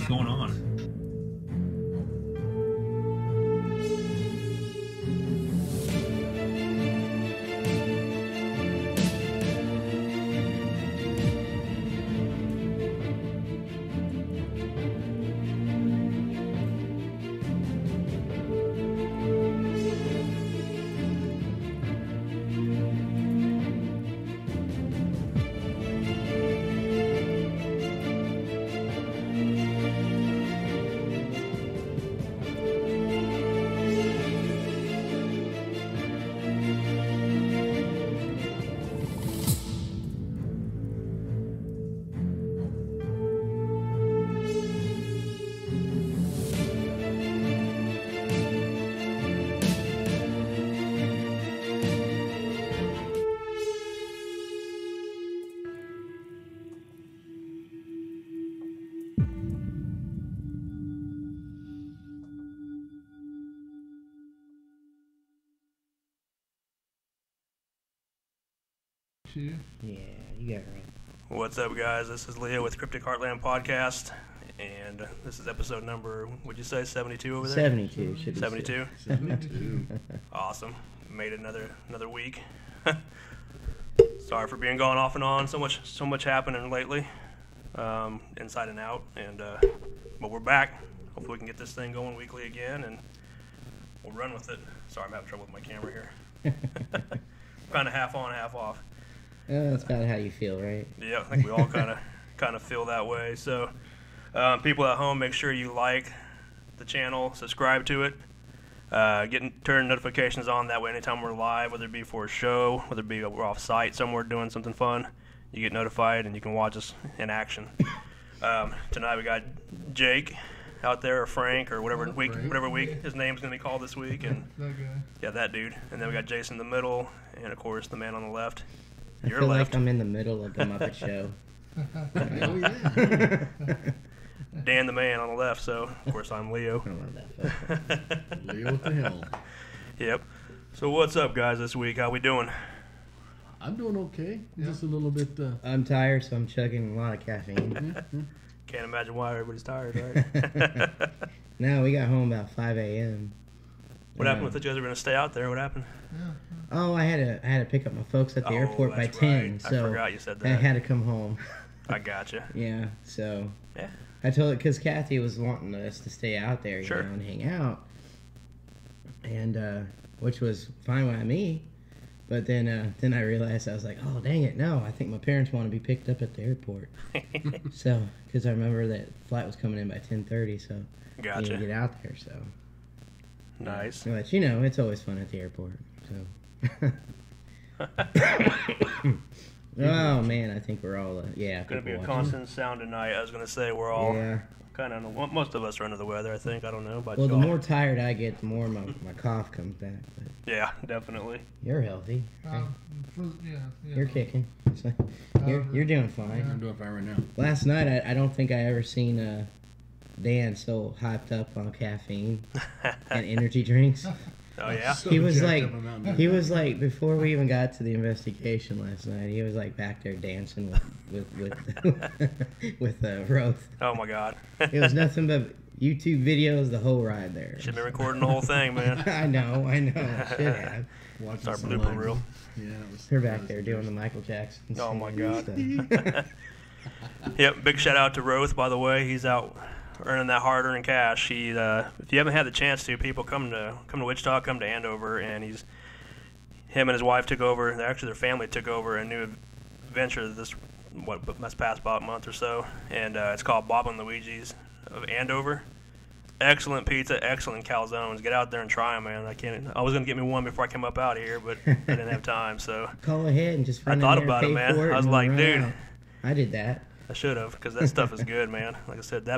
What's going on? Yeah, you got it right. What's up, guys? This is Leo with Cryptic Heartland Podcast, and this is episode number, would you say 72 over there? 72 should be 72? 72. Awesome. Made it another week. Sorry for being gone off and on. So much happening lately, inside and out, and but we're back. Hopefully we can get this thing going weekly again, and we'll run with it. Sorry, I'm having trouble with my camera here. Kind of half on, half off. That's about how you feel, right? Yeah, I think we all kind of feel that way. So, people at home, make sure you like the channel, subscribe to it, turn notifications on. That way, anytime we're live, whether it be for a show, whether it be we're off site somewhere doing something fun, you get notified and you can watch us in action. Tonight we got Jake out there, or Frank, or whatever week his name's gonna be called this week, and that guy. yeah, that dude. And then we got Jason in the middle, and of course the man on the left. I Your feel left. like I'm in the middle of the Muppet Show. Oh, yeah. Dan the man on the left, so of course I'm Leo. I don't know that. Leo with the hell. Yep. So what's up, guys, this week? How we doing? I'm doing okay. Yeah. Just a little bit. I'm tired, so I'm chugging a lot of caffeine. Can't imagine why everybody's tired, right? No, we got home about 5 a.m. What happened with it? You guys were going to stay out there. What happened? Yeah. Oh, I had to pick up my folks at the Oh, airport by that's 10, right. I so forgot you said I that. had to come home. I gotcha. Yeah, so Yeah. I told it because Kathy was wanting us to stay out there, you Sure. know, and hang out, and which was fine by me. But then I realized, I was like, oh dang it, no! I think my parents want to be picked up at the airport. So, because I remember that flight was coming in by 10:30, so I need Gotcha. to get out there. So, Nice. but you know, it's always fun at the airport. So. Oh man, I think we're all yeah. Going to be people a watching. constant sound tonight. I was going to say we're all Yeah. kind of, most of us are under the weather, I think. I don't know about Well, the y'all. more tired I get, the more my cough comes back. But Yeah, definitely. you're healthy. Okay? Yeah. You're kicking. So you're doing fine. I'm doing fine right now. Last night, I don't think I ever seen Dan so hyped up on caffeine and energy drinks. Oh, yeah? So He was jacked like, up on Mountain Dew. he was like, before we even got to the investigation last night, he was like back there dancing with Roth. Oh, my God. It was nothing but YouTube videos the whole ride there. Should have been recording the whole thing, man. I know. Should have. Watching It's our some blooper reel. Yeah, it was, They're back there doing the Michael Jackson. Oh, my song God. and stuff. Yep, big shout out to Roth, by the way. He's out earning that hard-earned cash. He, if you haven't had the chance to, people come to Wichita, come to Andover, and him and his wife took over. Actually, their family took over a new venture this past about a month or so, and it's called Bob and Luigi's of Andover. Excellent pizza, excellent calzones. Get out there and try them, man. I was gonna get me one before I came up out here, but I didn't have time, so Call ahead and just I run in thought there, about it, pay man. for I was and like, run dude. out. I did that. I should have, because that stuff is good, man. Like I said,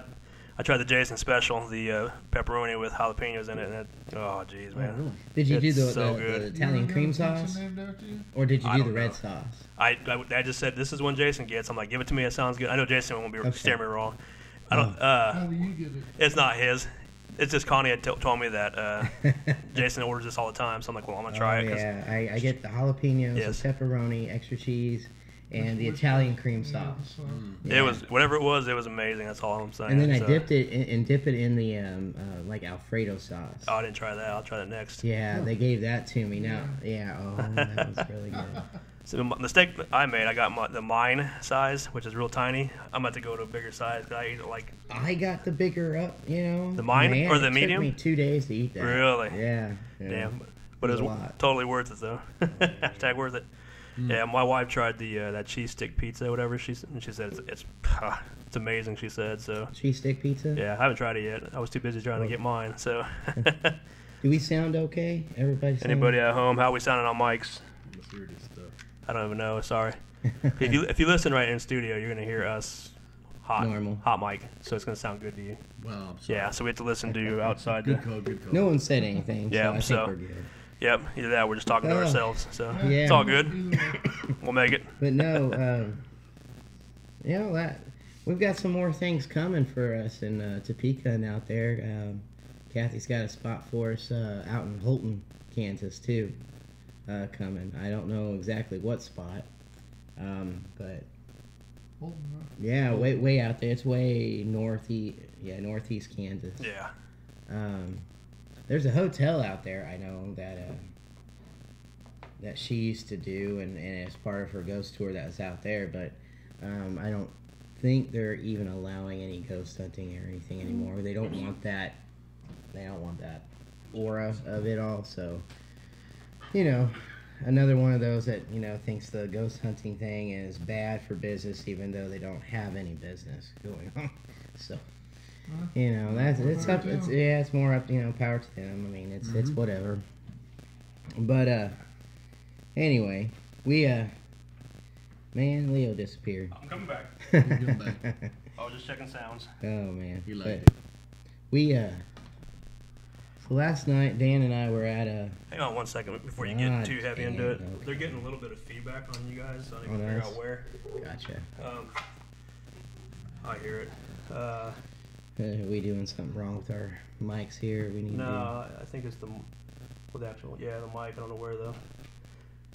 I tried the Jason special, the pepperoni with jalapenos in it, and oh, jeez, Oh, man. really? Did you do It's the, so the good. Italian cream sauce, or did you I do don't the red know. sauce? I just said, this is one Jason gets. I'm like, give it to me. It sounds good. I know Jason won't be Okay. steering me wrong. I don't. How do you get it? It's not his. It's just Connie had told me that Jason orders this all the time. So I'm like, well, I'm gonna try it. 'cause Yeah, I get the jalapenos, Yes. the pepperoni, extra cheese, and the Which- Italian cream yeah, sauce. so- Yeah. It was whatever it was amazing. That's all I'm saying. And then I So- dip it in the like Alfredo sauce. Oh, I didn't try that. I'll try that next. Yeah, they gave that to me. Now, yeah, oh, that was really good. So the mistake that I made, I got the mine size, which is real tiny. I'm about to go to a bigger size. 'Cause I eat it like I got the bigger up, you know. The mine Man, or the it medium? Took me 2 days to eat that. Really? Yeah. Yeah. damn, but it It was was a lot. totally worth it though. Hashtag worth it. Yeah, my wife tried the that cheese stick pizza, whatever she said it's amazing. She said so. Cheese stick pizza. Yeah, I haven't tried it yet. I was too busy trying to get mine. So, Do we sound okay? Everybody. Sound... anybody at home, how we sounding on mics? Mysterious stuff. I don't even know. Sorry. If you listen right in studio, you're gonna hear us hot mic, so it's gonna sound good to you. Well, I'm sorry. Yeah, so we have to listen to you outside. Good call, good call. No one said anything. Yeah, so I think so- we're good. Yep, either that, we're just talking to Oh. ourselves. So Yeah. it's all good. Either way. We'll make it. But no, you know that we've got some more things coming for us in Topeka and out there. Kathy's got a spot for us out in Holton, Kansas too, coming. I don't know exactly what spot, but Holton, yeah, way out there. It's way northeast. Yeah, northeast Kansas. Yeah. There's a hotel out there I know that she used to do, and as part of her ghost tour that was out there. But I don't think they're even allowing any ghost hunting or anything anymore. They don't want that. They don't want that aura of it all. So, you know, another one of those that thinks the ghost hunting thing is bad for business, even though they don't have any business going on. So. It's up. It's more up. Power to them. I mean, it's whatever. But anyway, we man, Leo disappeared. I'm coming back. Come back. I was just checking sounds. Oh man. He liked But it. we so last night Dan and I were at a. Hang on one second before you God get too heavy into it. damn, okay. They're getting a little bit of feedback on you guys. So I need to On figure us? out where. Gotcha. I hear it. Are we doing something wrong with our mics here? We need No, I think it's the actual. Yeah, the mic. I don't know where though.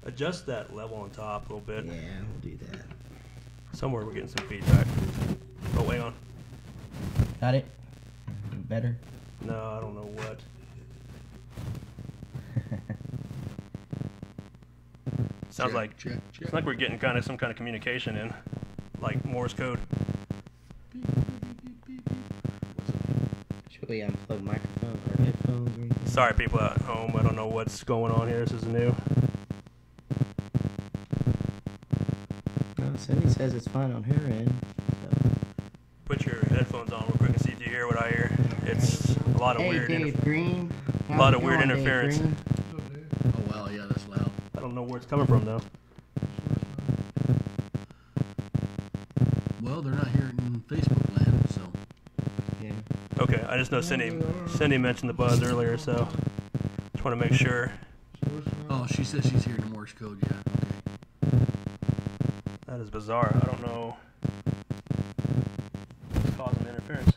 Adjust that level on top a little to. bit. Yeah, we'll do that. Somewhere we're getting some feedback. Oh, wait on. Got it. Better. No, I don't know what. Sounds Check, like check, check. it's like we're getting some kind of communication in, like Morse code. Should we unplug microphone or headphones or anything? Sorry, people at home. I don't know what's going on here. This is new. No, Cindy says it's fine on her end. So. Put your headphones on real quick and see if you hear what I hear. It's a lot of Hey, weird. Dave Green. A lot of weird interference. so Dave, Oh wow, yeah, that's loud. I don't know where it's coming from though. Well, they're not here in Facebook land, so Yeah. Okay, I just know Cindy mentioned the buzz earlier, so just want to make sure. oh, she says she's hearing the Morse code. Yeah, okay. That is bizarre. I don't know what's causing the interference.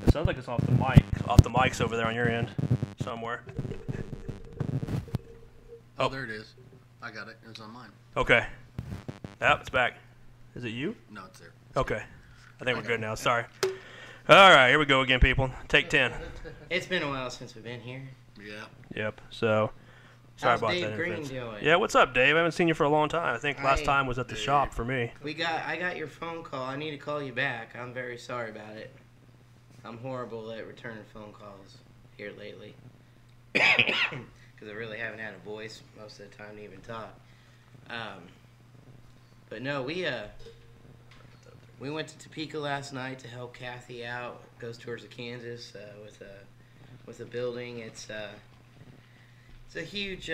It sounds like it's off the mics over there on your end, somewhere. Oh, there it is. I got it. It's on mine. Okay. Yep, it's back. Is it you? No, it's there. Okay. I think we're good now. Sorry. All right, here we go again, people. Take 10. It's been a while since we've been here. Yeah. Yep. So, sorry How's about Dave that. Green interference. doing? Yeah, what's up, Dave? I haven't seen you for a long time. I think last Hi, time was at the Dave. shop for me. I got your phone call. I need to call you back. I'm very sorry about it. I'm horrible at returning phone calls here lately. Because I really haven't had a voice most of the time to even talk. But no, we went to Topeka last night to help Kathy out. Goes towards the Kansas with a building. It's a huge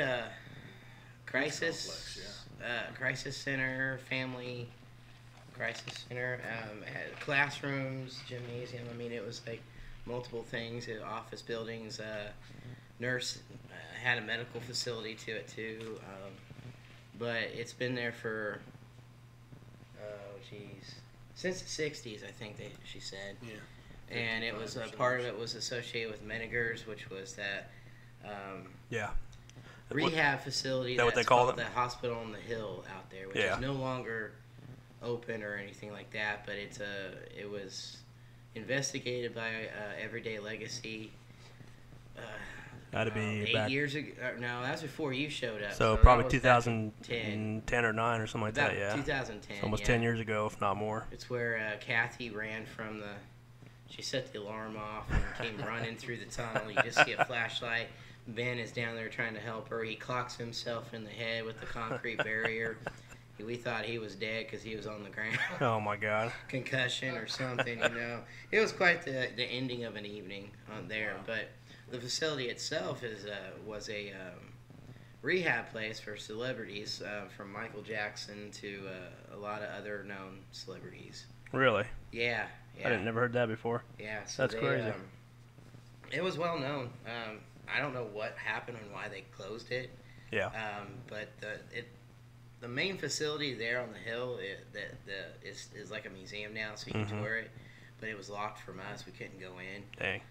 crisis crisis center, family crisis center. Had classrooms, gymnasium. I mean, it was like multiple things. Office buildings. Nurse had a medical facility to it too. But it's been there for since the 60s, I think she said. Yeah. And it was part of it was associated with Menninger's, which was that. Yeah. rehab facility. that what That's they call called it? the Hospital on the Hill out there, which Yeah. is no longer open or anything like that. But it was investigated by Everyday Legacy. That'd be 8 back. years ago. No, that was before you showed up. So that probably was back 2010 or 9 or something like about that. Yeah. 2010. It's almost yeah. 10 years ago, if not more. It's where Kathy ran from the. She set the alarm off and came running through the tunnel. You just see a flashlight. Ben is down there trying to help her. He clocks himself in the head with the concrete barrier. We thought he was dead because he was on the ground. Oh my God. Concussion or something, you know. It was quite the ending of an evening on there. Wow. But the facility itself was a rehab place for celebrities, from Michael Jackson to a lot of other known celebrities. Really? Yeah. I didn't never heard that before. Yeah, so That's crazy. It was well known. I don't know what happened and why they closed it. Yeah. But the main facility there on the hill is like a museum now, so you can tour it. But it was locked from us; we couldn't go in. Dang.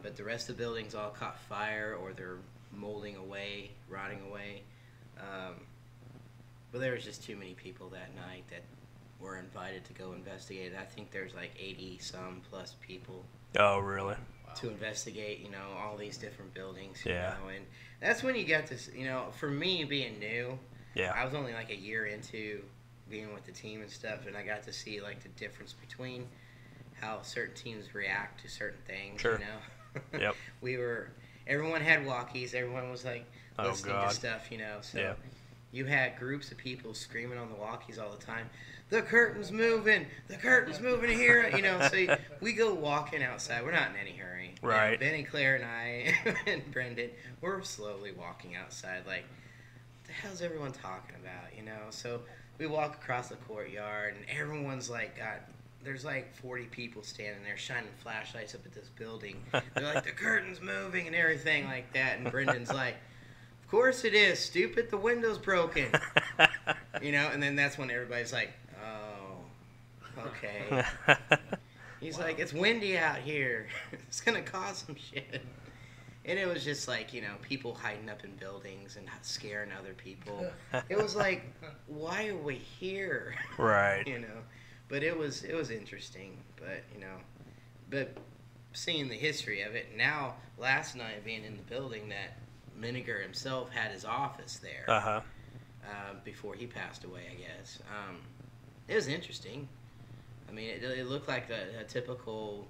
But the rest of the buildings all caught fire, or they're molding away, rotting away. But there was just too many people that night that were invited to go investigate. I think there's like 80-some plus people Oh, really? to investigate, you know, all these different buildings. You Yeah. know, and that's when you got this, you know, for me being new, Yeah. I was only like a year into being with the team and stuff, and I got to see like the difference between how certain teams react to certain things. Sure. You know, Yep. Everyone had walkies. Everyone was like Oh, listening God. to stuff. You know, so Yeah. you had groups of people screaming on the walkies all the time. The curtain's moving. The curtain's moving here. You know, so we go walking outside. We're not in any hurry. You know, Right. Ben and Claire and I and Brendan, we're slowly walking outside. Like, what the hell's everyone talking about? You know, so we walk across the courtyard, and everyone's like there's like 40 people standing there shining flashlights up at this building. They're like, the curtain's moving and everything like that. And Brendan's like, of course it is, stupid, the window's broken. You know, and then that's when everybody's like, oh, okay. He's like, it's windy out here. It's going to cause some shit. And it was just like, you know, people hiding up in buildings and scaring other people. It was like, why are we here? Right. You know, but it was interesting. But, you know, but seeing the history of it, now last night being in the building that Miniger himself had his office there. Uh-huh. Before he passed away, I guess. It was interesting. I mean, it looked like a typical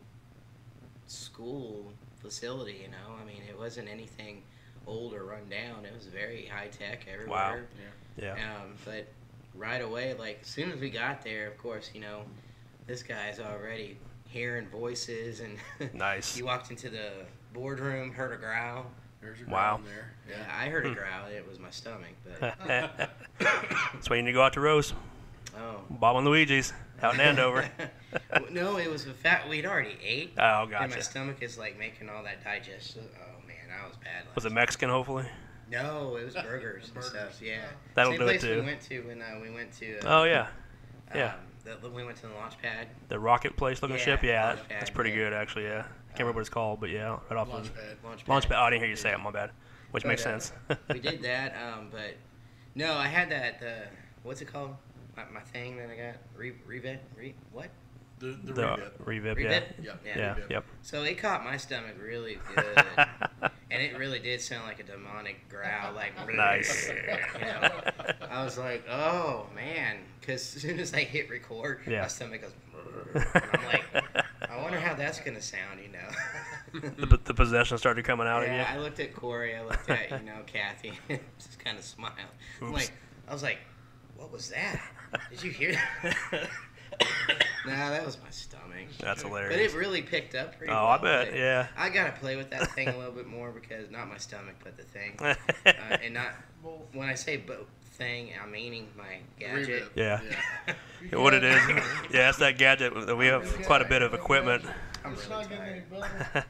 school facility, you know? I mean, it wasn't anything old or run down. It was very high-tech everywhere. Yeah. But right away, like, as soon as we got there, of course, you know, this guy's already hearing voices, and Nice. he walked into the boardroom, heard a growl. There's your Wow. ground there. Yeah, I heard a growl. It was my stomach, but... That's why you need to go out to Rose. Oh. Bob and Luigi's out in Andover. No, it was the fact we'd already ate. Oh, And my gotcha. stomach is like making all that digestion. Oh man, I was bad. Was it last Mexican, hopefully? night. No, it was burgers and Burgers. stuff. Yeah. That'll Same do it, place too. we went to when we went to. Oh, yeah. Yeah. We went to the launch pad. The rocket place looking Yeah, ship? Yeah, launch that's pad, pretty yeah. good, actually, yeah. Can't remember what it's called, but yeah, right off the Launchpad. launch pad. Oh, I didn't hear you say it, my bad. Which But, makes sense. We did that, but no, I had that. What's it called? My thing that I got. What? The The revit. revip, Revit? yeah. Yeah. Yeah, Revit. yep. So it caught my stomach really good, and it really did sound like a demonic growl, like Nice. You know, I was like, oh man, because as soon as I hit record, Yeah. my stomach goes. And I'm like, I wonder how that's gonna sound, you know. The possession started coming out Yeah, of I looked at Corey, I looked at Kathy, just kind of smiled. I'm Oops. like, I was like, what was that? Did you hear that? Nah, that was my stomach. you. That's But hilarious. it really picked up pretty Oh, well. I bet, but yeah. I gotta play with that thing a little bit more because not my stomach, but the thing, and not Both. when I say thing, I'm meaning my gadget. Revit. Yeah. Yeah. Yeah, what it is. Yeah, it's that gadget that we have quite a bit of equipment. I'm It's really not getting any tired. better.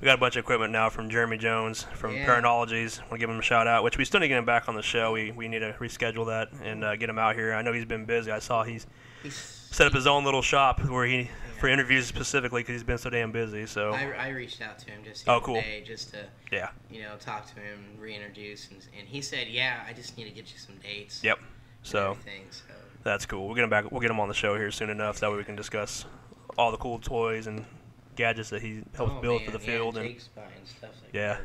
We got a bunch of equipment now from Jeremy Jones from Yeah. Paranologies. Want to give him a shout out, which we still need to get him back on the show. We need to reschedule that and get him out here. I know he's been busy. I saw he's He's, set up his own little shop where he for interviews specifically because he's been so damn busy. So I reached out to him just Oh, the cool. other day just to yeah, talk to him, reintroduce, and he said, yeah, I just need to get you some dates. yep. and So everything, so. that's cool. We'll get him back. We'll get him on the show here soon enough. That way we can discuss all the cool toys and gadgets that he helps build for the field. And Jake's buying stuff like Yeah. that.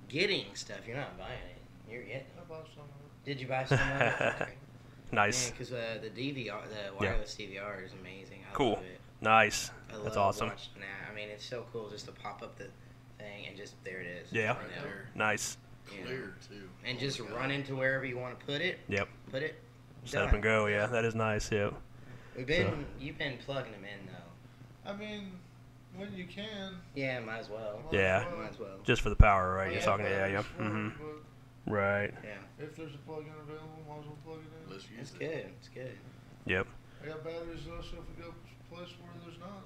Getting stuff. You're not buying it. You're getting I it. bought some of it. Did you buy some of it? Okay. nice, Because the DVR, the wireless DVR is amazing. I Cool. love it. nice. I That's love awesome. watching that. I mean, it's so cool just to pop up the thing and just there it is. Yeah. Right there. Nice. You know, Clear, too. and Oh just my God. run into wherever you want to put it. Yep. Put it. Set up done. and go. Yeah, that is nice. Yep. You've been plugging them in though. I mean, when you can. Yeah, might as well. might Yeah. as well. Might as well. Just for the power, right? I You're have talking. Yeah, yeah. batteries for it, Mm-hmm. but Right. Yeah, if there's a plug-in available, might as well plug it in. Let's use it's it. good. It's good. Yep. I got batteries though, so if we go a place where there's not,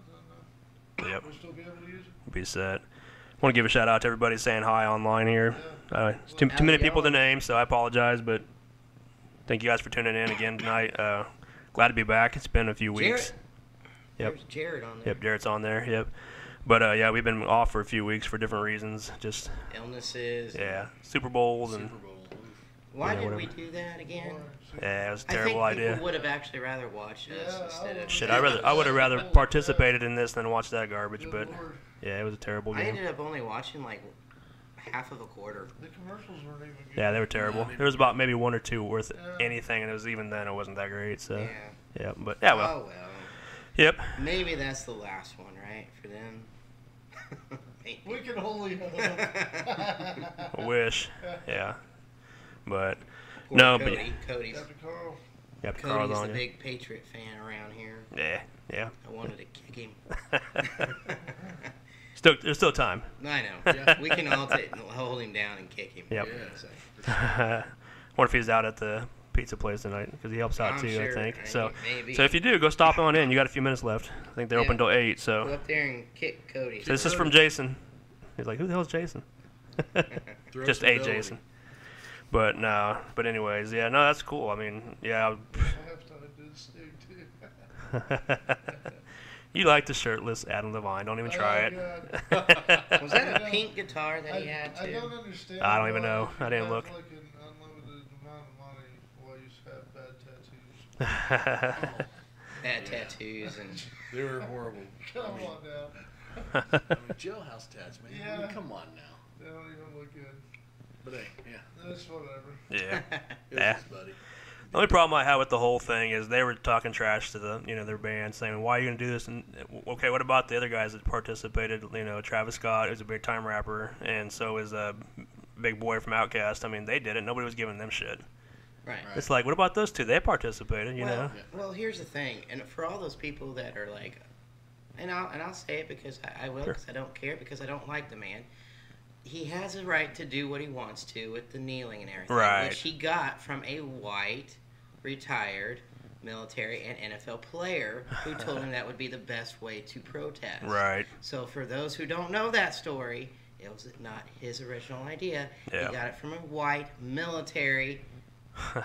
then Yep. we'll still be able to use it. Be set. Want to give a shout out to everybody saying hi online here. It's too How's many it people to going? name, so I apologize, but thank you guys for tuning in again tonight. Glad to be back. It's been a few weeks. Jared. Yep. There's Jared on there. Yep, Jarrett's on there. Yep. But yeah, we've been off for a few weeks for different reasons. Just Illnesses. yeah, Super Bowls and Super Bowl. Why Yeah, did we whatever. do that again? Why? See, yeah, it was a I terrible think idea. people would have actually rather watched us Yeah, I instead of. would. Shit, I would have rather participated in this than watched that garbage. good But Lord. yeah, it was a terrible I game. ended up only watching like half of a quarter. The commercials weren't even good. Yeah, they were terrible. Yeah, There was about maybe one or two worth Yeah. anything, and it was even then it wasn't that great. So Yeah. yeah, but yeah, well, Oh well. yep. Maybe that's the last one, right, for them. Maybe. We can only hope. I wish. Yeah, but Poor no, but Cody's. Dr. Carl. yep, Carl's Cody's on the you. big Patriot fan around here. Yeah, yeah. I wanted to kick him. There's still time. I know. We can all hold him down and kick him. Yep. Yeah. So, I wonder if he's out at the pizza place tonight because he helps out I'm too. sure. I think I so. mean, maybe. So if you do, go stop on in. You got a few minutes left. I think they're Yeah. open till 8. Go So up there and kick Cody. this is from Jason. He's like, who the hell's Jason? Throw Just some a dough Jason. But no. But anyways, yeah. No, that's cool. I mean, yeah. Halftime did stink too. You like the shirtless Adam Levine. Don't even try it. Was that a pink guitar that he had I too? don't understand. I don't even why know. if you I didn't have, look. Like an unlimited amount of money, why you have bad tattoos. Bad tattoos and They were horrible. Come I mean, on now. I mean, jailhouse tats, man. I mean, Yeah. come on now. They don't even look good. But hey, yeah. That's whatever. Yeah. It was Yeah. his buddy. The only problem I had with the whole thing is they were talking trash to their band, saying, "Why are you gonna do this?" And okay, what about the other guys that participated? Travis Scott is a big time rapper, and so is Big Boy from Outkast. I mean, they did it. Nobody was giving them shit. right. Right. It's like, what about those two? They participated, you know. Well, here's the thing, and for all those people that are like, and I'll say it because I will, Sure. because I don't care, because I don't like the man. He has a right to do what he wants to with the kneeling and everything, Right. which he got from a white, retired military and NFL player who told him that would be the best way to protest. Right. So for those who don't know that story, it was not his original idea. Yeah. He got it from a white military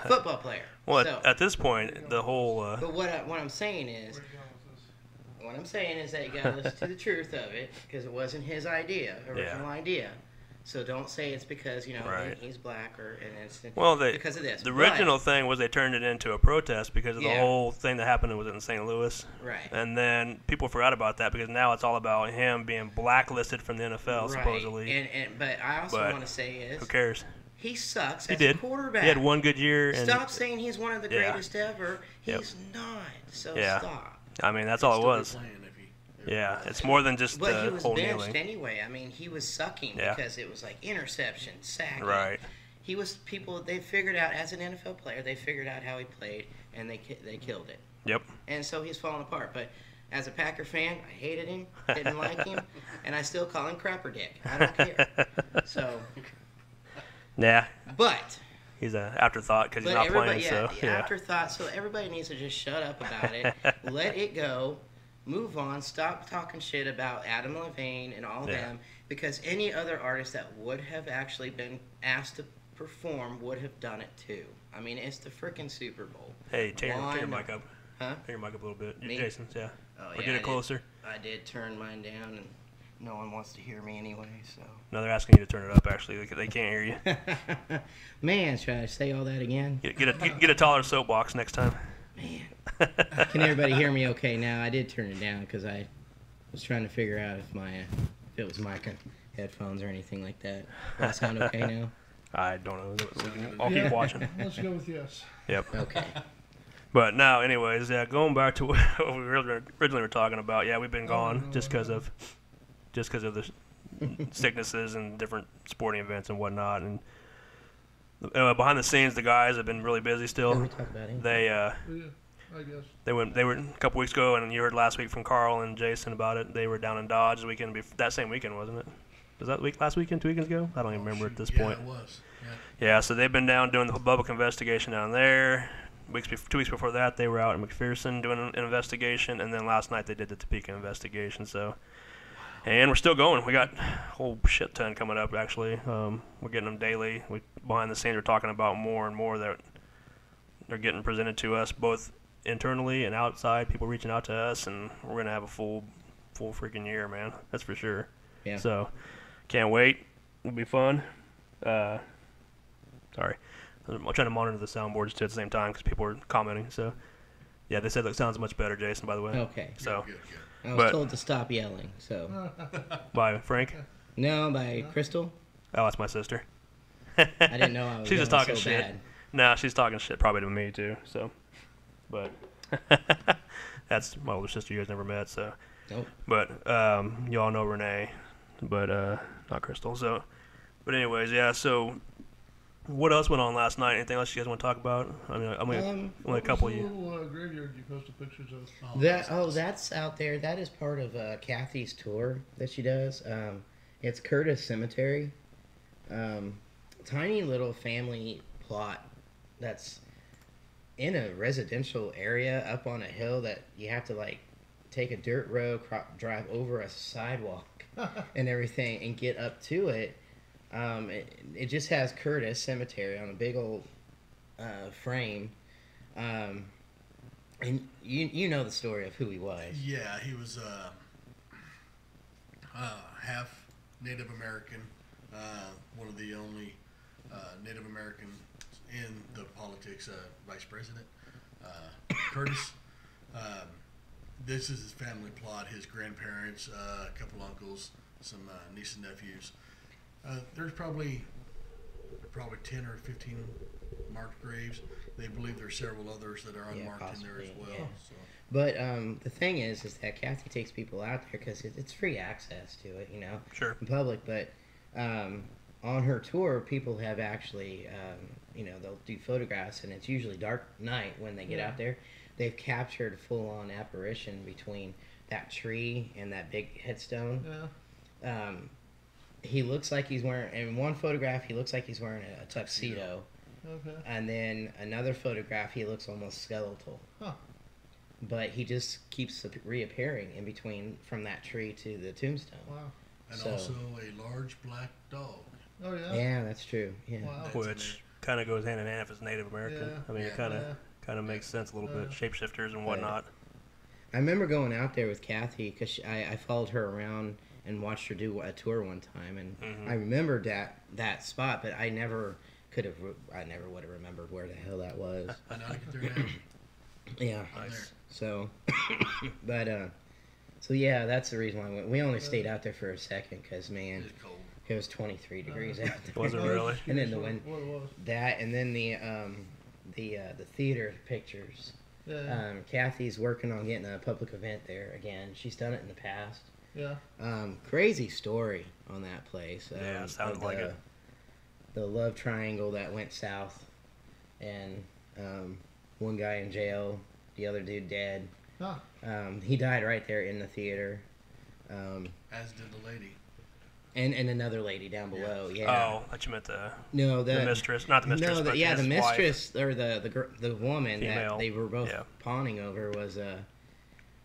football player. Well, so, at this point, the whole but what I'm saying is, Where you going with this? what I'm saying is that you gotta listen to the truth of it, because it wasn't his original idea. So don't say it's because Right. he's black and it's the because of this. original thing was they turned it into a protest because of the Yeah. whole thing that happened was in St. Louis, But, right. and then people forgot about that because now it's all about him being blacklisted from the NFL Right. supposedly. But I also But want to say is Who cares? he sucks He as did. a quarterback. He had one good year, and Stop saying he's one of the Yeah. greatest ever. Yep. He's not. So Yeah. stop. I mean that's all it Still be was. playing if he- Yeah, it's more than just But he the was whole benched kneeling. anyway. I mean, he was sucking Yeah. because it was like interception, sack. Right. He was they figured out as an NFL player, they figured out how he played and they killed it. Yep. And so he's falling apart. But as a Packer fan, I hated him, didn't like him, and I still call him Crapper Dick. I don't care. So, Yeah, but he's an afterthought because he's But not everybody, playing. So the yeah. afterthought. So everybody needs to just shut up about it, let it go, move on. Stop talking shit about Adam Levine and all Yeah. them, because any other artist that would have actually been asked to perform would have done it too. I mean, it's the freaking Super Bowl. Hey, turn your Why mic not? up. Huh? Turn your mic up a little bit. Me? Jason's, yeah. Oh, Or yeah, get I it did. closer. I did turn mine down, and no one wants to hear me anyway, so. No, they're asking you to turn it up, actually. They can't hear you. Man, should I say all that again? Get a taller soapbox next time. Man. Can everybody hear me okay now? I did turn it down because I was trying to figure out if it was mic headphones or anything like that. Does that sound okay now? I don't know. I'll keep watching. Let's go with yes. Yep. Okay. But now, anyways, yeah, going back to what we originally were talking about, yeah, we've been gone just because of the sicknesses and different sporting events and whatnot. And behind the scenes, the guys have been really busy Can still. we talk about it? They Yeah, I guess. they were a couple weeks ago, and you heard last week from Carl and Jason about it. They were down in Dodge the weekend that same weekend, wasn't it? Was that last weekend, 2 weekends ago? I don't even remember at this point. Yeah, it was. Yeah, so they've been down doing the public investigation down there. 2 weeks before that, they were out in McPherson doing an investigation, and then last night they did the Topeka investigation. So, and we're still going. We got a whole shit ton coming up. Actually, we're getting them daily. Behind the scenes, we're talking about more and more that they're getting presented to us, both internally and outside. People reaching out to us, and we're gonna have a full freaking year, man. That's for sure. Yeah. So, can't wait. It'll be fun. Sorry. I'm trying to monitor the soundboards too at the same time because people are commenting. So, yeah, they said it sounds much better, Jason, by the way. Okay. So, Good. I was But- told to stop yelling, so. by Frank. No, by Crystal. Oh, that's my sister. I didn't know I was She's just yelling talking so shit. bad. No, she's talking shit probably to me too. So, but that's my older sister you guys never met. So, Nope. but you all know Renee, but not Crystal. So, but anyways, yeah. So, what else went on last night? Anything else you guys want to talk about? I mean, I'm gonna only a What couple was of the you. little graveyard you posted pictures of? That's out there. That is part of Kathy's tour that she does. It's Curtis Cemetery. Tiny little family plot that's in a residential area up on a hill that you have to like take a dirt road, drive over a sidewalk and everything and get up to it. It just has Curtis Cemetery on a big old frame. And you know the story of who he was. Yeah, he was half Native American, one of the only Native Americans in the politics, vice president. Curtis, this is his family plot, his grandparents, a couple uncles, some nieces and nephews. There's probably 10 or 15 marked graves. They believe there's several others that are unmarked in there as possibly, well. yeah. So. But the thing is that Kathy takes people out there because it's free access to it, you know, Sure. in public. But on her tour, people have actually, they'll do photographs, and it's usually dark night when they get out there. They've captured a full-on apparition between that tree and that big headstone. Yeah. He looks like he's wearing, in one photograph, he looks like he's wearing a tuxedo. Okay. And then another photograph, he looks almost skeletal. Huh. But he just keeps reappearing in between from that tree to the tombstone. Wow. And So- also a large black dog. Oh yeah. Yeah, that's true. Yeah. Wow. That's in Which kind of goes hand in hand if it's Native American. Yeah. I mean, it Yeah. kind of makes sense a little bit. Yeah. Shapeshifters and whatnot. I remember going out there with Kathy because I followed her around and watched her do a tour one time, and Mhm. I remembered that spot, but I never would have remembered where the hell that was. I know I get there now. Yeah. I'm Nice. So, but so yeah, that's the reason why we only stayed out there for a second because man, It's cold. it was 23 degrees out there. Was it really? And then the wind. What it was. That and then the theater pictures. Yeah. Kathy's working on getting a public event there again. She's done it in the past. Yeah. Crazy story on that place. Yeah, it sounded of like it. The love triangle that went south, and one guy in jail, the other dude dead. Huh. He died right there in the theater, As did the lady. and another lady down below. Yeah. Oh, I thought you meant the No, mistress, not the mistress, No, but the his mistress or the woman Female. that they were both Yeah. pawning over was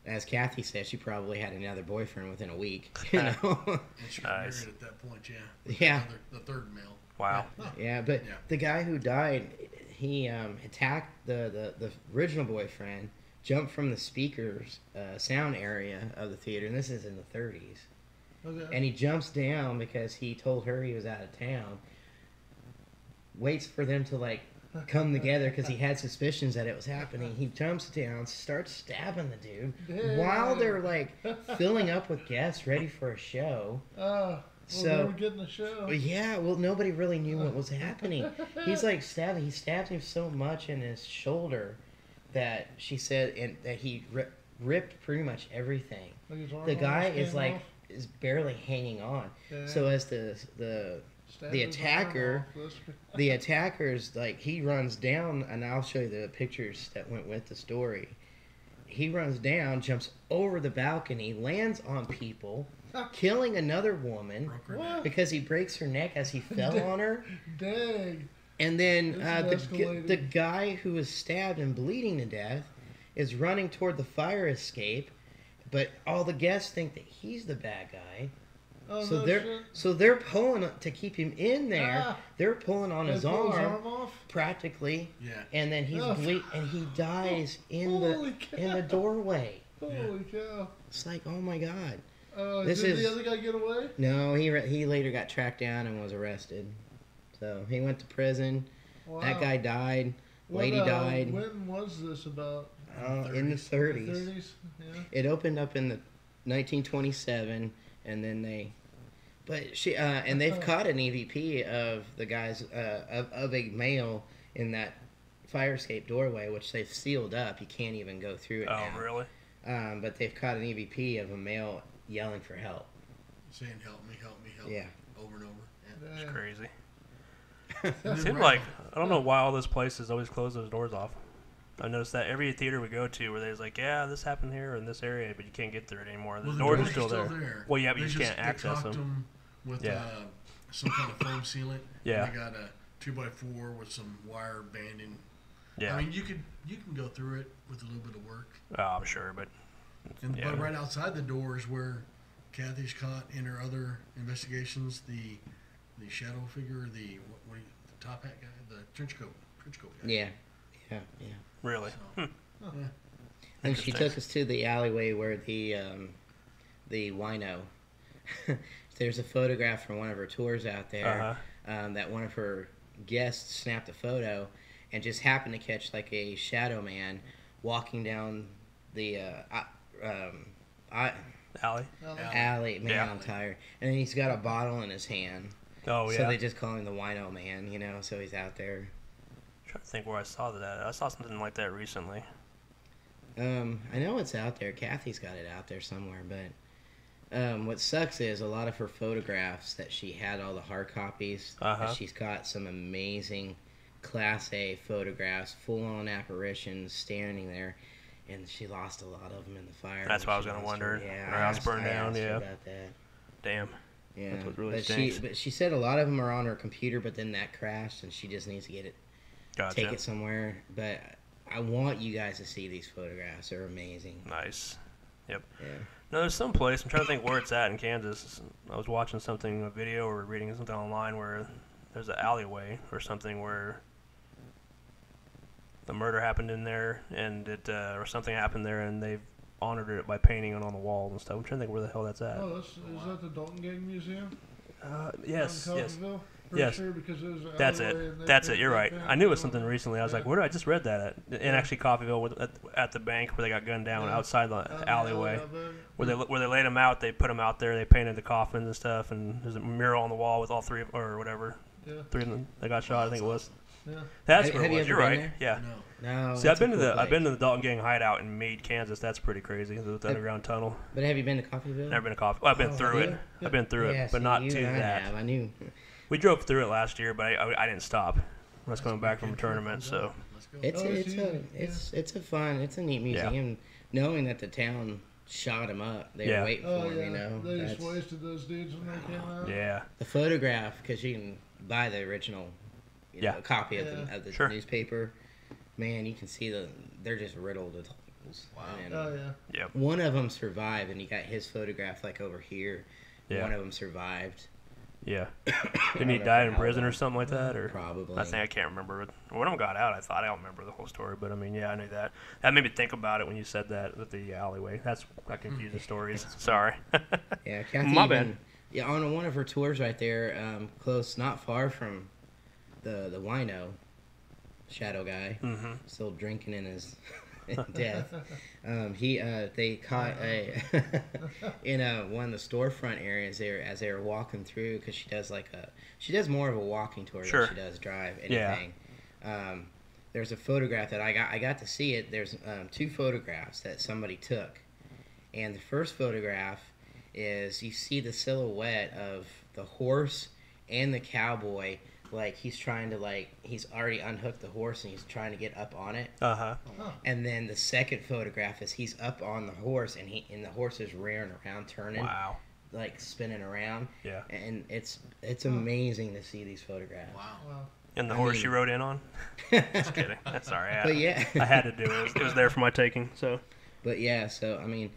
as Kathy said, she probably had another boyfriend within a week. You know? And she got Nice. married at that point, yeah. Yeah. The third male. Wow. Yeah, but Yeah. the guy who died, he attacked the original boyfriend, jumped from the speakers sound area of the theater, and this is in the 30s. Okay. And he jumps down because he told her he was out of town. Waits for them to like come together because he had suspicions that it was happening. He jumps down, starts stabbing the dude while they're like filling up with guests ready for a show. Well, So- they were getting the show. Yeah, well, nobody really knew what was happening. He's like stabbing. He stabbed him so much in his shoulder that she said, and that he ripped pretty much everything. Like his arm The guy almost is came like off. is barely hanging on. Yeah. So as Stabbed the his arm attacker- off. the attacker's like he runs down, and I'll show you the pictures that went with the story. He runs down, jumps over the balcony, lands on people, killing another woman Broke her What? neck. because he breaks her neck as he fell on her. Dang. And then This is escalating. the guy who was stabbed and bleeding to death is running toward the fire escape, but all the guests think that he's the bad guy. Oh, So no they're shit. so they're pulling to keep him in there. Ah. They're pulling on They his pull arm off? practically, Yeah. and then he's Oh. and he dies in Holy the doorway. Holy cow. It's like, oh my god. Did This the is- other guy get away? No, he later got tracked down and was arrested. So he went to prison. Wow. That guy died. What, Lady died. When was this about? In the 30s. 30s? Yeah. It opened up in the 1927, and then but she and they've caught an EVP of the guys of a male in that fire escape doorway, which they've sealed up. You can't even go through it Oh, now. really? But they've caught an EVP of a male yelling for help. Saying, help me, help me, help Yeah. me. Over and over. Yeah. It's Dang. crazy. And then Seems right- like I don't know why all those places always close those doors off. I noticed that every theater we go to, where there's like, yeah, this happened here in this area, but you can't get through it anymore. The Well, doors are doors still there. Well, yeah, but you just can't access caulked them. with Yeah. some kind of foam sealant. Yeah. And they got a 2x4 with some wire banding. Yeah, I mean, you can go through it with a little bit of work. oh, I'm sure, but And yeah. but right outside the door is where Kathy's caught in her other investigations the shadow figure, the top hat guy, the trench coat guy. Yeah. really, So, And she Interesting. took us to the alleyway where the wino. There's a photograph from one of her tours out there that one of her guests snapped a photo, and just happened to catch like a shadow man walking down the alley. alley. Man, Yeah. I'm tired. And then he's got a bottle in his hand. Oh So yeah. they just call him the wino man, you know. So he's out there. trying to think where I saw that. I saw something like that recently. I know it's out there. Kathy's got it out there somewhere, but what sucks is a lot of her photographs that she had, all the hard copies, that she's got some amazing Class A photographs, full-on apparitions standing there, and she lost a lot of them in the fire. That's when what I was she gonna lost her- wonder. Yeah, Her house I burned asked down, her yeah. about that. Damn. Yeah, That's what really but stinks. she said a lot of them are on her computer, but then that crashed, and she just needs to get it, Gotcha. take it somewhere. But I want you guys to see these photographs; they're amazing. Nice. Yeah. No, there's some place. I'm trying to think where it's at in Kansas. I was watching something, a video or reading something online where there's an alleyway or something where the murder happened in there, and it or something happened there, and they've honored it by painting it on the walls and stuff. I'm trying to think where the hell that's at. Oh, is that the Dalton Gang Museum? Yes, in yes. Coffeyville? Pretty Yes. Sure, because it was an That's alleyway it. and they That's it. painted- You're they right. painted I knew it was on something it. recently. I was like, Yeah. where did I just read that at? And Yeah. actually, Coffeyville was at the bank where they got gunned down Yeah. outside the Out in the alleyway. alley out there. Where they laid them out, they put them out there. They painted the coffins and stuff, and there's a mural on the wall with all three or whatever. Yeah. Three of them that got shot. I think it was. Yeah. That's Have where it you was. ever You're been right. there? Yeah. No. No. See, it's I've a cool I've been to place. the Dalton Gang hideout in Meade, Kansas. That's pretty crazy. The underground tunnel. But have you been to Coffeyville? Never been to Coffee. Well, I've been Oh, through have it. you? I've been through Yeah, it, but see, not you to and I that. have. I knew. We drove through it last year, but I didn't stop. I was coming back from a Weekend trip, tournament, let's so go. Let's go. It's Oh, it's it's easy, it's a neat Yeah. museum. Knowing that the town shot him up, they Yeah. were waiting Oh, for him. yeah. You know, They just That's- wasted those dudes when they came out. yeah. the photograph, because you can buy the original Yeah. copy of Yeah. the Sure. newspaper. man, you can see they're just riddled with holes. Wow. And Oh yeah. Yep. one of them survived, and you got his photograph like over here. Yeah. One of them survived. Yeah. I Didn't he don't know die for in how prison or long. something like that? Or Probably. I think I can't remember. One of them got out. I don't remember the whole story, but I mean, yeah, I knew that. That made me think about it when you said that with the alleyway. I confused the stories. Sorry. Yeah, Kathy. My even- bad. Yeah, on one of her tours right there, close, not far from the wino, Shadow Guy, Mm-hmm. still drinking in his death. They caught in one of the storefront areas there as they were walking through, because she does more of a walking tour Sure. than she does drive Yeah. anything. There's a photograph that I got to see it. There's 2 photographs that somebody took, and the first photograph is you see the silhouette of the horse and the cowboy. Like he's trying to he's already unhooked the horse and he's trying to get up on it. Uh-huh. And then the second photograph is he's up on the horse and the horse is rearing around, turning, Wow. like spinning around. Yeah. And it's amazing to see these photographs. Wow. Wow. And the I horse mean- you rode in on? Just kidding. That's all right. But yeah. I had to do it. It was there for my taking. So But yeah, so I mean,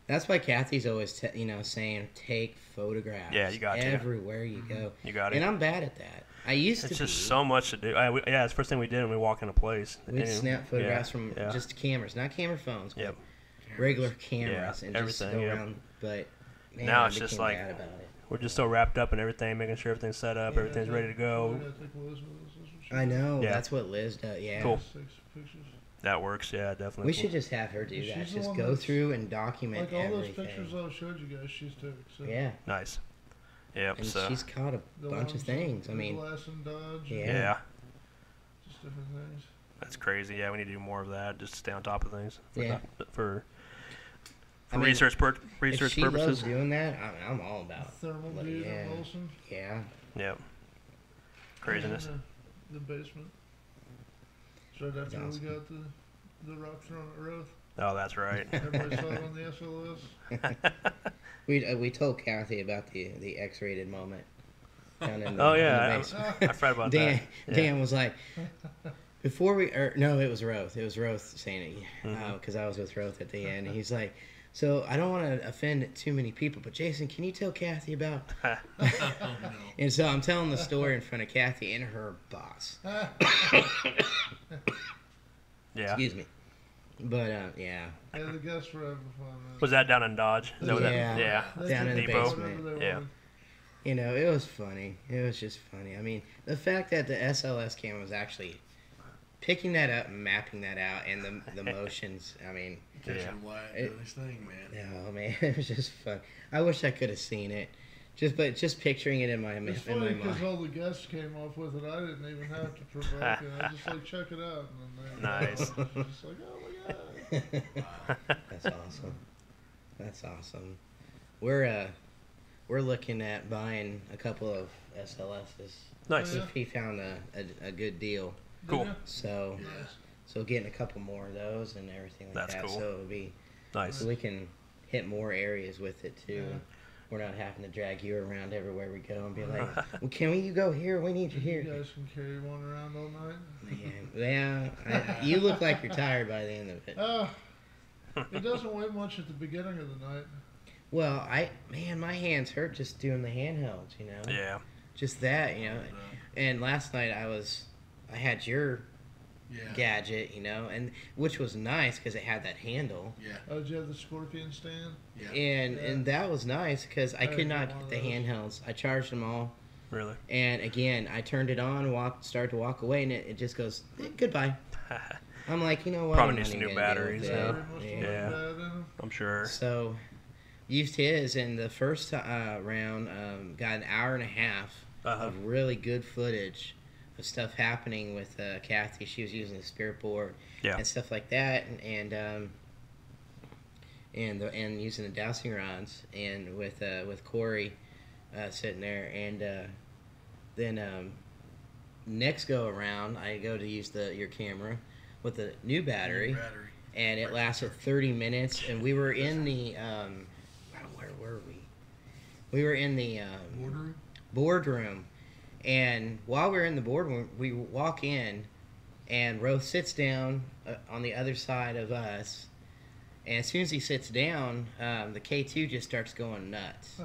that's why Kathy's always saying take photographs. Yeah, you got to. everywhere you go. you got And it. I'm bad at that. I used It's to just be. so much to do. Yeah, it's the first thing we did when we walk in a place. We'd And- snap photographs yeah, from yeah. just cameras, not camera phones, but Yep. regular cameras, Yeah, and just everything, go yep. around. But man, Now I it's just became like- bad about it. We're just so wrapped up in everything, making sure everything's set up, Yeah, everything's take- ready to go. yeah, take Liz with us, that's what she I know. Yeah. That's what Liz does. Yeah. Cool. takes pictures. That works. Yeah, definitely. We should just have her do She's that. the Just one go that's- through and document Like all those everything. pictures I showed you guys, she's took. So Yeah. Nice. Yep. And So. she's caught a the bunch of ones things. I with mean, Glass and Dodge. Yeah. Yeah. Just different things. That's crazy. Yeah, we need to do more of that. Just to stay on top of things. Yeah. For I mean, research if research she loves purposes. doing that, I'm all about. Thermal Like, views yeah. at Wilson. Yeah. Yep. Craziness. And, the basement. It's right after Awesome. we got the rock thrown at Roth. Oh, that's right. Everybody saw it on the SLS. We told Kathy about the X-rated moment. Down in the, Oh, in the yeah, basement. I forgot about Dan, that. Yeah. Dan was like, before we, no, it was Roth. It was Roth saying it, Mhm. because I was with Roth at the end. And he's like, so I don't want to offend too many people, but Jason, can you tell Kathy about? Oh, no. And so I'm telling the story in front of Kathy and her boss. Yeah. Excuse me. But yeah, Yeah, the guests were having fun. Was that down in Dodge? Is that what Yeah. that? Yeah. They down could in the do Depot. basement. whatever they Yeah. wanted. you know, it was funny. It was just funny. I mean, the fact that the SLS camera was actually picking that up and mapping that out, and the motions. I mean, Catching Yeah. Wyatt It- doing his thing, man. oh man, it was just fun. I wish I could have seen it. Just picturing it in my It's in my funny because mind. all the guests came off with it. I didn't even have to provoke it. I just like check it out, and then they Nice. just like, oh my god. That's awesome. That's awesome. We're looking at buying a couple of SLSs. Nice. Yeah. If he found a good deal. Cool. Yeah. So Yes. so getting a couple more of those and everything like That's that. cool. So it'll be Nice. so we can hit more areas with it too. Yeah. We're not having to drag you around everywhere we go and be like, well, can you go here? We need you You here. guys can carry one around all night. Man, yeah, you look like you're tired by the end of it. It doesn't weigh much at the beginning of the night. Well, my hands hurt just doing the handhelds, you know. Yeah. Just that, you know. And last night I had your Yeah. gadget, you know, and which was nice because it had that handle, Yeah. Oh, did you have the Scorpion stand? Yeah. and that was nice because I I could didn't not get one get of the those. handhelds. I charged them all, Really. and again I turned it on, started to walk away, and it just goes goodbye. I'm like, you know what? Probably I'm needs not some even new gonna deal batteries, with yeah. it. Battery must have Yeah. went bad in 'em. I'm sure. So, used his, and the first round got an hour and a half Uh-huh. of really good footage of stuff happening with Kathy. She was using the spirit board Yeah. and stuff like that, and using the dowsing rods, and with Corey sitting there, and then next go around I go to use your camera with the new battery. Battery. And it lasted 30 minutes, and we were in the where were we? We were in the Boardroom. boardroom, and while we were in the boardroom, we walk in, And Roth sits down on the other side of us. And as soon as he sits down, the K2 just starts going nuts.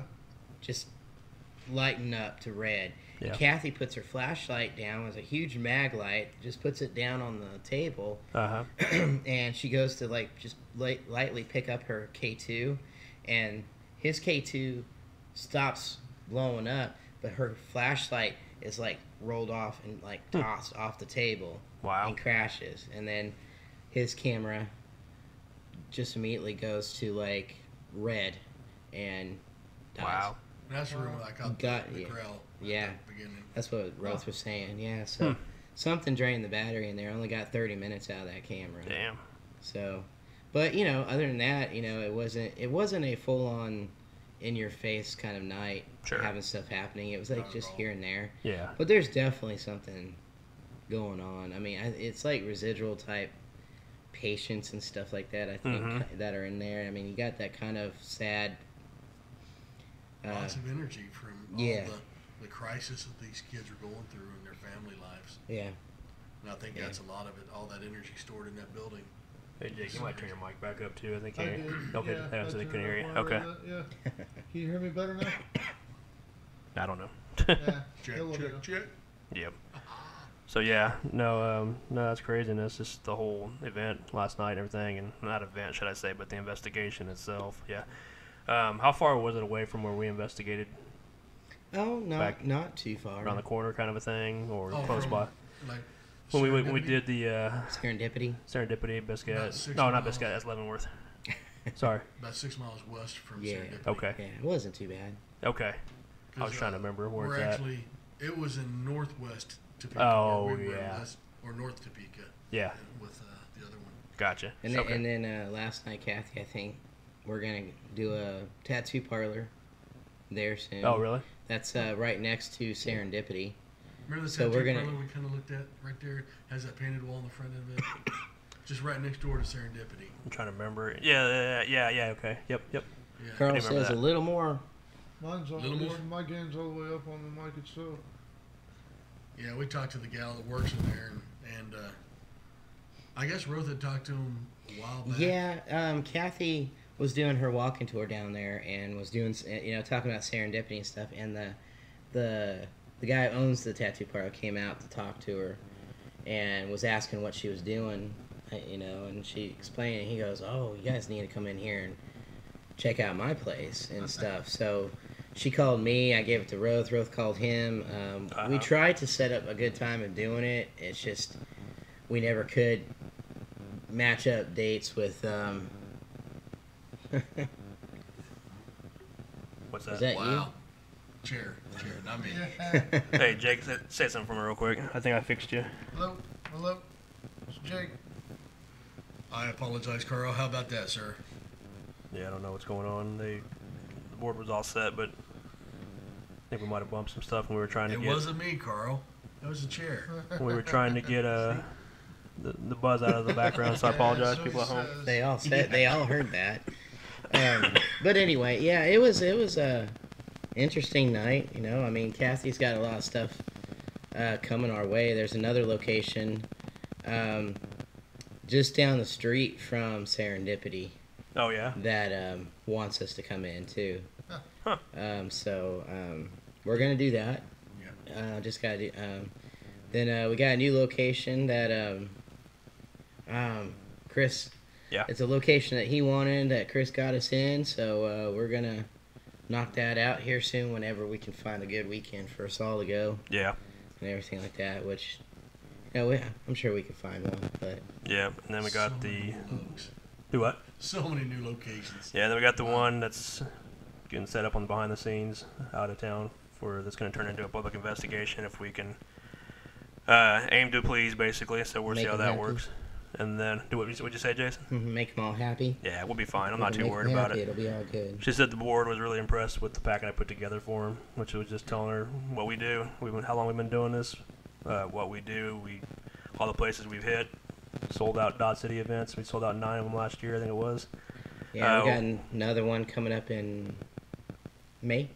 Just lighting up to red. Yeah. And Kathy puts her flashlight down with a huge mag light, just puts it down on the table. Uh-huh. And she goes to just lightly pick up her K2. And his K2 stops blowing up, but her flashlight is rolled off and tossed off the table. Wow. And crashes. And then his camera just immediately goes to red and dies. Wow. That's the room I caught the corral Yeah. at the beginning. That's what Roth was saying. Yeah, so something drained the battery in there. Only got 30 minutes out of that camera. Damn. So, but other than that, it wasn't a full on in your face kind of night. Sure. Having stuff happening. It was Not at just all. here and there. Yeah. But there's definitely something going on. I mean, it's residual type patience and stuff like that. I think that are in there. I mean, you got that kind of sad. Lots of energy from all yeah. the crisis that these kids are going through in their family lives. Yeah. And I think that's a lot of it, all that energy stored in that building. Hey, Jake, you might turn your mic back up, too. I think I you did. Okay, Yeah, so they turned couldn't hear it you. up when I Okay. read that, Yeah. Can you hear me better now? I don't know. Yeah. Check, a little check, bit. check. Yep. So yeah, no, that's craziness. Just the whole event last night and everything, and not event, should I say, but the investigation itself. Yeah. How far was it away from where we investigated? Oh, Back not too far. Around the corner, kind of a thing, or Oh, close from, by? Like When we Serendipity? did the Serendipity. Serendipity Biscuit. About 6 No, not miles. Biscuit. That's Leavenworth. Sorry. About 6 miles west from Yeah. Serendipity. Okay. Yeah, it wasn't too bad. Okay. I was 'Cause, trying to remember where we're it's at. actually, it was in northwest Topeka. Oh, where we were yeah. or north Topeka. Yeah. With the other one. Gotcha. And Okay. then last night, Kathy, I think we're gonna do a tattoo parlor there soon. Oh, really? That's right next to Serendipity. Remember the So tattoo we're gonna- parlor we kind of looked at right there? Has that painted wall in the front of it? Just right next door to Serendipity. I'm trying to remember. Yeah. Okay. Yep. Yeah. Carl remember says that. a little more. Mine's all, Little more? my game's all the way up on the mic itself. Yeah, we talked to the gal that works in there, and I guess Roth had talked to him a while back. Yeah, Kathy was doing her walking tour down there and was doing, talking about Serendipity and stuff. And the guy who owns the tattoo parlor came out to talk to her and was asking what she was doing, and she explained. And he goes, "Oh, you guys need to come in here and check out my place and stuff." So she called me. I gave it to Roth. Roth called him. We tried to set up a good time of doing it. It's just we never could match up dates with. What's Is that? that Wow. Chair, not me. Hey, Jake, say something for me real quick. I think I fixed you. Hello, it's Jake. I apologize, Carl. How about that, sir? Yeah, I don't know what's going on. The board was all set, but I think we might have bumped some stuff when we were trying to It get wasn't me, Carl. It was a chair. when we were trying to get the buzz out of the background. So I apologize, so people at he home. says. They all said they all heard that. But anyway, yeah, it was a interesting night. I mean, Kathy's got a lot of stuff coming our way. There's another location just down the street from Serendipity Oh yeah. that wants us to come in too. Huh. So we're gonna do that. Yeah. Just gotta do. Then we got a new location that Chris. Yeah. It's a location that he wanted that Chris got us in. So we're gonna knock that out here soon whenever we can find a good weekend for us all to go Yeah. and everything like that. Which, I'm sure we could find one. But Yeah. And then we got So the many new looks. do what? So many new locations. Yeah. Then we got the one that's getting set up on the behind the scenes out of town that's going to turn into a public investigation if we can aim to please, basically. So we'll see Make how them that happy. works. And then, what'd you say, Jason? make them all happy. Yeah, we'll be fine. I'm not If too make worried them about happy, it. It'll be all good. She said the board was really impressed with the packet I put together for him, which was just telling her what we do, how long we've been doing this, what we do, all the places we've hit, sold out Dodge City events. We sold out 9 of them last year, I think it was, Yeah, we got another one coming up in May.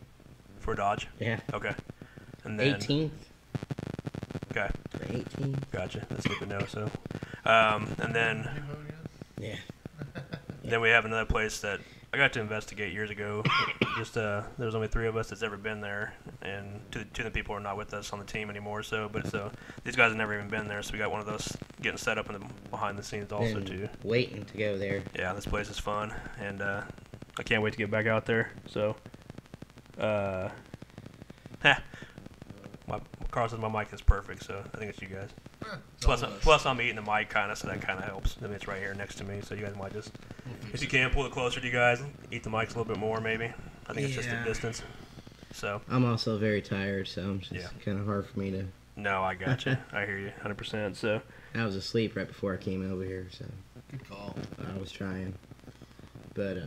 for Dodge. Yeah, Okay. And then 18th. okay. 2018. Gotcha. That's good to know. So, and then Yeah. then we have another place that I got to investigate years ago. Just there's only 3 of us that's ever been there, and two of the people are not with us on the team anymore. So these guys have never even been there. So we got one of those getting set up in the behind the scenes also Been too. waiting to go there. Yeah, this place is fun, and I can't wait to get back out there. So, Carl says my mic is perfect, so I think it's you guys. Plus I'm eating the mic kind of, so that kind of helps. I mean, it's right here next to me, so you guys might just, if you can, pull it closer to you guys, eat the mics a little bit more maybe. I think it's just the Yeah. distance. So. I'm also very tired, so it's Yeah. just kind of hard for me to. No, I got you. I hear you 100%. So. I was asleep right before I came over here, so Good call. I was trying. But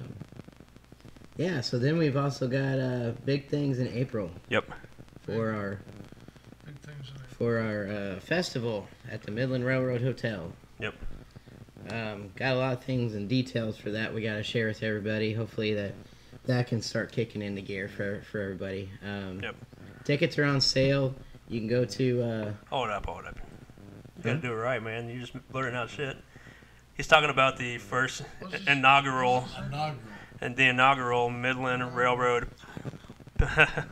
yeah. So then we've also got big things in April Yep. for our Big things in it. festival at the Midland Railroad Hotel. Yep. Got a lot of things and details for that we got to share with everybody. Hopefully that can start kicking into gear for everybody. Yep. Tickets are on sale. You can go to. Hold up. You gotta do it right, man. You just blurting out shit. He's talking about the first inaugural Midland Railroad I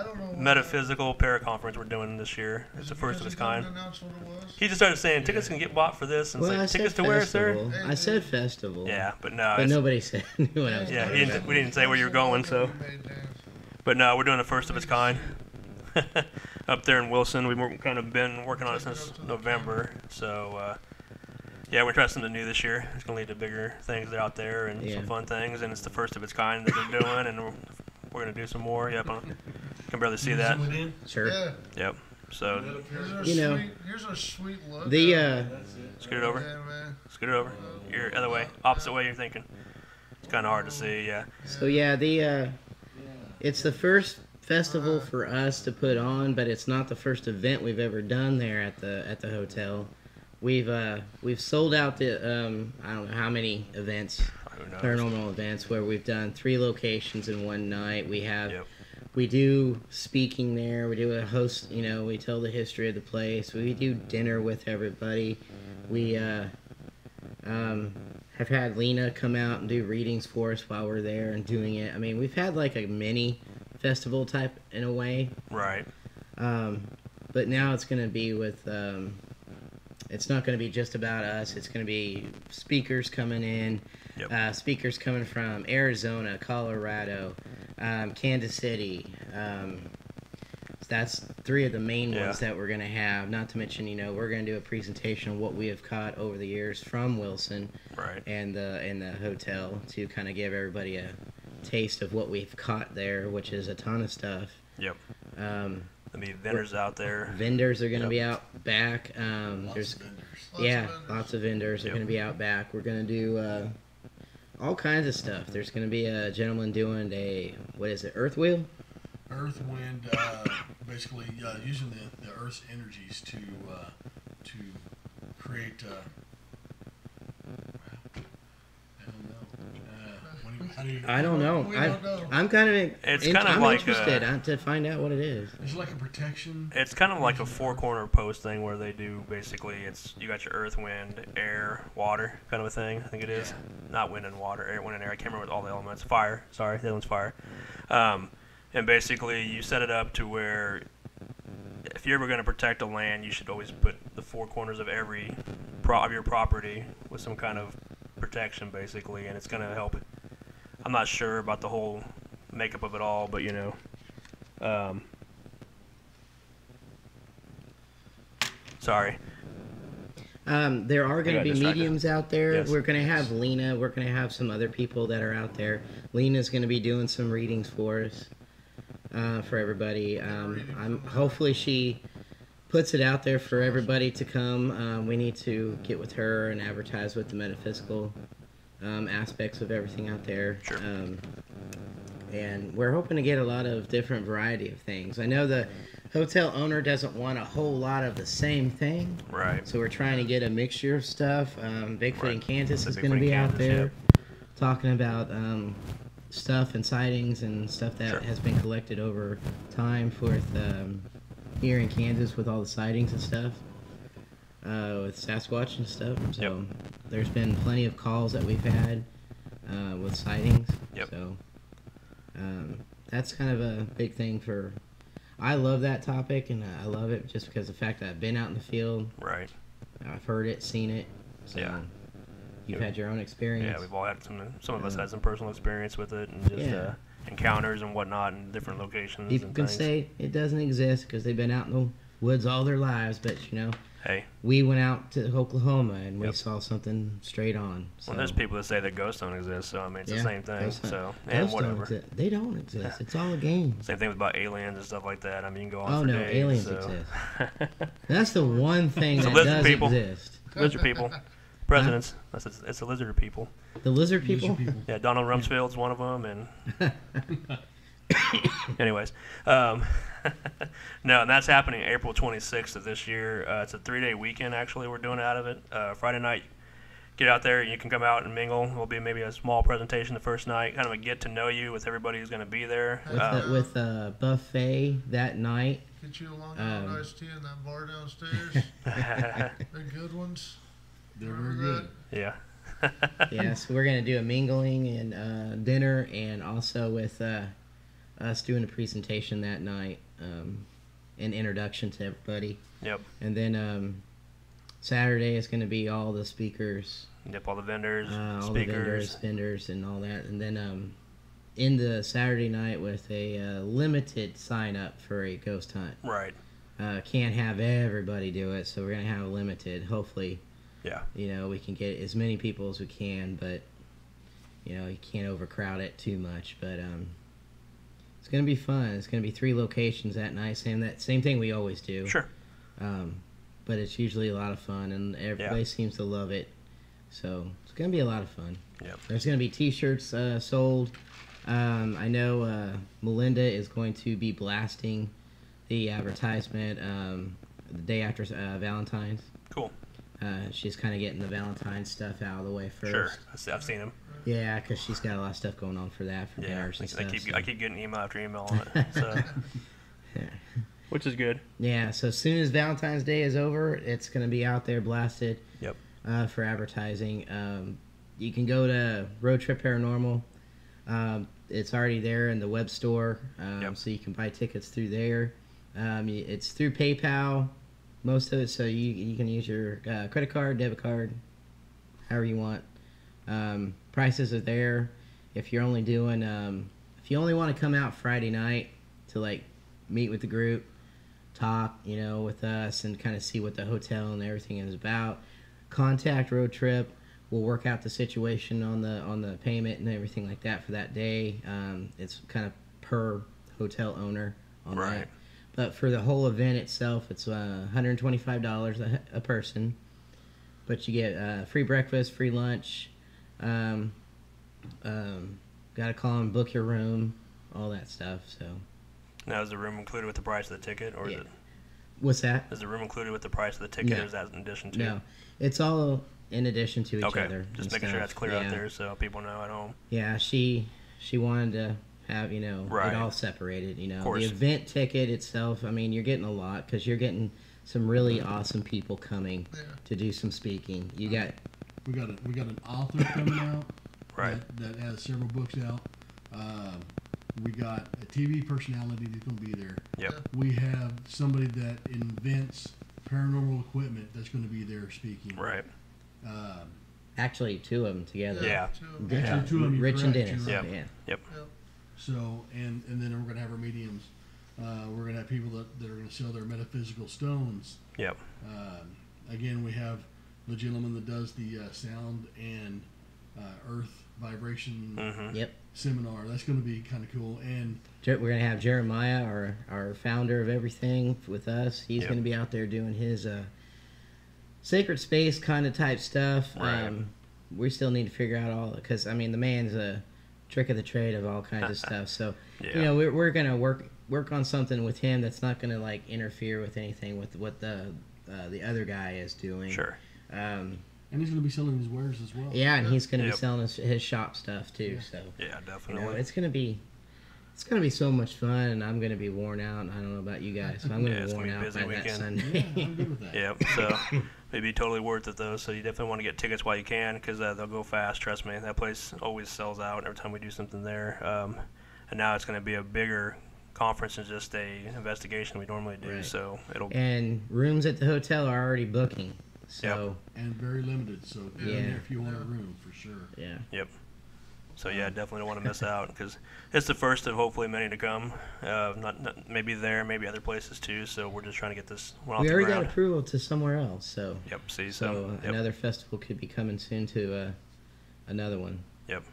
don't know. Metaphysical Paraconference we're doing this year. It's the first of its kind. Announce what it was? He just started saying tickets can get bought for this, and it's Well, I like, said tickets to where, sir? festival. I said festival. Yeah, but no. But it's- nobody said what I was Yeah, talking about. we didn't say where you were going, so. But no, we're doing the first of its kind. Up there in Wilson, we've kind of been working on it since November. So, yeah, we're trying something new this year. It's going to lead to bigger things out there and Yeah. some fun things. And it's the first of its kind that they're doing, and we're going to do some more. Yep, I can barely see that. Zoom it in. Sure. Yeah. Yep. So, Here's a sweet look. The scoot it over. Yeah, man. Scoot it over. You're other way, opposite way you're thinking. It's kind of hard to see, yeah. So yeah, it's the first festival for us to put on, but it's not the first event we've ever done there at the hotel. We've sold out the I don't know how many events, Who knows? paranormal events, where we've done 3 locations in one night. Yep. We do speaking there. We do a host. We tell the history of the place. We do dinner with everybody. We have had Lena come out and do readings for us while we're there and doing it. I mean, we've had like a mini festival type in a way. Right. But now it's going to be with. It's not going to be just about us. It's going to be speakers coming in. Yep. Speakers coming from Arizona, Colorado, Kansas City. That's 3 of the main ones that we're going to have. Not to mention, we're going to do a presentation of what we have caught over the years from Wilson Right. and the hotel to kind of give everybody a taste of what we've caught there, which is a ton of stuff. Yep. I mean, vendors out there. Vendors are going to Yep. be out back. There's Lots of vendors. lots of vendors are Yep. going to be out back. We're going to do all kinds of stuff. There's going to be a gentleman doing Earth wheel? Earth, wind, basically using the Earth's energies to create. I don't know. We don't know. I'm kind of It's kind of I'm like interested to find out what it is. It's like a protection. It's kind of like a 4-corner post thing where they do basically you got your earth, wind, air, water kind of a thing. I think it is. Not wind and water, air, wind and air. I can't remember all the elements. Fire. Sorry, the other one's fire. And basically you set it up to where if you're ever going to protect a land, you should always put the 4 corners of every of your property with some kind of protection basically, and it's going to help. I'm not sure about the whole makeup of it all, but sorry. There are going to got be distracted. mediums out there. Yes. We're going to have Lena. We're going to have some other people that are out there. Lena's going to be doing some readings for us, for everybody. Hopefully she puts it out there for everybody to come. We need to get with her and advertise with the metaphysical aspects of everything out there. Sure. And we're hoping to get a lot of different variety of things. I know the hotel owner doesn't want a whole lot of the same thing. Right. So we're trying to get a mixture of stuff. Bigfoot Right. in Kansas The is Bigfoot going to in be out Kansas, there talking about stuff and sightings and stuff that Sure. has been collected over time here in Kansas with all the sightings and stuff. with Sasquatch and stuff. So Yep. there's been plenty of calls that we've had with sightings. Yep. So that's kind of a big thing for. I love that topic, and I love it just because of the fact that I've been out in the field. Right. I've heard it, seen it. So Yeah. you've had your own experience. Yeah, we've all had some of us had some personal experience with it, and just Yeah. encounters and whatnot in different locations. People and can things. say it doesn't exist because they've been out in the woods all their lives, but Hey, we went out to Oklahoma and we Yep. saw something straight on. So. well, there's people that say that ghosts don't exist, so I mean, it's the same thing. ghosts don't- So, and ghosts don't whatever. exist. They don't exist. It's all a game. Same thing about aliens and stuff like that. I mean, you can go on Oh for no, days. aliens so. exist. That's the one thing It's a that lizard does people. exist. Lizard people. Presidents. It's the lizard people. The lizard people. Yeah, Donald Rumsfeld's one of them, and anyways, no, and that's happening April 26th of this year. It's a 3-day weekend actually. We're doing out of it. Friday night, get out there. You can come out and mingle. There'll be maybe a small presentation the first night, kind of a get to know you with everybody who's going to be there. With a buffet that night. Get you a Long Island iced tea in that bar downstairs. They're good ones. They're very good. Yeah. Yeah, so we're gonna do a mingling and dinner, and also with us doing a presentation that night, an introduction to everybody. Yep. And then Saturday is gonna be all the speakers, Yep. All the vendors, all speakers. the vendors, and all that. And then in the Saturday night with a limited sign up for a ghost hunt. Right. Can't have everybody do it, so we're gonna have a limited. Hopefully. Yeah. We can get as many people as we can, but you can't overcrowd it too much. But it's gonna be fun. It's gonna be 3 locations that night, same thing we always do. Sure. But it's usually a lot of fun, and everybody seems to love it. So it's gonna be a lot of fun. Yep. There's gonna be T-shirts sold. I know Melinda is going to be blasting the advertisement the day after Valentine's. Cool. She's kind of getting the Valentine's stuff out of the way first. Sure. I've seen them. Yeah, because she's got a lot of stuff going on for that, for Yeah. dinners and stuff. I keep getting email after email on it. So. Which is good. Yeah, so as soon as Valentine's Day is over, it's going to be out there blasted Yep. For advertising. You can go to Road Trip Paranormal. It's already there in the web store, so you can buy tickets through there. It's through PayPal, most of it, so you can use your credit card, debit card, however you want. Prices are there. If you're only doing, if you only want to come out Friday night to meet with the group, talk, with us, and kind of see what the hotel and everything is about, contact Road Trip. We'll work out the situation on the payment and everything like that for that day. It's kind of per hotel owner on Right. that. But for the whole event itself, it's $125 a person. But you get free breakfast, free lunch. Got to call and book your room, all that stuff. So. Now, is the room included with the price of the ticket, or Yeah. is it? What's that? Is the room included with the price of the ticket, No. or is that in addition to? No, it's all in addition to each Okay. other. Just and making sure stuff. that's clear Yeah. out there so people know at home. Yeah, she wanted to have Right. it all separated. Of course. The event ticket itself. I mean, you're getting a lot because you're getting some really awesome people coming Yeah. to do some speaking. You got We got an author coming out Right. that has several books out. We got a TV personality that's going to be there. Yep. We have somebody that invents paranormal equipment that's going to be there speaking. Right. actually 2 of them together. Yeah. Two of 'em. Actually, Yeah. 2 of them. you're Rich and correct, Dennis. you're right. Yeah. Yeah. Yep. Yep. So, and then we're going to have our mediums. We're going to have people that are going to sell their metaphysical stones. Yep. Again, we have the gentleman that does the sound and earth vibration Mm-hmm. Yep. seminar. That's going to be kind of cool. And We're gonna have Jeremiah, our founder of everything, with us. He's Yep. gonna be out there doing his sacred space kind of type stuff. Right. We still need to figure out all because the man's a trick of the trade of all kinds of stuff. So Yeah. we're gonna work on something with him that's not gonna interfere with anything with what the other guy is doing. Sure. and he's going to be selling his wares as well. Yeah, and he's gonna Yep. be selling his shop stuff too. Yeah. So Yeah, definitely. it's gonna be so much fun, and I'm gonna be worn out. I don't know about you guys, but I'm gonna Yeah, be it's worn gonna be a out busy by that weekend. Sunday. Yeah, I'm good with that. Yep. So, It'd be totally worth it though. So you definitely want to get tickets while you can, because they'll go fast. Trust me, that place always sells out every time we do something there. And now it's going to be a bigger conference than just a investigation we normally do. Right. So it'll. And rooms at the hotel are already booking. So And very limited, so get in Yeah. there if you want a room, for sure. yeah. So yeah, definitely don't want to miss out, because it's the first of hopefully many to come. Not maybe there, maybe other places too. So we're just trying to get this one off We the already ground. got approval to somewhere else, so Yep. See, so yep. another festival could be coming soon to another one. Yep.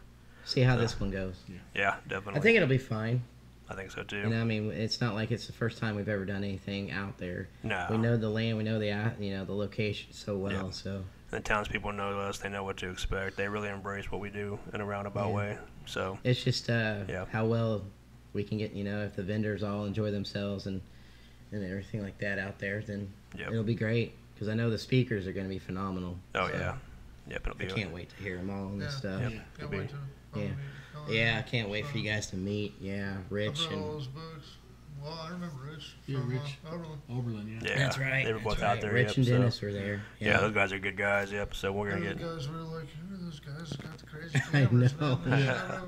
See how So- this one goes. Yeah, definitely. I think it'll be fine. I think so too. You know, I mean, it's not like it's the first time we've ever done anything out there. No. We know the land, we know the location so well. Yeah. So The townspeople know us. They know what to expect. They really embrace what we do in a roundabout Yeah. way. So it's just Yeah. how well we can get. You know, if the vendors all enjoy themselves and everything like that out there, then Yep. it'll be great. Because I know the speakers are going to be phenomenal. oh So yeah, yep. It'll I be. can't wait to hear them all and Yeah. stuff. Yep. Yeah. Can't It'll wait be. to. Yeah. Yeah, I can't wait for you guys to meet. Yeah, Rich I've read all and those books. Well, I remember Rich Yeah, from Rich. Oberlin. Oberlin, yeah. Yeah. That's right. They were both that's out right. there. Rich yep, and so- Dennis were there. Yeah, those guys are good guys. Yep. So we're gonna And get. the guys were like, who are those guys that got the crazy I cameras? know. Man? Yeah,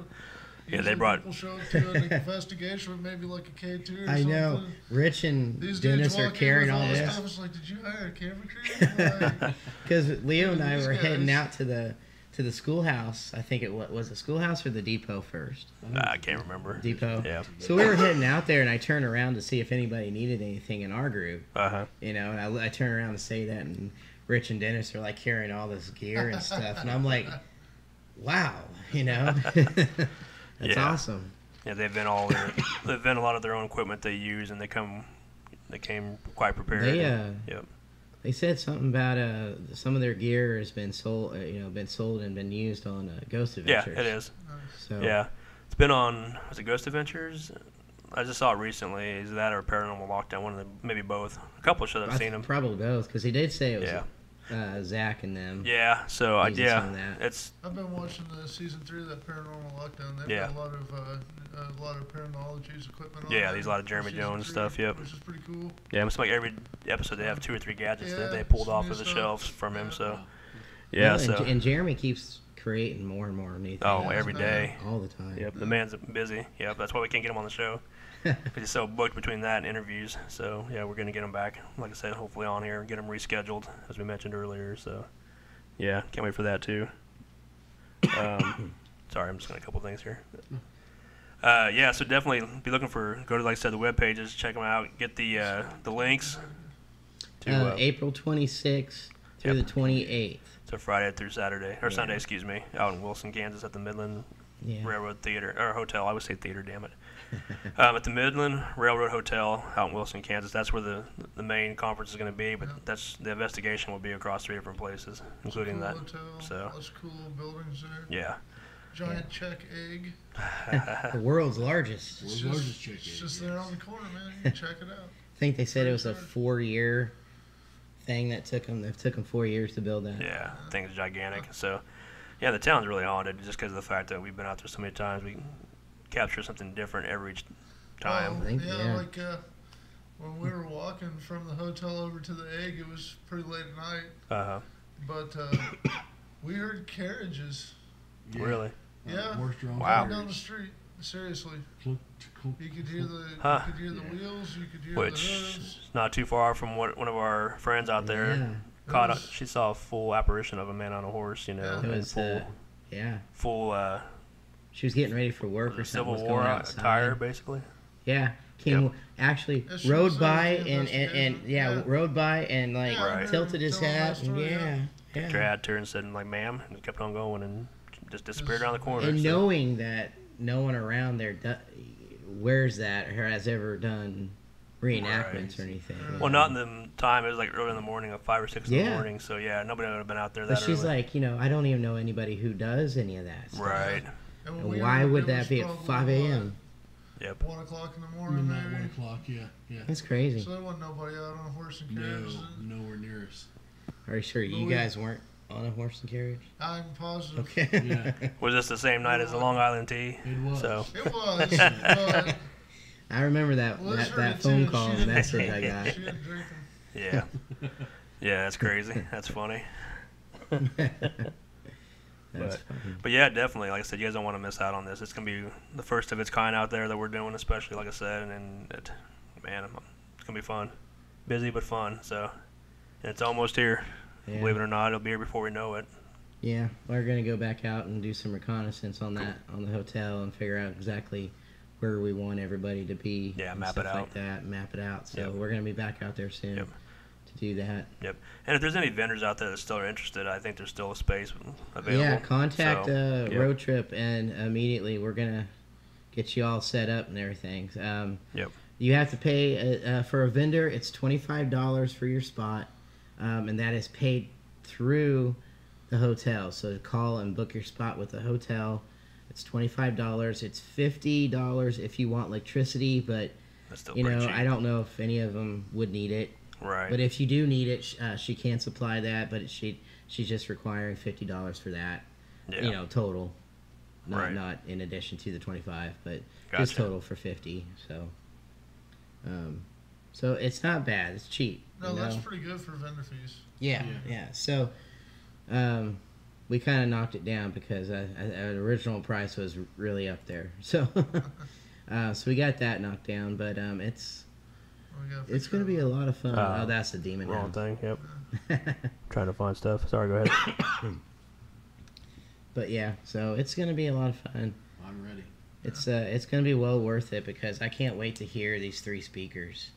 they Usually brought- people show up to an investigation with maybe like a K2 or I know. something. Rich and These Dennis dudes are walk in carrying with all this this. stuff. It's like, did you hire a camera crew? Like, Because Leo and I These were heading guys. out to the schoolhouse. I think it was the schoolhouse or the depot first. I can't remember. Depot. Yeah. So we were heading out there, and I turned around to see if anybody needed anything in our group. Uh huh. You know, and I turned around to say that, and Rich and Dennis are like carrying all this gear and stuff, and I'm like, wow, you know, that's Yeah. awesome. Yeah, they've been a lot of their own equipment they use, and they came quite prepared. They Yep. They said something about some of their gear has been sold, been sold and been used on Ghost Yeah, Adventures. it is. So Yeah, it's been on. Was it Ghost Adventures? I just saw it recently. Is that or Paranormal Lockdown? One of them, maybe both. A couple of shows I've seen them. Probably both, because he did say it was Yeah. Zach and them. Yeah. So Using some of that. it's I've been watching the season 3 of that Paranormal Lockdown. They've Yeah. got a lot of Paranologies equipment on Yeah, there there's a lot of Jeremy for season Jones 3, stuff, yep. Which is pretty cool. yeah. It's like every episode they have 2 or 3 gadgets that Yeah, they pulled some off new of the stuff. shelves from him. Yeah. So Wow. yeah. Well, So and Jeremy keeps creating more and more new things. oh, Yeah, every it's day. all the time. Yep. The man's busy. Yep. That's why we can't get him on the show. Because he's so booked between that and interviews. So, yeah, we're going to get him back, like I said, hopefully on here and get him rescheduled, as we mentioned earlier. So, yeah, can't wait for that, too. Sorry, I'm just going to a couple things here. Yeah, so definitely be looking go to, like I said, the web pages, check them out, get the links to April 26th through Yep. the 28th. so Friday through Saturday, or Yeah. Sunday, excuse me, out in Wilson, Kansas at the Midland Yeah. Railroad Theater, or Hotel. I would say theater, damn it. At the Midland Railroad Hotel out in Wilson, Kansas. That's where the main conference is going to be, but Yeah. that's the investigation will be across 3 different places, including cool that. hotel, So, lots of cool buildings there. yeah. Giant check egg. The world's largest. World's largest chicken. It's just there on the corner, man. You can check it out. I think they said it was a Sure. 4-year thing that took them. It took them 4 years to build that. Yeah, thing's gigantic. So, yeah, the town's really haunted just because of the fact that we've been out there so many times. We capture something different every time. Well, think, yeah, yeah. like when we were walking from the hotel over to the egg, it was pretty late at night, Uh-huh. but we heard carriages. Yeah. Really? Yeah. Horse-drawn Wow. Coming down the carriages. street. Seriously, Clunk, clunk, you could hear the Huh. you could hear the Yeah. wheels, you could hear Which the is hooves. not too far from what one of our friends out there Yeah. caught. It was- She saw a full apparition of a man on a horse, you know, Yeah. It in was, yeah. full She was getting ready for work or something. Civil was War going outside. attire, basically. Yeah. Came Yep. actually Yeah, she rode was by in the and investigation. yeah, Yeah. rode by and like Yeah, I Right. tilted his remember telling hat that and story, yeah. Picked her hat to her and said, like, ma'am, and kept on going and just disappeared around the corner. And so- knowing that no one around there wears that or has ever done reenactments or anything. Well, not in the time. It was like early in the morning, like 5 or 6 in the Yeah. morning. So yeah, nobody would have been out there But that she's early. like, I don't even know anybody who does any of that stuff. Right. And when And we why heard would it that was be at probably, 5 a.m.? Yep. 1 o'clock in the morning, Midnight, 1 maybe. o'clock, yeah, yeah. That's crazy. So there wasn't nobody out on a horse and No, carriage. nowhere near us. Are you sure you we- guys weren't on a horse and carriage? I'm positive. Okay. Yeah. Was this the same night as the Long Island Tea? It was. So It was, but I remember that Liz heard that it phone too. call She and didn't message drink I it. got. She didn't drink them. yeah. Yeah, that's crazy. That's funny. That's funny. But yeah, definitely. Like I said, you guys don't want to miss out on this. It's gonna be the first of its kind out there that we're doing, especially like I said, and man, it's gonna be fun, busy but fun. So, and it's almost here. Yeah. Believe it or not, it'll be here before we know it. Yeah, we're gonna go back out and do some reconnaissance on that, on the hotel, and figure out exactly where we want everybody to be. Yeah, and map stuff it out. like that. Map it out. So Yep. we're gonna be back out there soon Yep. to do that. Yep. And if there's any vendors out there that still are interested, I think there's still a space available. Yeah, contact So, yep. Road Trip, and immediately we're gonna get you all set up and everything. Yep. You have to pay for a vendor. It's $25 for your spot, and that is paid through the hotel. So call and book your spot with the hotel. It's $25. It's $50 if you want electricity, but That's still you pretty know cheap. I don't know if any of them would need it. Right. But if you do need it, she can supply that. But she's just requiring $50 for that. yeah. You know, total, Right. not in addition to the 25, but Gotcha. just total for 50. So it's not bad. It's cheap. No, you that's know? pretty good for vendor fees. Yeah. So, we kind of knocked it down because our original price was really up there. So, so we got that knocked down. But it's gonna be a lot of fun. Oh, that's the demon. Wrong Hound. thing. Yep. Trying to find stuff. Sorry. Go ahead. But yeah, so it's gonna be a lot of fun. I'm ready. It's gonna be well worth it because I can't wait to hear these 3 speakers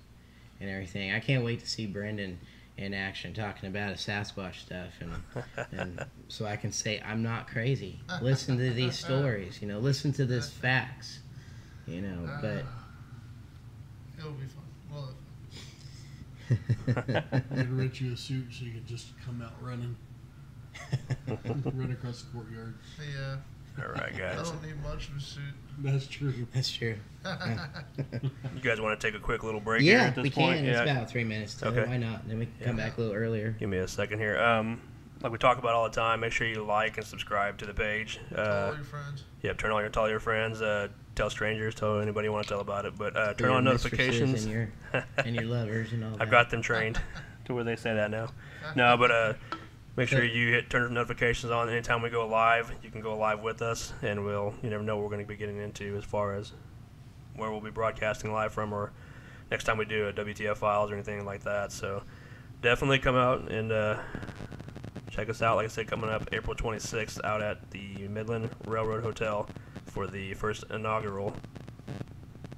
and everything. I can't wait to see Brendan in action talking about his Sasquatch stuff, and so I can say I'm not crazy. Listen to these stories, you know. Listen to these facts, you know. But It'll be fun. Well, I'd rent you a suit so you could just come out running, run across the courtyard. yeah, All right, I guys. don't need much of a suit. That's true. that's true. You guys want to take a quick little break here Yeah, at this we point? can. It's about 3 minutes. So Okay. why not? Then we can come back a little earlier. Give me a second here. Like we talk about all the time, make sure you like and subscribe to the page. Tell all your friends. Yep, tell your friends, tell strangers, tell anybody you want to tell about it. But turn Your on mistresses notifications. and your lovers and all that. I've got them trained to where they say that now. No, but make sure you turn notifications on anytime we go live. You can go live with us, and you never know what we're going to be getting into as far as where we'll be broadcasting live from, or next time we do a WTF Files or anything like that. So definitely come out and check us out. Like I said, coming up April 26th out at the Midland Railroad Hotel for the first inaugural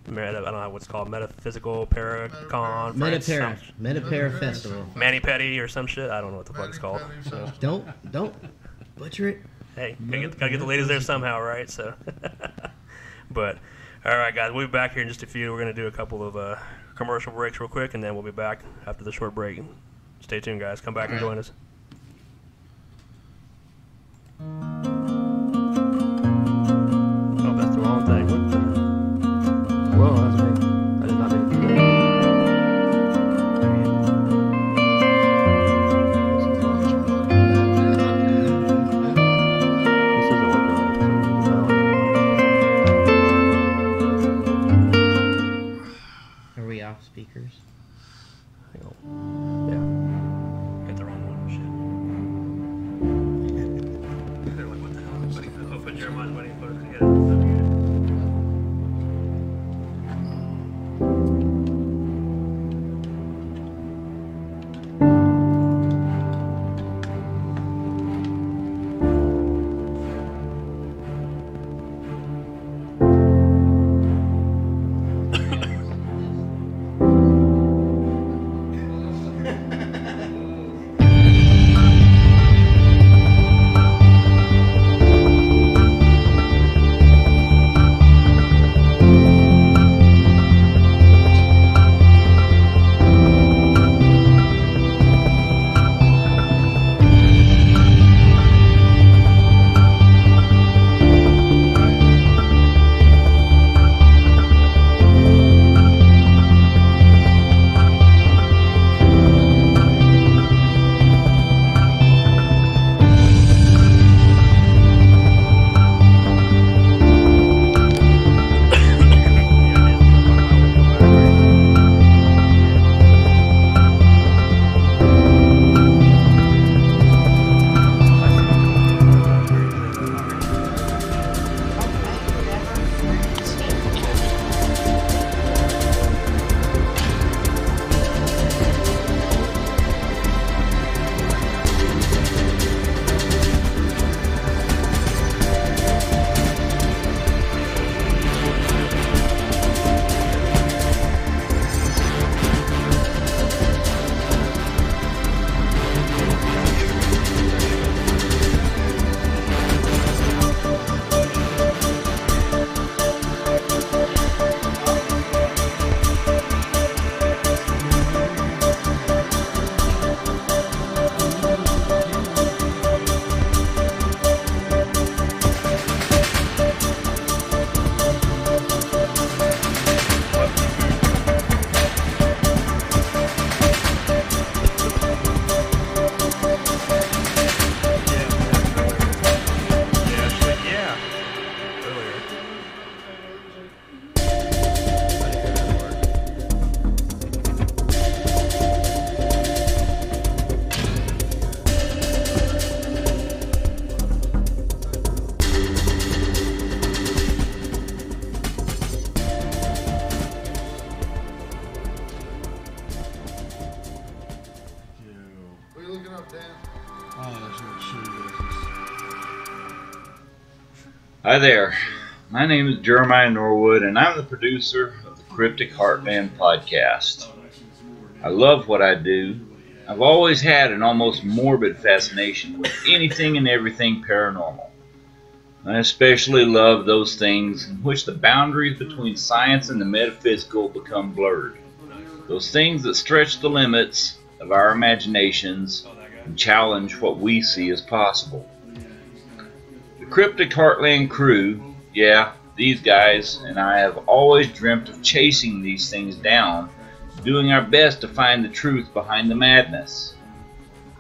I don't know what's it called, Metaphysical Paracon Metapara Festival. Mani Petty or some shit. I don't know what the fuck it's called. So, Don't butcher it. hey, gotta get the ladies there somehow, right? So, but all right, guys, we'll be back here in just a few. We're gonna do a couple of commercial breaks real quick, and then we'll be back after the short break. Stay tuned, guys. Come back and join us. Oh, that's the wrong thing. What the? Whoa, that's me. I did not mean to do that. This isn't working right. Are we off speakers? Hang on. Yeah. Hit the wrong one. Shit. They're like, what the hell? I'll put Jeremiah's wedding photos together. Hi there. My name is Jeremiah Norwood, and I'm the producer of the Cryptic Heartland podcast. I love what I do. I've always had an almost morbid fascination with anything and everything paranormal. I especially love those things in which the boundaries between science and the metaphysical become blurred. Those things that stretch the limits of our imaginations and challenge what we see as possible. The Cryptic Heartland crew, yeah, these guys and I have always dreamt of chasing these things down, doing our best to find the truth behind the madness.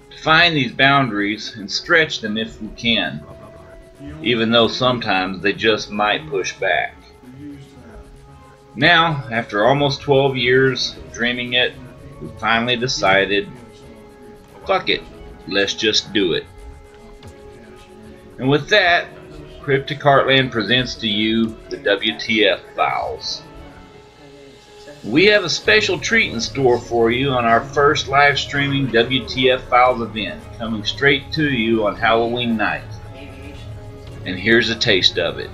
To find these boundaries and stretch them if we can, even though sometimes they just might push back. Now, after almost 12 years of dreaming it, we finally decided, fuck it, let's just do it. And with that, Cryptic Heartland presents to you the WTF Files. We have a special treat in store for you on our first live streaming WTF Files event, coming straight to you on Halloween night. And here's a taste of it.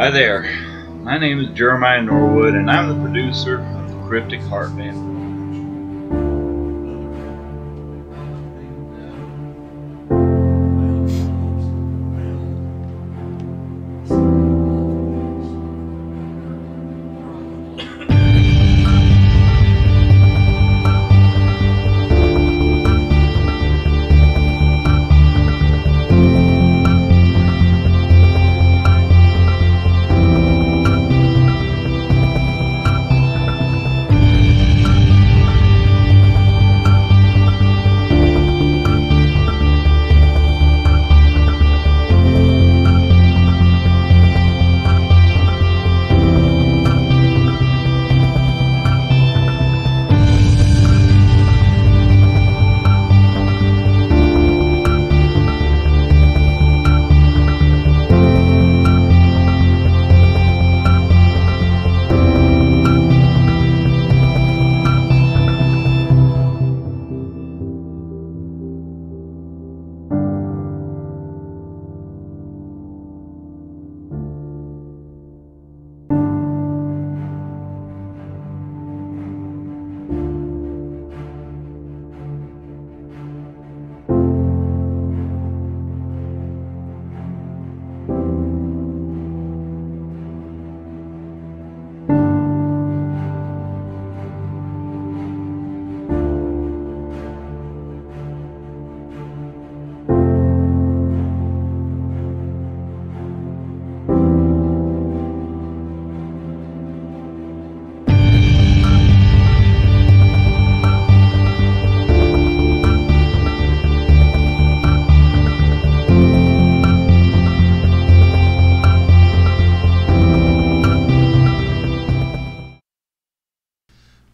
Hi there, my name is Jeremiah Norwood, and I'm the producer of the Cryptic Heartland.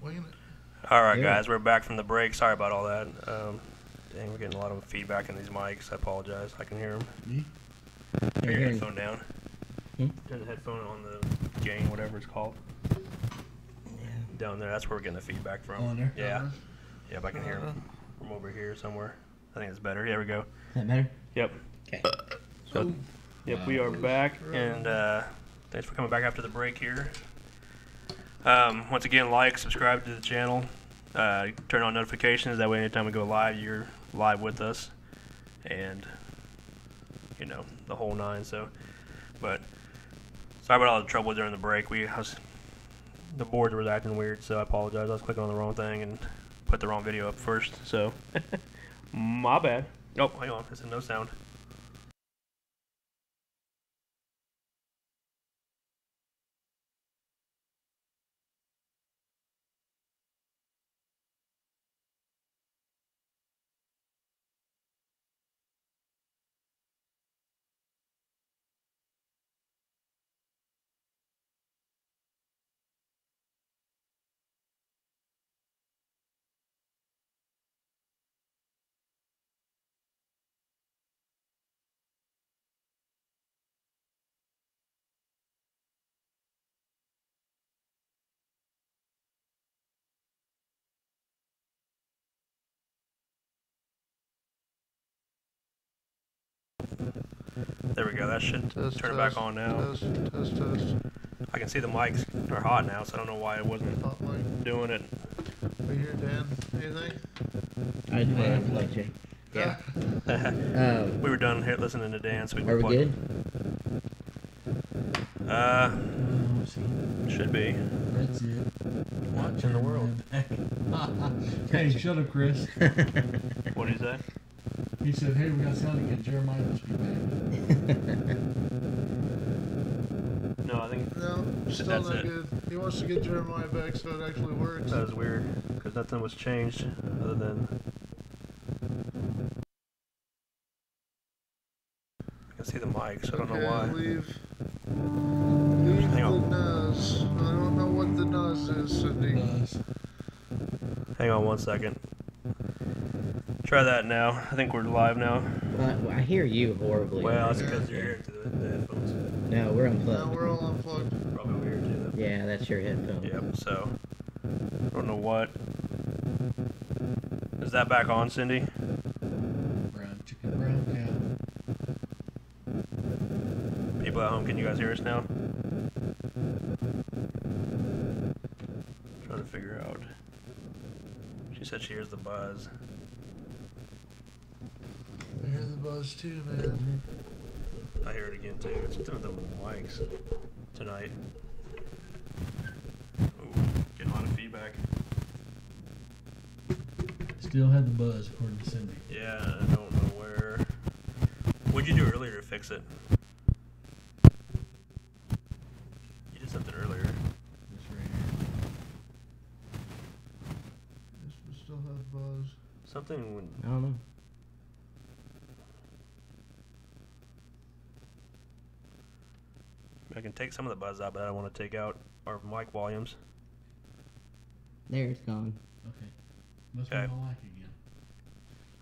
Winging it. All right, Yeah. guys, we're back from the break. Sorry about all that. Dang, we're getting a lot of feedback in these mics. I apologize. I can hear them. Me? Turn You're your hearing- headphone down. Hmm? Turn the headphone on the gain, whatever it's called. Yeah. Down there, that's where we're getting the feedback from. On there? Yeah. Yep, I can hear them from over here somewhere. I think it's better. There we go. Is that better? Yep. Okay. So, yep, we are back, and thanks for coming back after the break here. Once again, like, subscribe to the channel, turn on notifications. That way, anytime we go live, you're live with us, and you know the whole nine. So, but sorry about all the trouble during the break. The boards were acting weird, so I apologize. I was clicking on the wrong thing and put the wrong video up first. So, my bad. Oh, hang on, it's a no sound. There we go. That should Test, turn it test, back on now. Test. I can see the mics are hot now, so I don't know why it wasn't Hot mic. doing it. We hear Dan. Anything? I like Jay. Yeah. We were done here listening to Dan, so we Are can we plug. good? Should be. That's it. What in the world? Hey, shut up, Chris. What did he say? He said, hey, we got sound again. Jeremiah must be back. No, I think No, still That's not it. good. He wants to get Jeremiah back so it actually works. that was weird because nothing was changed other than I can see the mics. I don't know why. Leave Hang the on. NUS. I don't know what the NUS is, Cindy. Hang on 1 second. Try that now. I think we're live now. I hear you horribly. Well, over that's here. because you're here to the headphones. No, we're Now unplugged. we're all unplugged. Probably over here too. Though. Yeah, that's your headphone. Yep. So I don't know what. Is that back on, Cindy? Brown chicken, brown People at home, can you guys hear us now? Trying to figure out. She said she hears the buzz. I hear the buzz too, man. I hear it again too. It's something with the mics tonight. Ooh, getting a lot of feedback. cow. Still had the buzz, according to Cindy. Yeah, I don't know where. What'd you do earlier to fix it? You did something earlier. This right here. This will still have buzz. Something when. I don't know. I can take some of the buzz out, but I don't want to take out our mic volumes. There, it's gone. Okay. Must Okay. be my mic again.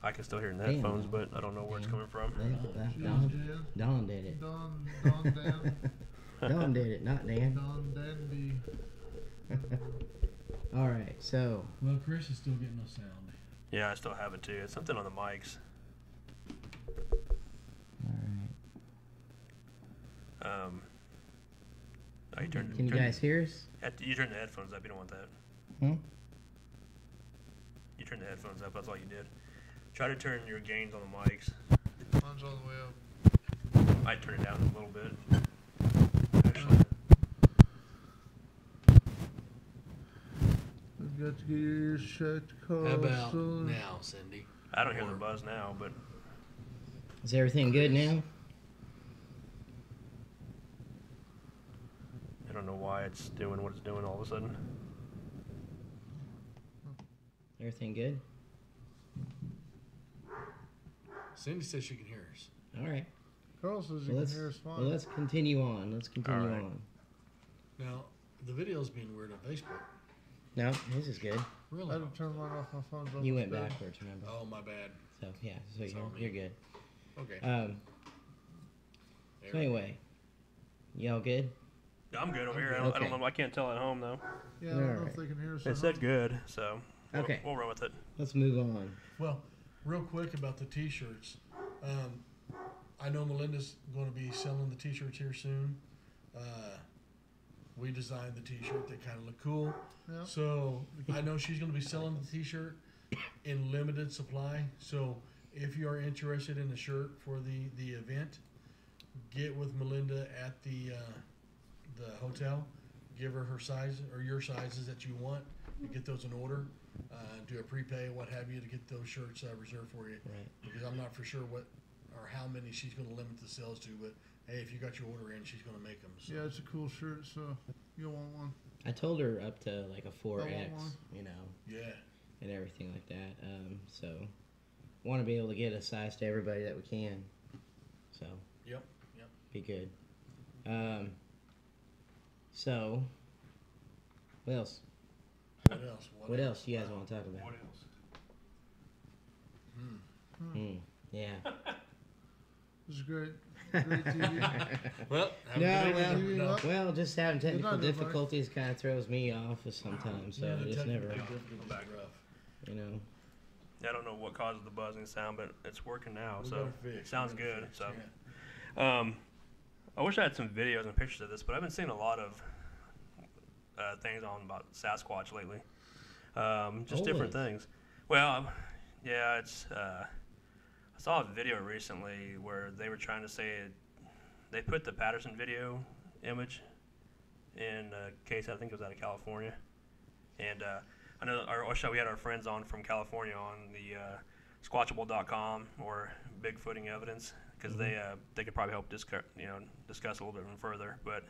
I can still hear it in the Damn. headphones, but I don't know where it's coming from. Jeez, Don Jan. Don did it. Don Dan. Don did it, not Dan. Don Danby. All right, so Well, Chris is still getting no sound. Yeah, I still have it too. It's something on the mics. all right. Oh, you turned. Can you guys hear us? You turned the headphones up. You don't want that. Hmm? You turned the headphones up. That's all you did. Try to turn your gains on the mics. Mine's all the way up. I'd turn it down a little bit. Actually, We've got to get your ears checked. How about now, Cindy? I don't hear the buzz now, but Is everything good now? I don't know why it's doing what it's doing all of a sudden. Everything good? Cindy says she can hear us. All right. Carl says you Well, can let's, hear us fine. well, let's continue on. Let's continue All right. on. Now, the video's being weird on Facebook. No, his is good. I Really? had to turn mine off my phone. but You it's went good. backwards, remember? Oh, my bad. So yeah, so It's all me. you're good. Okay. So anyway, y'all good? I'm good over here. I Okay. don't know. I can't tell at home though. Yeah, I don't know Alright. if they can hear us. It at said home. good, so Okay. we'll run with it. Let's move on. Well, real quick about the T-shirts. I know Melinda's going to be selling the T-shirts here soon. We designed the T-shirt. They kind of look cool. Yeah. So I know she's going to be selling the T-shirt in limited supply. So if you are interested in the shirt for the event, get with Melinda at the hotel. Give her size or your sizes that you want. You get those in order. Do a prepay, what have you, to get those shirts reserved for you. Right. Because I'm not for sure what or how many she's going to limit the sales to, but hey, if you got your order in, she's going to make them. So. Yeah, it's a cool shirt, so you'll want one. I told her up to like a 4X, one. you know, Yeah. and everything like that. So want to be able to get a size to everybody that we can. So Yep. Yep. be good. So what else? What else? What else you guys want to talk about? What else? Yeah. This is great. Great TV. Well, Well, just having technical Good night, everybody. difficulties kind of throws me off sometimes. So the it's never, technical difficulties are rough. you know. I don't know what causes the buzzing sound, but it's working now, We so got it fixed. it sounds We got it good. fixed, So, yeah. I wish I had some videos and pictures of this, but I've been seeing a lot of things on about Sasquatch lately. Just different Always. things. Well, yeah, it's. I saw a video recently where they were trying to say they put the Patterson video image in a case, I think it was out of California, and I know we had our friends on from California on the Squatchable.com or Bigfooting Evidence because they could probably help discuss a little bit further. But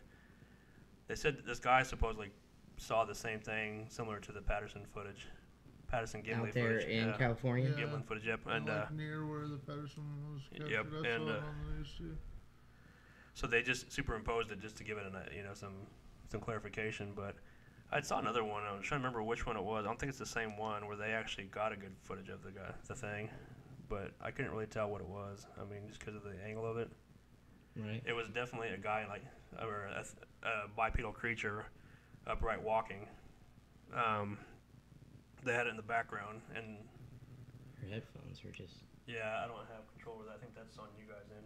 they said that this guy supposedly saw the same thing similar to the Patterson Gimli Out there footage. in yeah. California. Yeah. Gimlin footage, yep. And And like near where the Patterson was captured. Yep, I saw and, it on the news too. so they just superimposed it just to give it some clarification. But I saw another one. I was trying to remember which one it was. I don't think it's the same one where they actually got a good footage of the thing, but I couldn't really tell what it was. I mean, just because of the angle of it. Right. It was definitely a guy or a bipedal creature, upright walking. They had it in the background, and Your headphones are just. yeah, I don't have control over that. I think that's on you guys end.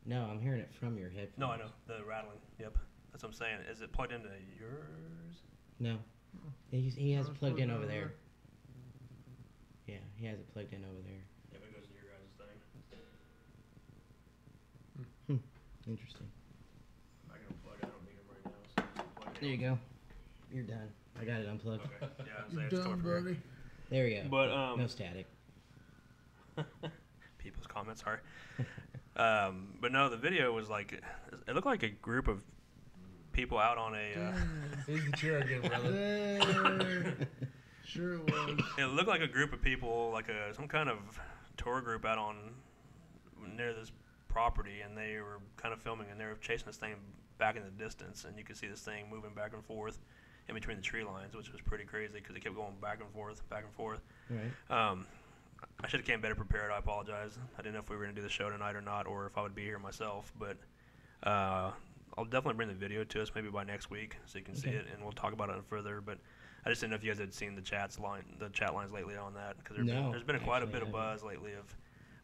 No, I'm hearing it from your headphones. No, I know the rattling. Yep, that's what I'm saying. Is it plugged into yours? No. He has No, it it's plugged in plugged over in there. over Yeah, he has it plugged in over there. If it goes to your guys' thing. Interesting. I can unplug. I don't need them right now. So plug it There you in. go. You're done. I got it unplugged. Okay. Yeah, I'm You're saying it's done, coming from here. buddy. There we go. But No static. people's comments are. But no, the video was like it looked like a group of people out on a. Here's the chair again, brother. There. Sure it was. It looked like a group of people, like some kind of tour group out on near this property, and they were kind of filming, and they were chasing this thing back in the distance, and you could see this thing moving back and forth in between the tree lines, which was pretty crazy because it kept going back and forth, back and forth. Right. I should have came better prepared. I apologize. I didn't know if we were going to do the show tonight or not, or if I would be here myself. But I'll definitely bring the video to us maybe by next week so you can see Okay. it, and we'll talk about it further. But I just didn't know if you guys had seen the chat lines lately on that because No, there's been quite a actually bit of haven't. buzz lately of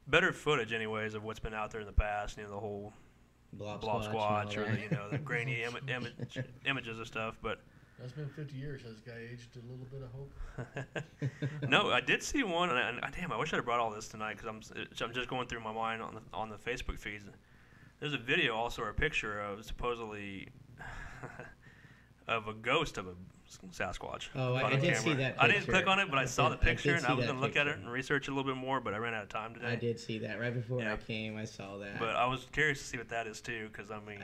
better footage, anyways, of what's been out there in the past. You know, the whole Blob blob squatch squatch and all or that. the grainy images of stuff, but. That's been 50 years. Has the guy aged a little bit, I hope? No, I did see one, and damn, I wish I'd have brought all this tonight because I'm just going through my mind on the Facebook feeds. There's a video also, or a picture of supposedly of a ghost of a Sasquatch. Oh, I on a did camera. see that I didn't picture. click on it, but I saw the I did picture, and see I was that going to look at it picture. and research it a little bit more, but I ran out of time today. I did see that right before Yeah. I came. I saw that. But I was curious to see what that is too, because I mean,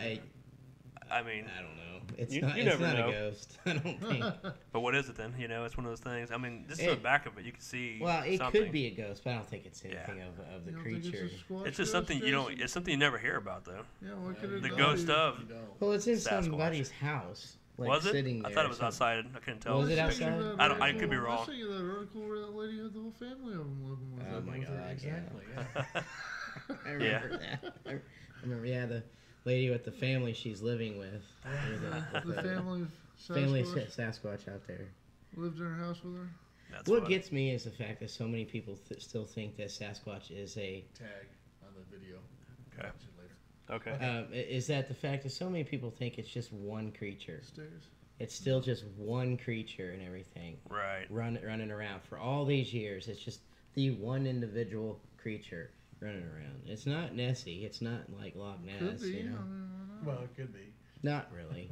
I mean, don't know. It's You- not. you It's never not know. a ghost. I don't think. but what is it then? You know, it's one of those things. I mean, this is It- the back of it. You can see. Well, it something. could be a ghost, but I don't think it's anything Yeah. of the You don't creature. think it's a squatch It's just ghost, something you don't. Jason? It's something you never hear about though. Yeah, what could it The be? ghost You of. don't. Well, it's in Sasquatch. somebody's house. like was it? sitting there. I thought it was so- outside. I couldn't tell. Was it from the picture. outside? I don't. I could be I wrong. sent you that article where that lady had the whole family of them living with Oh her. my With her, God, exactly. Yeah. I remember that. I remember, yeah, the lady with the family she's living with. Or The family of family of Sasquatch Sasquatch out there. lived in her house with her. That's What funny. gets me is the fact that so many people still think that Sasquatch is a. Tag on the video. Okay. Watch it later. Okay. Is that the fact that so many people think it's just one creature? Stairs. It's still just one creature and everything Right. running around for all these years. It's just the one individual creature running around. It's not Nessie. It's not like Loch Ness. Could be. You know? I mean, why not? Well, it could be. Not really.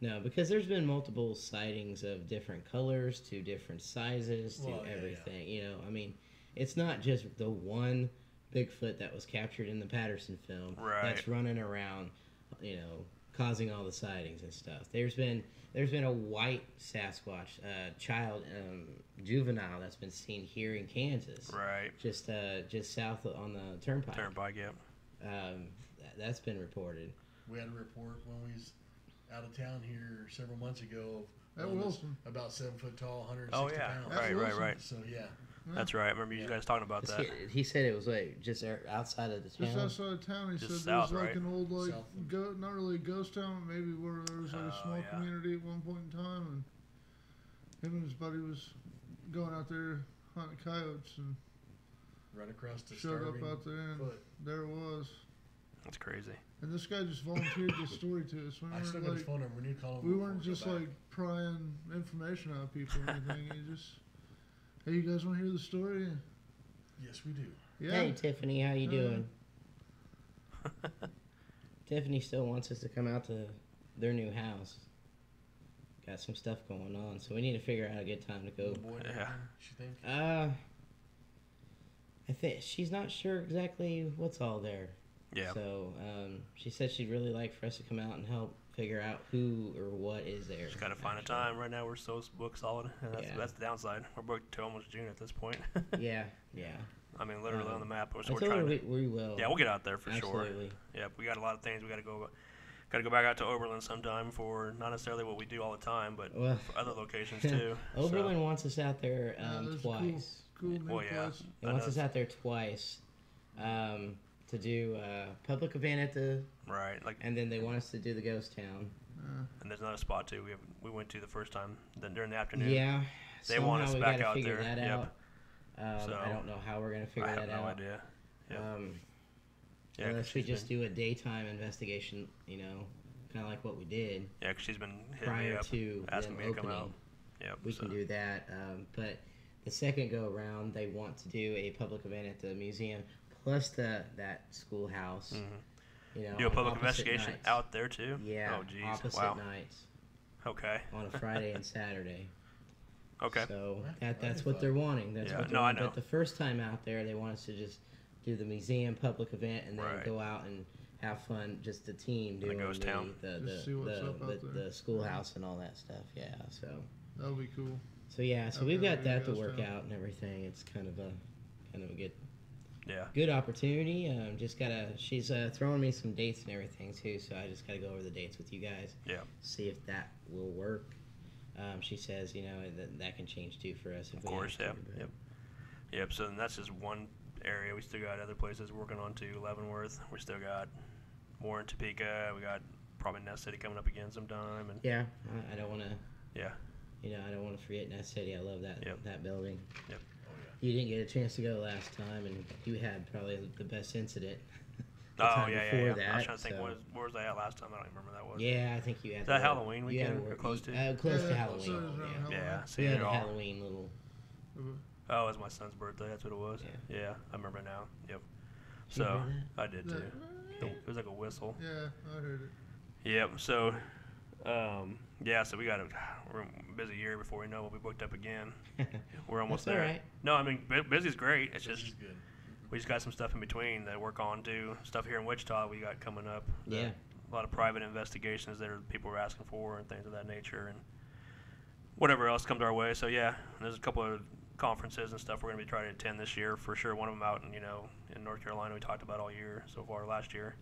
No, because there's been multiple sightings of different colors to different sizes to Well, yeah, everything. You know, I mean, it's not just the one Bigfoot that was captured in the Patterson film Right. that's running around, you know, causing all the sightings and stuff. There's been a white Sasquatch, juvenile that's been seen here in Kansas, Right. just south on the turnpike. Turnpike. Yep. That's been reported. We had a report when we was out of town here several months ago of At one that's Wilson. about 7 foot tall, 160 Oh yeah. pounds. Right. Right. Wilson. Right. So yeah, That's right. I remember you guys talking about that. He said it was like just outside of the Just town. outside of town, he Just said south, there was like right? an old, like, South. not really a ghost town, but maybe where there was like a Oh, small yeah. community at one point in time, and him and his buddy was going out there hunting coyotes and right across the showed up starving out there, and foot. there it was. That's crazy. And this guy just volunteered this story to us. We I still weren't, got his like, phone number. We need to call him. we before weren't go just back. like prying information out of people or anything. He just, hey, you guys want to hear the story? Yes, we do. Yeah. Hey Tiffany, how you Uh, doing? Tiffany still wants us to come out to their new house. Got some stuff going on, so we need to figure out a good time to go. The boy and Yeah. everything, she think? I think she's not sure exactly what's all there. Yeah. So she said she'd really like for us to come out and help figure out who or what is there. Just gotta find a actually. time. Right now we're so booked solid. And that's Yeah. that's the downside. We're booked to almost June at this point. Yeah. I mean, literally on the map. So I we're told her trying to. we will. Yeah, we'll get out there for Absolutely. sure. Yeah, we got a lot of things we gotta go. Got to go back out to Oberlin sometime for not necessarily what we do all the time, but Well, for other locations too. Oberlin wants us out there there's twice. Cool new Well, yeah. place. He wants us out there twice to do a public event at the, Right, like, and then they want us to do the ghost town. and there's another spot too. We went to the first time. Then during the afternoon. Yeah, They want somehow us we back gotta out figure there. That Yep. out. So, I don't know how we're gonna figure I have that no out. idea. Yep. Yeah, 'cause Unless we she's just been, do a daytime investigation, you know, kind of like what we did Yeah, 'cause she's been hitting me prior up, to asking them me to come opening. out. Yep. We so, can do that. But the second go around, they want to do a public event at the museum plus that schoolhouse. Mhm. You know, Do a on public opposite investigation nights. out there too. Yeah, Oh, geez. opposite Wow. nights Okay. on a Friday and Saturday. Okay. So That'd that's be what fun. they're wanting. That's Yeah, what they're no, I wanting. know. But the first time out there, they want us to just do the museum public event and then Right. go out and have fun, just the team doing ghost town. Just see what's up out there. the schoolhouse and all that stuff. Yeah. So That'll be cool. yeah. So I've we've never got been to that to ghost work town. out and everything. It's kind of a Yeah. good opportunity. Just gotta. She's throwing me some dates and everything too. So I just gotta go over the dates with you guys. Yeah. See if that will work. She says, you know, that can change too for us. If Of we course. have Yeah. to, but- Yep. Yep. So then that's just one area. We still got other places we're working on too. Leavenworth. We still got Warren, Topeka. We got probably Nest City coming up again sometime. And Yeah, I don't want to. yeah. You know, I don't want to forget Nest City. I love that Yep. that building. Oh yeah. You didn't get a chance to go last time, and you had probably the best incident. the Oh time yeah, before yeah. that, I was trying to think so- where was I at last time? I don't even remember that was. Yeah, I think you had. Is that to Halloween you had weekend work- or close to? Close to Yeah, Halloween. so it was around yeah. Halloween. Yeah. See We had it a all. Halloween little. Oh, it was my son's birthday. That's what it was. Yeah. Yeah, I remember now. Yep. You So heard I did Yeah. too. It was like a whistle. Yeah, I heard it. Yep. So, yeah. So we're a busy year before we know we'll be booked up again. We're almost That's there. all right. No, I mean busy's great. It's This just is good. we just got some stuff in between that work on too. Stuff here in Wichita we got coming up. that- Yeah. A lot of private investigations that people are asking for and things of that nature and whatever else comes our way. So yeah, there's a couple of conferences and stuff we're going to be trying to attend this year for sure. One of them out in North Carolina we talked about all year so far last year.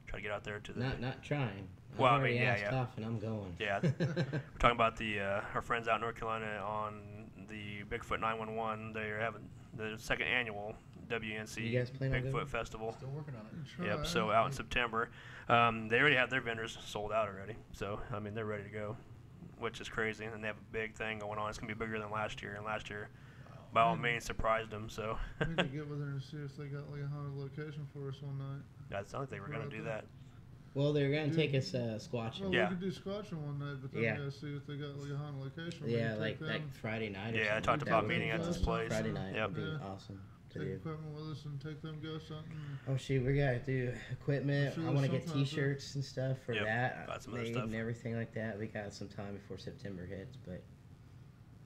try to get out there to the. Not trying. Well, I I've already mean, yeah, asked yeah. off and I'm going. Yeah, we're talking about the our friends out in North Carolina on the Bigfoot 911. They're having the second annual WNC You guys plan on Bigfoot going? Festival. Still working on it. Try. Yep. So out in September, they already have their vendors sold out already. So I mean, they're ready to go, which is crazy. And they have a big thing going on. It's gonna be bigger than last year. And last year, by all means, surprised them. So We need to get with her and see if they got like a haunted location for us one night. that's I don't think we're gonna do that. Well, they're gonna take us squatching. Well, Yeah. we could do Squatching one night, but then Yeah. we gotta see if they got like a haunted location. We Yeah, can like take like them, Friday night. Or Yeah, I something. talked That about would meeting be at this awesome. place. Friday night Yep. would be Yeah. awesome to take do. equipment with us and take them go something. Oh shoot, we gotta do equipment. Sure, I want to get something out there. T-shirts and stuff for Yep, that. got some other Made stuff. and everything like that. We got some time before September hits, but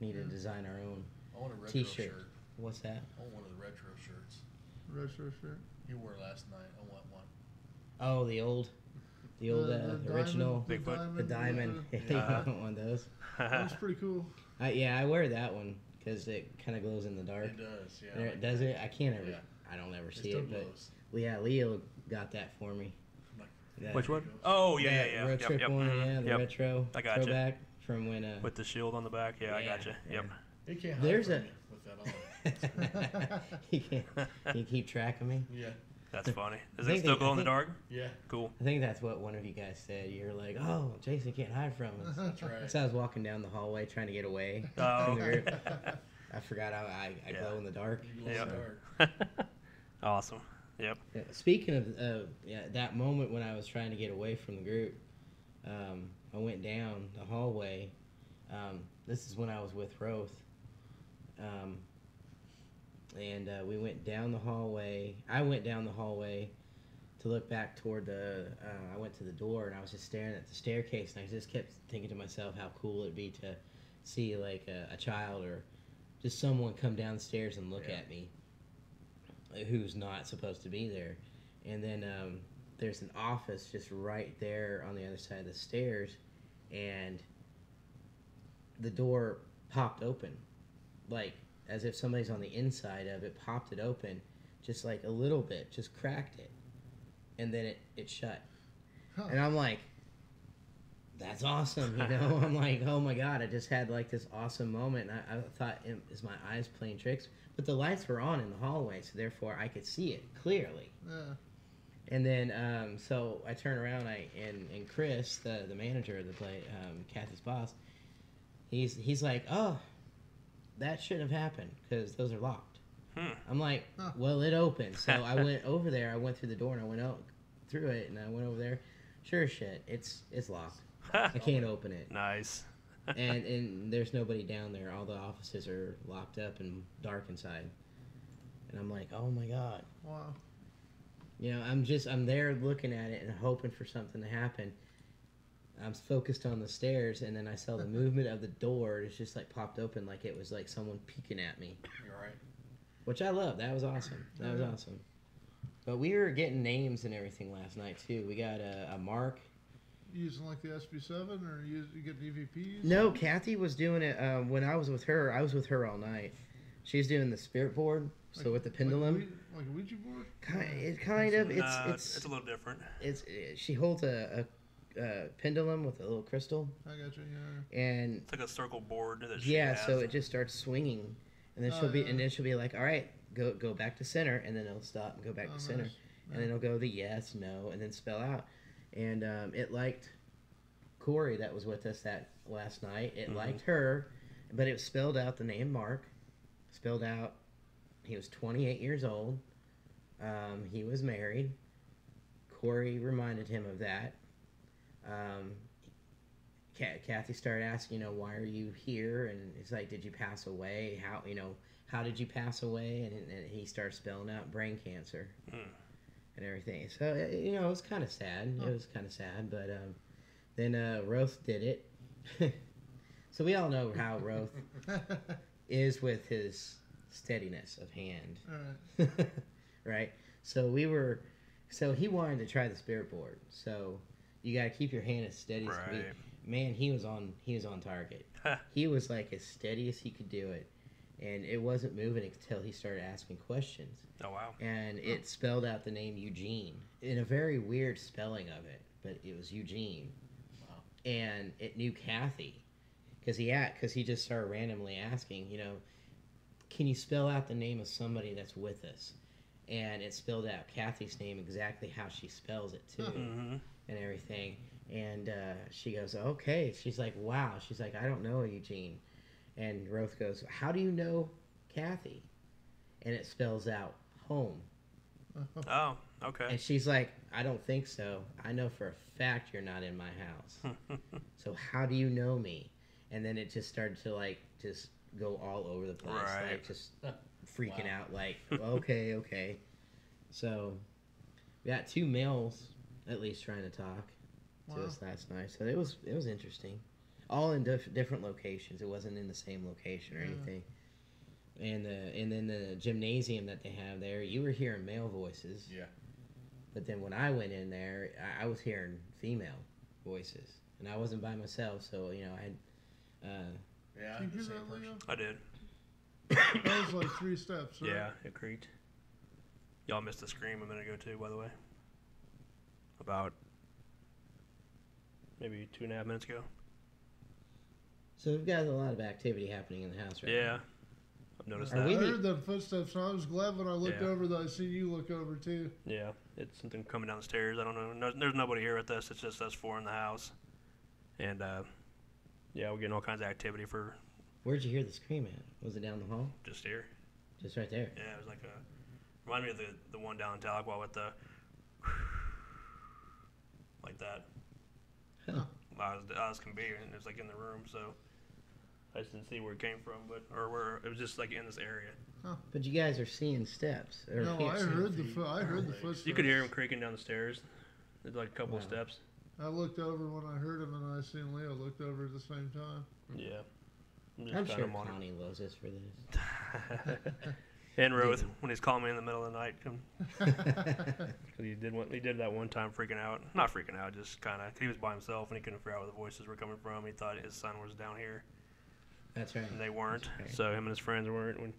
need to design our own I want a retro T-shirt. shirt. What's that? I want one of the retro shirts Retro shirt. you wore last night. I want one. Oh, the original, Bigfoot. the diamond. with I want one of those. That's pretty cool. Yeah, I wear that one because it kind of glows in the dark. It does, yeah. There- Does it? I can't ever. Yeah. I don't ever It see still it, but glows. well, yeah, Leo got that for me. Like, That- Which one? Oh yeah, that yeah, road yeah. trip Yep, one, mhm, yeah, the yep. retro I gotcha. throwback from when. With the shield on the back. Yeah, I Yeah, gotcha. yeah. Yep. It can't hide There's from a- me with that on. he can't. He keep track of me. Yeah, That's funny. Is I it think still they- glow I in the think- dark? yeah, Cool. I think that's what one of you guys said. You're like, "Oh, Jason can't hide from us." that's right. So I was walking down the hallway trying to get away Oh, from the okay. group. I forgot I Yeah. glow in the dark. You glow in the Yep. dark. Awesome. Yep. Yeah, speaking of that moment when I was trying to get away from the group, I went down the hallway. This is when I was with Roth. And we went down the hallway. I went down the hallway to look back toward the. I went to the door and I was just staring at the staircase, and I just kept thinking to myself how cool it'd be to see like a child or just someone come downstairs and look Yeah. at me who's not supposed to be there. And then there's an office just right there on the other side of the stairs, and the door popped open, like as if somebody's on the inside of it, popped it open, just like a little bit, just cracked it, and then it shut. Huh. And I'm like, that's awesome, you know? I'm like, oh my God, I just had like this awesome moment. And I thought, is my eyes playing tricks? But the lights were on in the hallway, so therefore I could see it clearly. Yeah. And then, so I turn around, and Chris, the manager of the play, Kathy's boss, he's like, oh, that shouldn't have happened because those are locked. I'm like, Huh. well, it opened. So I went over there. I went through the door and I went out through it, and I went over there. Sure as shit, it's locked. I can't open it. Nice. And there's nobody down there. All the offices are locked up and dark inside. And I'm like, oh my God. Wow. You know, I'm there looking at it and hoping for something to happen. I'm focused on the stairs, and then I saw the movement of the door. It's just like popped open, like it was like someone peeking at me, You're right. which I love. That was awesome. That was awesome. But we were getting names and everything last night too. We got a Mark. Using like the SB7 or you get EVPs? No, Kathy was doing it when I was with her. I was with her all night. She's doing the spirit board, so with the pendulum. Like a Ouija board? It's a little different. She holds a pendulum with a little crystal, I got you, yeah. and It's like a circle board that she yeah, has. so it just starts swinging, and then she'll be like, all right, go back to center, and then it'll stop and go back to center, Nice. and then it'll go the yes, no, and then spell out, and it liked Corey that was with us that last night. It liked her, but it spelled out the name Mark, spelled out he was 28 years old, he was married. Corey reminded him of that. Kathy started asking, why are you here? And it's like, did you pass away? How did you pass away? And he started spelling out brain cancer and everything. So, it was kind of sad. It was kind of sad. But then Roth did it. So we all know how Roth is with his steadiness of hand. Alright. Right? So he wanted to try the spirit board. So you got to keep your hand as steady as can be. Right. Man, he was on target. He was like as steady as he could do it. and it wasn't moving until he started asking questions. Oh wow. And it spelled out the name Eugene in a very weird spelling of it, but it was Eugene. Wow. And it knew Kathy, because he just started randomly asking, can you spell out the name of somebody that's with us? And it spelled out Kathy's name exactly how she spells it too, Mm-hmm. and everything. And she goes, okay. She's like, wow. She's like, I don't know Eugene. And Roth goes, how do you know Kathy? And it spells out home. Oh, okay. And she's like, I don't think so. I know for a fact you're not in my house. So how do you know me? And then it just started to just go all over the place. Right. Like just freaking Wow. out like, okay. So we got 2 males at least trying to talk to us last night. So it was interesting. All in different locations. It wasn't in the same location or anything. And then the gymnasium that they have there, you were hearing male voices. Yeah. But then when I went in there, I was hearing female voices, and I wasn't by myself, so I had. Yeah. Did the you hear same that, person. Leo? I did. That was like 3 steps, right? Yeah, it creaked. Y'all missed the scream a minute ago too, by the way. About maybe 2.5 minutes ago. So we've got a lot of activity happening in the house right Yeah, I've noticed Are that. we I the- heard them footsteps, and I was glad when I looked Yeah. over that I seen you look over too. Yeah, it's something coming down the stairs. I don't know. No, there's nobody here with us. It's just us 4 in the house. And yeah, we're getting all kinds of activity for now. Where'd you hear the scream at? Was it down the hall? just here. Just right there. Yeah, it was like reminded me of the one down in Tahlequah with the like that. Huh. Loud as can be, and it was like in the room, so I just didn't see where it came from, or where it was just like in this area. But you guys are seeing steps. Or No, can't I see heard them. I heard the footsteps. You could hear him creaking down the stairs. There's like a couple of Wow. steps. I looked over when I heard him, and I seen Leo looked over at the same time. Yeah. I'm trying sure to monitor. Connie loves us for this. And Roth, when he's calling me in the middle of the night, because he did that one time, freaking out. Not freaking out, just kind of. He was by himself and he couldn't figure out where the voices were coming from. He thought his son was down here, That's right. and they weren't. That's right. So him and his friends weren't. When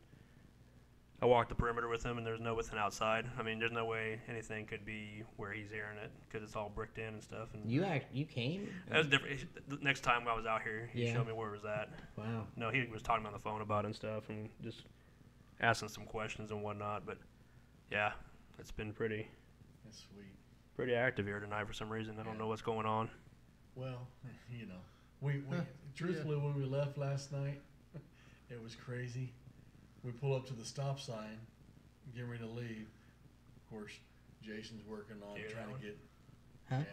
I walked the perimeter with him, and there's nothing outside. I mean, there's no way anything could be where he's hearing it because it's all bricked in and stuff. And You came? that was different. The next time I was out here, he Yeah. showed me where it was at. Wow. No, he was talking on the phone about it and stuff, and just asking some questions and whatnot. But yeah, it's been pretty That's sweet. active here tonight for some reason. I don't know what's going on. Well, we truthfully when we left last night, it was crazy. We pull up to the stop sign, getting ready to leave. Of course, Jason's working on Yeah, trying that to get Huh?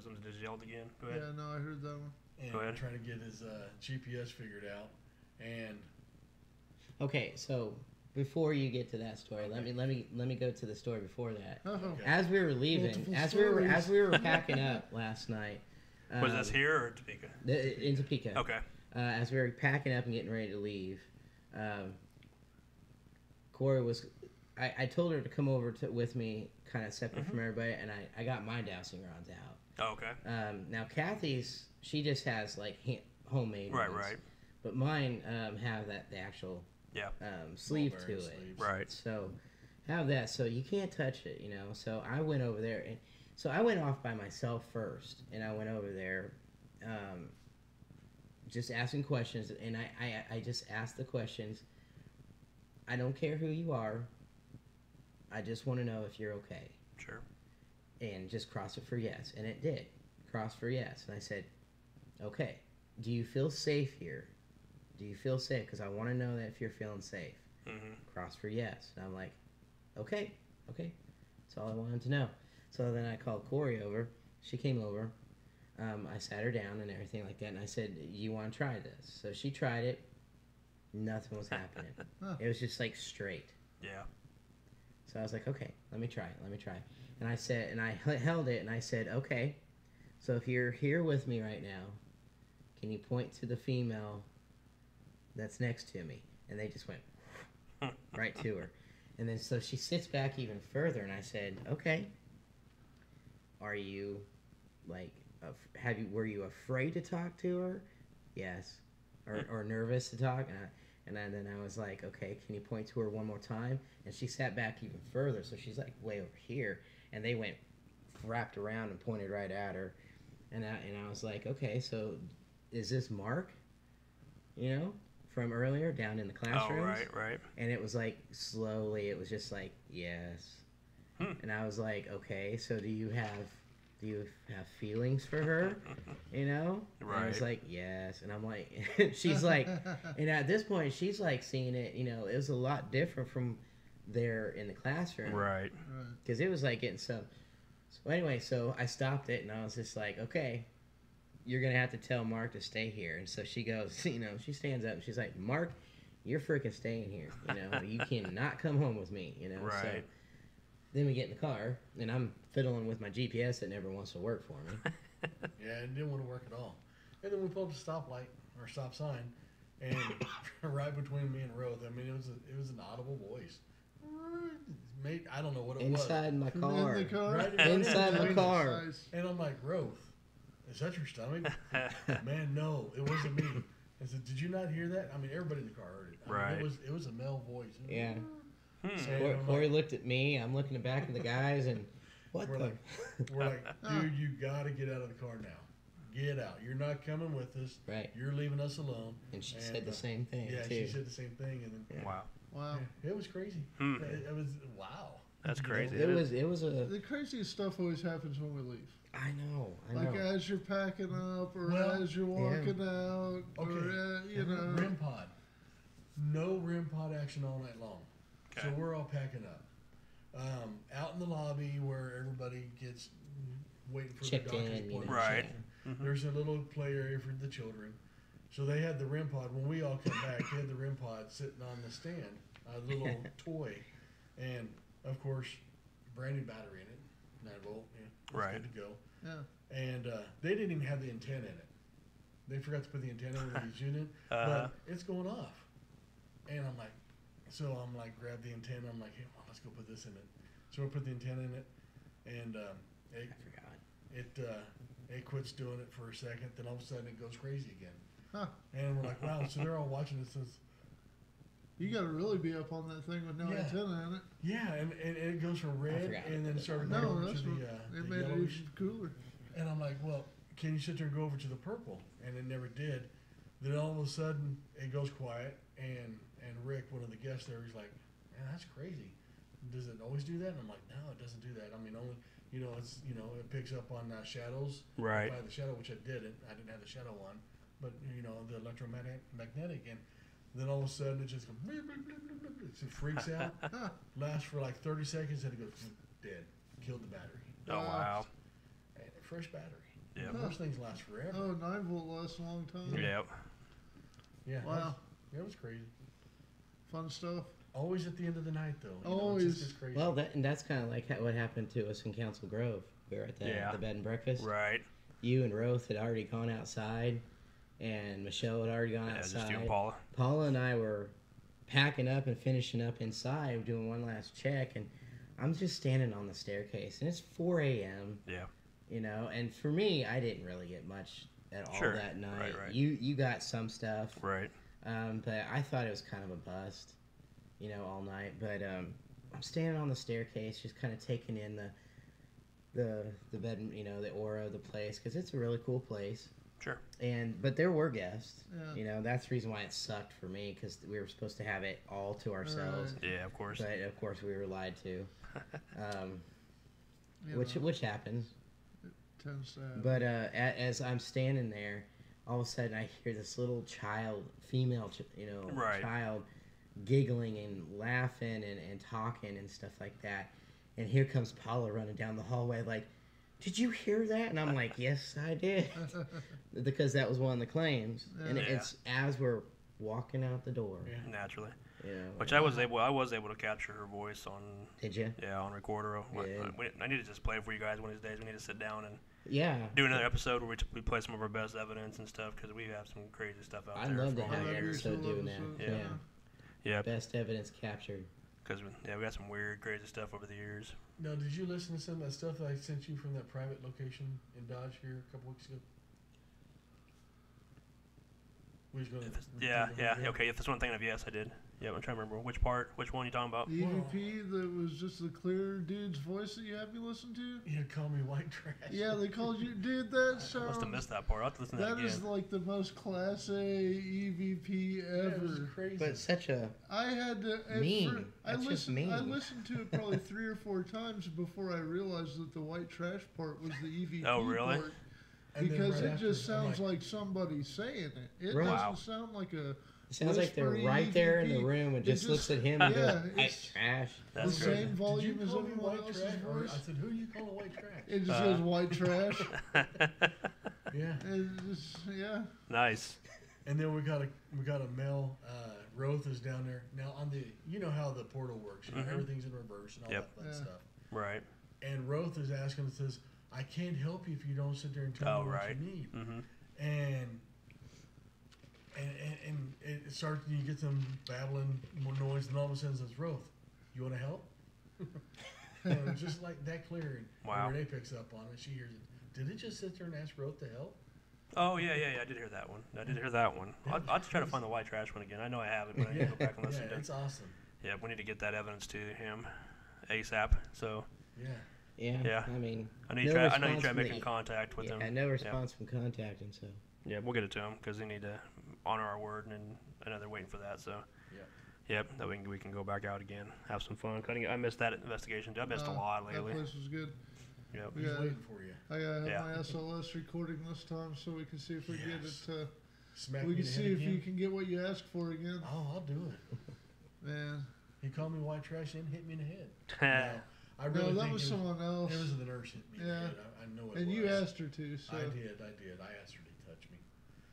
Someone just yelled again. Go ahead. Yeah, no, I heard that one. and Go ahead. trying to get his GPS figured out. And Okay, so before you get to that story, let me go to the story before that. Oh, As we were leaving, Multiple as stories. we were packing up last night. Was this here or Topeka? In Topeka? Okay. As we were packing up and getting ready to leave, Corey was. I told her to come over with me, kind of separate from everybody, and I got my dowsing rods out. Oh, okay. Now Kathy's, she just has like homemade Right, ones, right. but mine have the actual Yeah. sleeve to Mulberry it. sleeves. Right. So have that, so you can't touch it, So I went over there, and so I went off by myself first, and I went over there, just asking questions, and I just asked the questions. I don't care who you are. I just want to know if you're okay, Sure. and just cross it for yes, and it did, cross for yes, and I said, okay, do you feel safe here? Do you feel safe? Because I want to know that if you're feeling safe. Mm-hmm. Cross for yes. And I'm like, okay. That's all I wanted to know. So then I called Corey over. She came over. I sat her down and everything like that. And I said, you want to try this? So she tried it. Nothing was happening. It was just like straight. Yeah. So I was like, okay, let me try. And I said, and I held it and I said, okay, so if you're here with me right now, can you point to the female that's next to me? And they just went right to her. And then so she sits back even further, and I said, okay, are you like, were you afraid to talk to her? Yes. Or nervous to talk? And then I was like, okay, can you point to her one more time? And she sat back even further, so she's like way over here. And they went wrapped around and pointed right at her. And I was like, okay, so is this Mark? You know, from earlier down in the classrooms? Oh, right. And it was like slowly, it was just like, yes. And I was like, okay, so do you have feelings for her? You know? Right. And I was like, yes. And I'm like, she's like, and at this point, she's like seeing it, you know, it was a lot different from there in the classroom. Right. Because it was like getting some. So anyway, so I stopped it and I was just like, okay, you're going to have to tell Mark to stay here. And so she goes, you know, she stands up and she's like, Mark, you're freaking staying here. You know, you cannot come home with me, you know? Right. So then we get in the car and I'm fiddling with my GPS that never wants to work for me. Yeah, it didn't want to work at all. And then we pulled up a stoplight or stop sign, and right between me and Roth, I mean, it was an audible voice. Mate, I don't know what it Inside my car. In the car. Right Inside my Jesus. car. was. And I'm like, Roth, is that your stomach? Man, no, it wasn't me. I said, did you not hear that? I mean, everybody in the car heard it. I mean, Right. it was a male voice. Yeah. And I'm Corey like, looked at me. I'm looking back at the guys and what we're the? like, dude, you got to get out of the car now. Get out. You're not coming with us. Right. You're leaving us alone. And she said the same thing, Yeah, too. she said the same thing, and then Yeah. Wow. Wow. it was crazy. Hmm. It was wow. That's crazy. It was a. The craziest stuff always happens when we leave. I know. Like as you're packing up, or Well, as you're walking out, Okay, or you know. REM pod. No REM pod action all night long. So Okay. we're all packing up. Out in the lobby where everybody gets waiting for Checked the doctor's in, you know. appointment. Right. There's a little play area for the children. So they had the REM pod. When we all come back, they had the REM pod sitting on the stand, a little toy. And, of course, brand new battery in it, 9 volt. Yeah, it's Right. good to go. Yeah. And they didn't even have the antenna in it. They forgot to put the antenna in the unit, Uh-huh. but it's going off. And I'm like, grab the antenna. I'm like, hey, well, let's go put this in it. So I put the antenna in it, and I forgot. it quits doing it for a second. Then all of a sudden it goes crazy again. Huh. And we're like, wow. So they're all watching this. You got to really be up on that thing with no Yeah. antenna in it. Yeah, and it goes from red, forgot and then about it started No, going over that's to what the it made it yellowish. even cooler. And I'm like, well, can you sit there and go over to the purple? And it never did. Then all of a sudden, it goes quiet, and Rick, one of the guests there, he's like, man, that's crazy. Does it always do that? And I'm like, no, it doesn't do that. I mean, only, it picks up on shadows. Right. By the shadow, which I didn't. I didn't have the shadow on. But, the electromagnetic, and then all of a sudden, it just goes, bleep, bleep, bleep, bleep, bleep. It freaks out, lasts for like 30 seconds, and it goes, dead. Killed the battery. Oh, wow. And a fresh battery. Yep. Those things last forever. Oh, 9 volt lasts a long time. Yep. Yeah. Wow. That was crazy. Fun stuff. Always at the end of the night, though. Always. It's just crazy. Well, that's kind of like what happened to us in Council Grove. We were at the bed and breakfast. Right. You and Roth had already gone outside, and Michelle had already gone Yeah, outside. just you and Paula. Paula and I were packing up and finishing up inside, doing one last check, and I'm just standing on the staircase, and it's 4 a.m. Yeah. And for me, I didn't really get much at all Sure. that night. Right. You got some stuff, Right. but I thought it was kind of a bust, all night. But I'm standing on the staircase, just kind of taking in the bed, the aura of the place, because it's a really cool place. Sure. But there were guests. Yeah. That's the reason why it sucked for me, because we were supposed to have it all to ourselves. Right. Yeah, of course. But of course we were lied to, You which know, happens. tends to happen. But as I'm standing there, all of a sudden I hear this little female Right. child, giggling and laughing and talking and stuff like that. And here comes Paula running down the hallway like, "Did you hear that?" And I'm like, "Yes, I did," because that was one of the claims. And Yeah. it's as we're walking out the door. Yeah. Naturally. Yeah. Which I was able to capture her voice on Did you? on recorder. Yeah. I need to just play it for you guys one of these days. We need to sit down and Yeah. do another episode where we play some of our best evidence and stuff, because we have some crazy stuff out I'd there. love to from have over an the years. episode doing that. episodes, Yeah. Yeah, Best evidence captured. because we got some weird, crazy stuff over the years. Now, did you listen to some of that stuff that I sent you from that private location in Dodge here a couple weeks ago? We was gonna. Yeah. Okay, if that's one thing of, yes, I did. Yeah, I'm trying to remember which one you talking about. The EVP that was just the clear dude's voice that you had me listen to. You call me white trash. Yeah, they called you, dude. That I must sounds. have missed that part. I'll have to listen to that That again. is like the most class A EVP Yeah, it was ever. crazy. But such a I had to. at Mean. fir- I That's just listened. I mean. listened to it probably 3 or 4 times before I realized that the white trash part was the EVP Oh, really? part. And then Because right it just after, I'm sounds like somebody saying it. It Right. Wow. doesn't sound like a. it sounds like they're whispery right there in the EVP. room and It just looks at him and yeah, goes, "White it's trash." That's the great. same Did volume you as call me everyone white else's trash? Or voice. I said, who you calling white trash? It just says white trash. Yeah. It's just, yeah. Nice. And then we got a male. Roth is down there now on the. You know how the portal works. You know, Mhm. everything's in reverse and all Yep. that fun Yeah. stuff. Right. And Roth is asking, says, "I can't help you if you don't sit there and tell Oh, me what right. you need." Mm-hmm. And it starts. You get some babbling, more noise, and all of a sudden says, "Roth, you want to help?" And it's just like that clear. And Wow. Renee picks up on it. She hears it. Did it just sit there and ask Roth to help? Oh, yeah. I did hear that one. I'll just try to find the white trash one again. I know I have it, but I need to go back and listen Yeah, to it. it's awesome. Yeah, we need to get that evidence to him ASAP. So, Yeah. Yeah. Yeah. I mean, I need to no try response from making the- contact with him. yeah, no response from contacting. So Yeah, we'll get it to him because they need to honor our word, and I know they're waiting for that. So, yep, that we can go back out again, have some fun. I missed that investigation. I missed a lot That lately. place was good. Yep. He's Yeah. waiting for you. I gotta have Yeah. my SLS recording this time so we can see if we get Yes. it. Smack We me can in the see head if you again. can get what you asked for again. Oh, I'll do it. Man, He called me white trash and hit me in the head. Yeah. No, I really no, that think was it someone else. It was the nurse hit me in Yeah. the head. I know it And was. you asked her to, so I did. I asked her to touch me.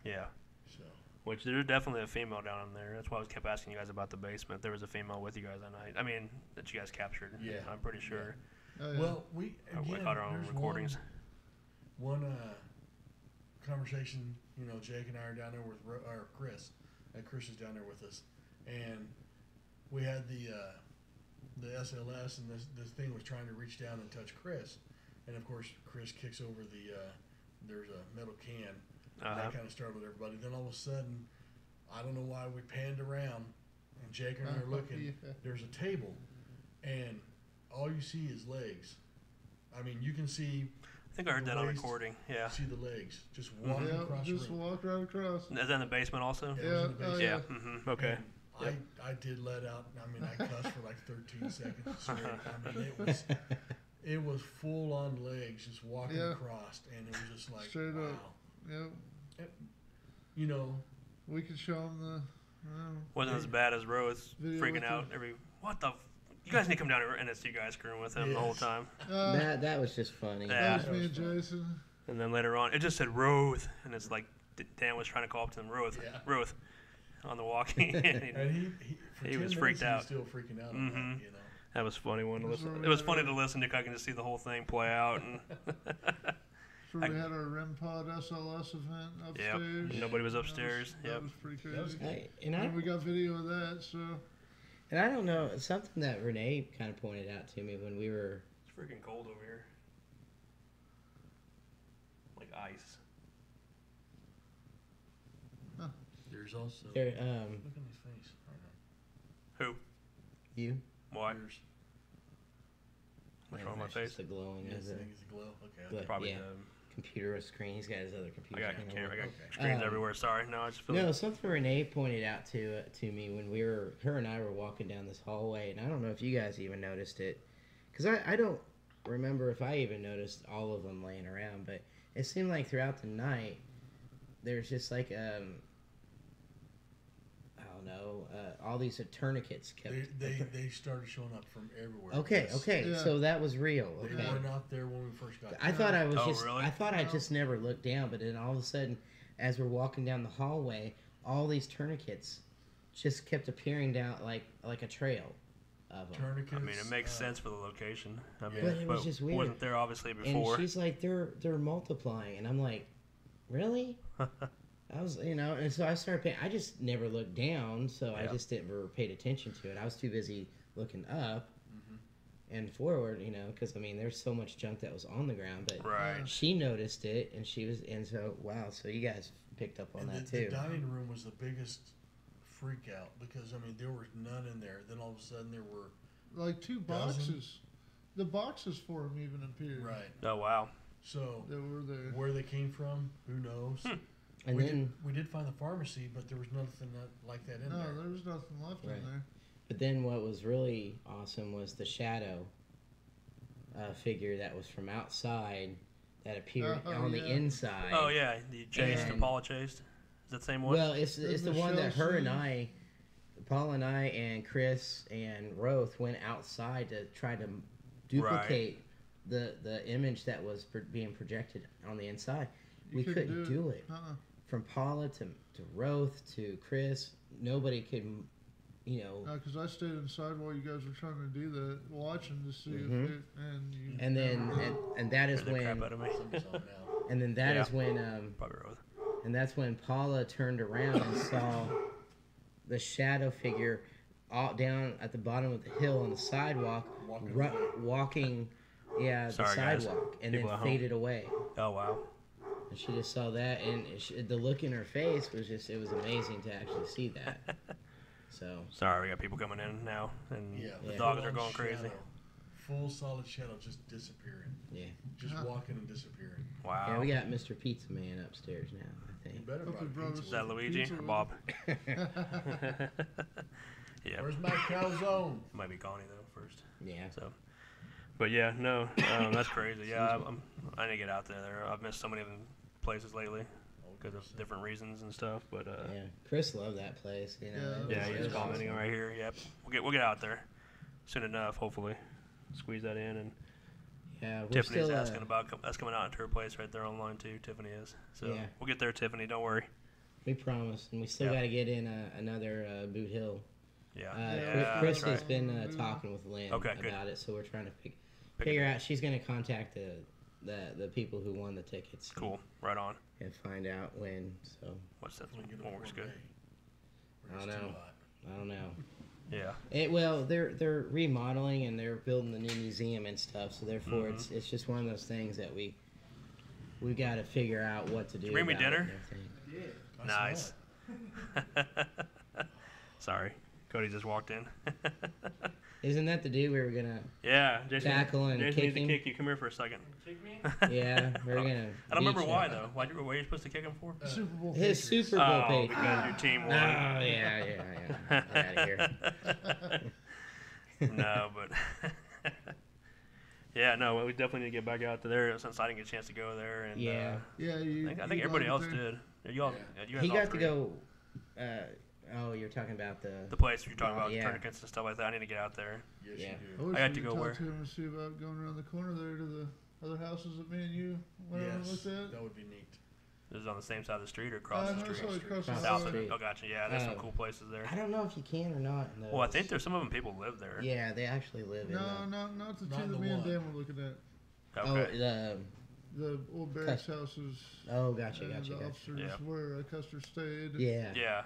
Yeah. So. Which there's definitely a female down in there. That's why I kept asking you guys about the basement. There was a female with you guys that night. I mean, that you guys captured. Yeah. I'm pretty sure. oh, yeah. Well, we I again, got our own there's recordings. One conversation. You know, Jake and I are down there with or Chris. And Chris is down there with us, and we had the SLS, and this thing was trying to reach down and touch Chris, and of course Chris kicks over the there's a metal can. And Uh-huh. that kind of startled everybody. Then all of a sudden, I don't know why we panned around, and Jake and I are looking. Yeah. There's a table, and all you see is legs. I mean, you can see I think I heard the that on waist, recording. Yeah. see the legs just walking Yeah, across just the room. walk right across. Is that in the basement also? Yeah, it was in the Yeah, oh, basement. Yeah. yeah. Mm-hmm. Okay. And I did let out. I mean, I cussed for like 13 seconds. Swear. I mean, it was full on legs just walking Yeah. across, and it was just like Straight wow. up. Yep. You know, We could show them the. Wasn't as bad as Rose Video freaking with out the- every. What the? You guys need to come down here, and it's you guys screwing with him the whole Yes. time. that was just funny. Yeah. That was me and Jason. And then later on, it just said Roth, and it's like Dan was trying to call up to him, Roth, Yeah. Roth, on the walkie. And and he for He 10 was minutes, freaked he out. was still freaking out on Mhm. that. You know. that was funny one to That's listen. where It we was had funny our- to listen to. I can just see the whole thing play out, and So we had our REM Pod SLS event yep, upstairs. nobody was upstairs. That Yep. was pretty That was crazy. And We got video of that, so. I don't know, something that Renee kind of pointed out to me when we were It's freaking cold over here, like ice. There's also there. look at his face. Who? You. Why? Yours. What's wrong with my It's face? just the glowing Yes, of the I think it's a glow. Okay. But- Probably. yeah. computer screen. He's got his other I computer. got hanging camera. I over. got Okay. screens Um, everywhere. Sorry. No, I just feel. No, something Renee pointed out to me when her and I were walking down this hallway, and I don't know if you guys even noticed it, because I don't remember if I even noticed all of them laying around, but it seemed like throughout the night there's just like I don't know, all these tourniquets kept. They started showing up from everywhere. Okay, Yes. okay, Yeah. so that was real. They Okay. were not there when we first got I there. thought I was Oh, just. really? I thought I No. just never looked down, but then all of a sudden, as we're walking down the hallway, all these tourniquets just kept appearing down like a trail of them. Tourniquets. I mean, it makes sense for the location. I mean, But it was just weird. wasn't there obviously And before. she's like, they're multiplying, and I'm like, really? I was, and so I started paying. I just never looked down, so I Yeah. just never paid attention to it. I was too busy looking up Mhm. and forward, because I mean, there's so much junk that was on the ground, but. Right. She noticed it, and so wow. So you guys picked up on And that the too. dining room was the biggest freak out because, I mean, there was none in there. Then all of a sudden there were, Like 2 Dozen? boxes. The boxes for them even appeared. right. Oh wow. So That were there. where they came from, who knows? And we, then, we did find the pharmacy, but there was nothing like that in No, there. there was nothing left Right. in there. but then what was really awesome was the shadow figure that was from outside that appeared Oh, on the yeah. inside. Oh yeah, the chased And- and Paula chased. Is that the same one? Well, it's the one that Michelle her and scene? I, Paul and I, and Chris and Roth went outside to try to duplicate the image that was being projected on the inside. You We couldn't do it. Uh-uh. From Paula to Roth to Chris, nobody could, you know. Because I stayed inside while you guys were trying to do that, watching to see Mhm. if it, and you. And then and that is Scared the crap when out of me. Something's on now. and then that Yeah. is when Probably Roth. and that's when Paula turned around and saw the shadow figure all down at the bottom of the hill on the sidewalk, Walking away. walking, yeah, the Sorry, guys. sidewalk, and People then at home. faded away. Oh wow. And she just saw that, and the look in her face was just—it was amazing to actually see that. So Sorry, we got people coming in now, and Yeah. the Yeah. dogs are full-on going crazy. shadow. Full solid shadow just disappearing. yeah, Just Huh. walking and disappearing. Wow. yeah, we got Mr. Pizza Man upstairs now. I You think. better Hope brought he brought pizza us Is that with Luigi Pizza or with Bob? you. Yeah, Where's my calzone? it might be Connie though first. Yeah. So, but yeah, no, that's crazy. Yeah, I need to get out there. I've missed so many of the places lately because of different reasons and stuff. But Yeah, Chris loved that place. You know. Yeah, yeah, it he's was commenting awesome. right here. Yep, we'll get out there soon enough. Hopefully, squeeze that in. And Yeah, we're Tiffany's still asking about that's coming out into her place right there online too. Tiffany is. So Yeah. we'll get there, Tiffany. Don't worry. We promised, and we still Yeah. got to get in another Boot Hill. Yeah. Yeah, Chris that's has right. been talking with Lynn Okay, good. about it, so we're trying to Pick figure it. out. She's going to contact the people who won the tickets. Cool. Right on. And find out when. So What's that? So we get a What works full good? day. Or I it's don't too know. hot. I don't know. Yeah. Well, they're remodeling and they're building the new museum and stuff. So therefore, Mm-hmm. it's just one of those things that we got to figure out what to do. you bring me about it dinner? and everything. I Nice. smell Sorry, Cody just walked in. Isn't that the dude we were gonna? Yeah, Jason. Tackle and Jason kick needs to him? kick you. Come here for a second. Yeah, we're gonna. I don't remember beat why you. though. What are you supposed to kick him for? Super Bowl. His Patriots. Super Bowl Oh, page. because your team Oh won. yeah. Get out of here. No, but yeah, no, we definitely need to get back out to there since I didn't get a chance to go there. And Yeah. Yeah, I you. think you everybody got else it there. did. You all, you guys He all got to three. go. Oh, you're talking about the. The place you're talking Oh, about, yeah. tourniquets and stuff like that. I need to get out there. Yes, Yeah. you wish I got we to could go talk where? to him and see about going around the corner there to the other houses that me and you do. went over and Yes, looked at. that would be neat. This is on the same side of the street or across No, the it's street? like across the Across South the of street. it. Oh, gotcha. Yeah, there's some Oh. cool places there. I don't know if you can or not. in Well, I think those. there's some of them people live there. Yeah, they actually live in. No, not the Not two that the me and one. Dan were looking at. Okay. Oh, The old barracks houses. oh, gotcha, and gotcha, the gotcha. officers Yeah. where Custer stayed. Yeah. Yeah.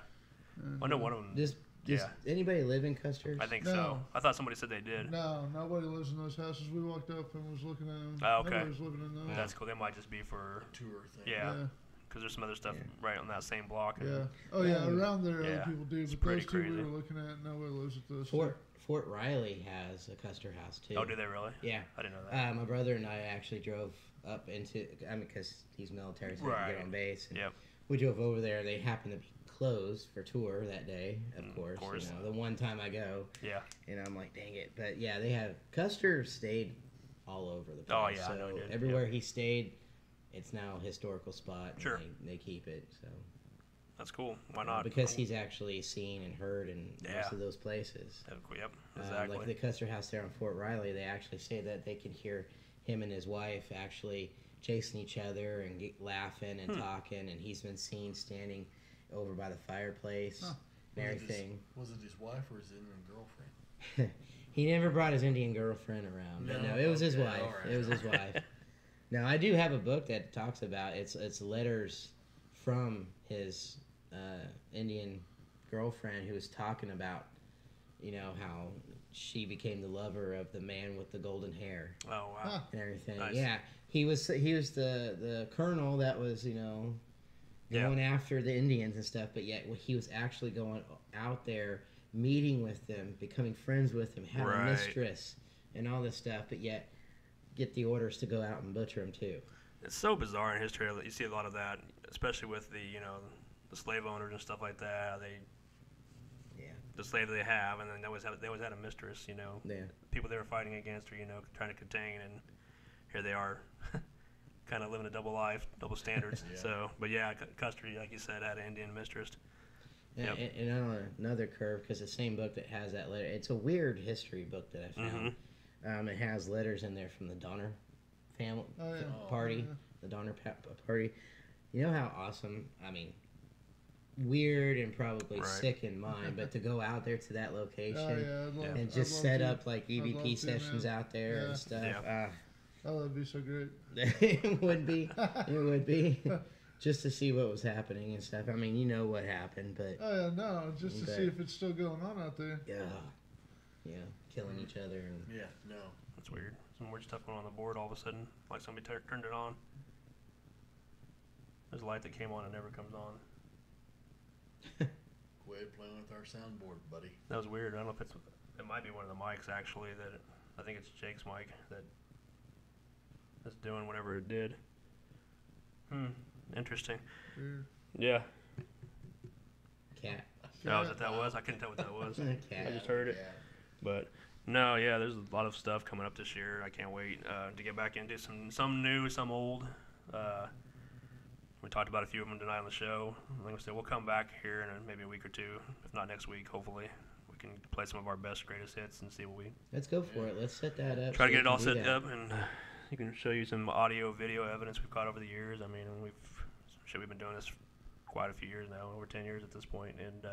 And, I know one of them. Does Yeah. anybody live in Custer? I think No. so. I thought somebody said they did. No, nobody lives in those houses. We walked up and was looking at them. Oh, okay. Nobody was living in those. That's cool. They might just be for Tour thing. yeah, because there's some other stuff Yeah. right on that same block. and- Yeah. Oh yeah, Yeah. around there Yeah. other people do, It's but pretty those two crazy. we were looking at, nobody lives at those. Fort Riley has a Custer house too. Oh, do they really? Yeah. I didn't know that. My brother and I actually drove up into. I mean, because he's military, so he can Right. get on base. And Yep. We drove over there. They happened to be closed for tour that day. Of course. course. You know, the one time I go, Yeah. and I'm like, dang it. But yeah, they have Custer stayed all over the place. Oh, yeah, I so know he did. everywhere he stayed, it's now a historical spot. And Sure. They keep it. So That's cool. Why not? because he's actually seen and heard in Yeah. most of those places. Yep. Exactly. Like the Custer House there on Fort Riley, they actually say that they can hear him and his wife actually chasing each other and laughing Hmm. and talking, and he's been seen standing over by the fireplace Huh. and Was it his- everything. Was it his wife or his Indian girlfriend? He never brought his Indian girlfriend around, but No? no, it was his Okay, wife. all right. It was his wife. Now I do have a book that talks about it's letters from his Indian girlfriend who was talking about, you know, how she became the lover of the man with the golden hair oh wow. Huh. and everything. Nice. Yeah, he was the colonel that was, you know, going after the Indians and stuff, but yet he was actually going out there, meeting with them, becoming friends with them, having a mistress, and all this stuff, but yet get the orders to go out and butcher them too. It's so bizarre in history that you see a lot of that, especially with the the slave owners and stuff like that. The slave they have, and then they always had a mistress. People they were fighting against, or trying to contain, and here they are, kind of living a double life, double standards. Yeah. So, but yeah, Custer, like you said, had an Indian mistress. Yeah, Yep. and on another curve, because the same book that has that letter, it's a weird history book that I found. It has letters in there from the Donner family party, the Donner party. You know how awesome, I mean, weird and probably sick in mind, but to go out there to that location and just set up like EVP sessions out there and stuff. Yeah. Oh, that'd be so great. It would be. It would be. Just to see what was happening and stuff. I mean, you know what happened, but... Oh, yeah, no, just to see if it's still going on out there. Yeah, killing each other. And Yeah, no. That's weird. Some weird stuff going on the board all of a sudden, like somebody turned it on. There's a light that came on and never comes on. Quit playing with our soundboard, buddy. That was weird. I don't know if it might be one of the mics actually. I think it's Jake's mic that's doing whatever it did. Interesting. Weird. Yeah. Cat. Oh, is that was? I couldn't tell what that was. Cat. I just heard it. Yeah. But no, yeah, there's a lot of stuff coming up this year. I can't wait to get back into some new, some old. We talked about a few of them tonight on the show. Like I said, we'll come back here in maybe a week or two, if not next week. Hopefully, we can play some of our best, greatest hits and see what we Let's go for it. Let's set that up. try to so get it all we can do set that. up, and you can show you some audio, video evidence we've caught over the years. I mean, we've been doing this quite a few years now, over 10 years at this point, and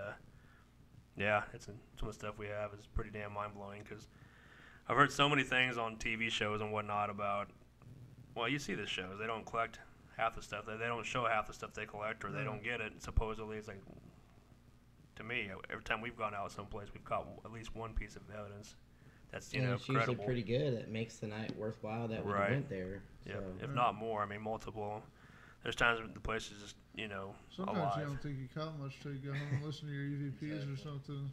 yeah, some of the stuff we have is pretty damn mind blowing because I've heard so many things on TV shows and whatnot about. Well, you see the shows; they don't collect half the stuff. They don't show half the stuff they collect, or they don't get it. Supposedly, it's like, to me, every time we've gone out someplace, we've caught at least one piece of evidence that's And it's usually credible. pretty good. It makes the night worthwhile that we Right. went there. Yeah, So. if not more. I mean, multiple. There's times when the place is just Sometimes alive. you don't think you caught much till you go home and listen to your EVPs or something.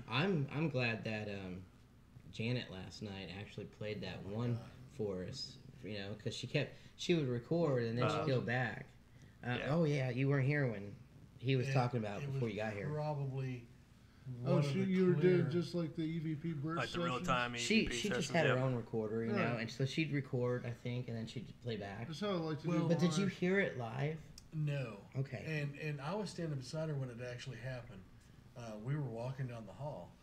I'm glad that Janet last night actually played that one for us. Because she would record and then she'd go back. Yeah. Oh yeah, you weren't here when he was talking about it It before was you got here. Probably. Oh, one of the you were doing clear- just like the EVP burst Like the real sessions? time She EVP just sessions, had her yeah. own recorder, Right. and so she'd record, I think, and then she'd play back. That's how I like to Well, do But did you mine. hear it live? No. Okay. And I was standing beside her when it actually happened. We were walking down the hall,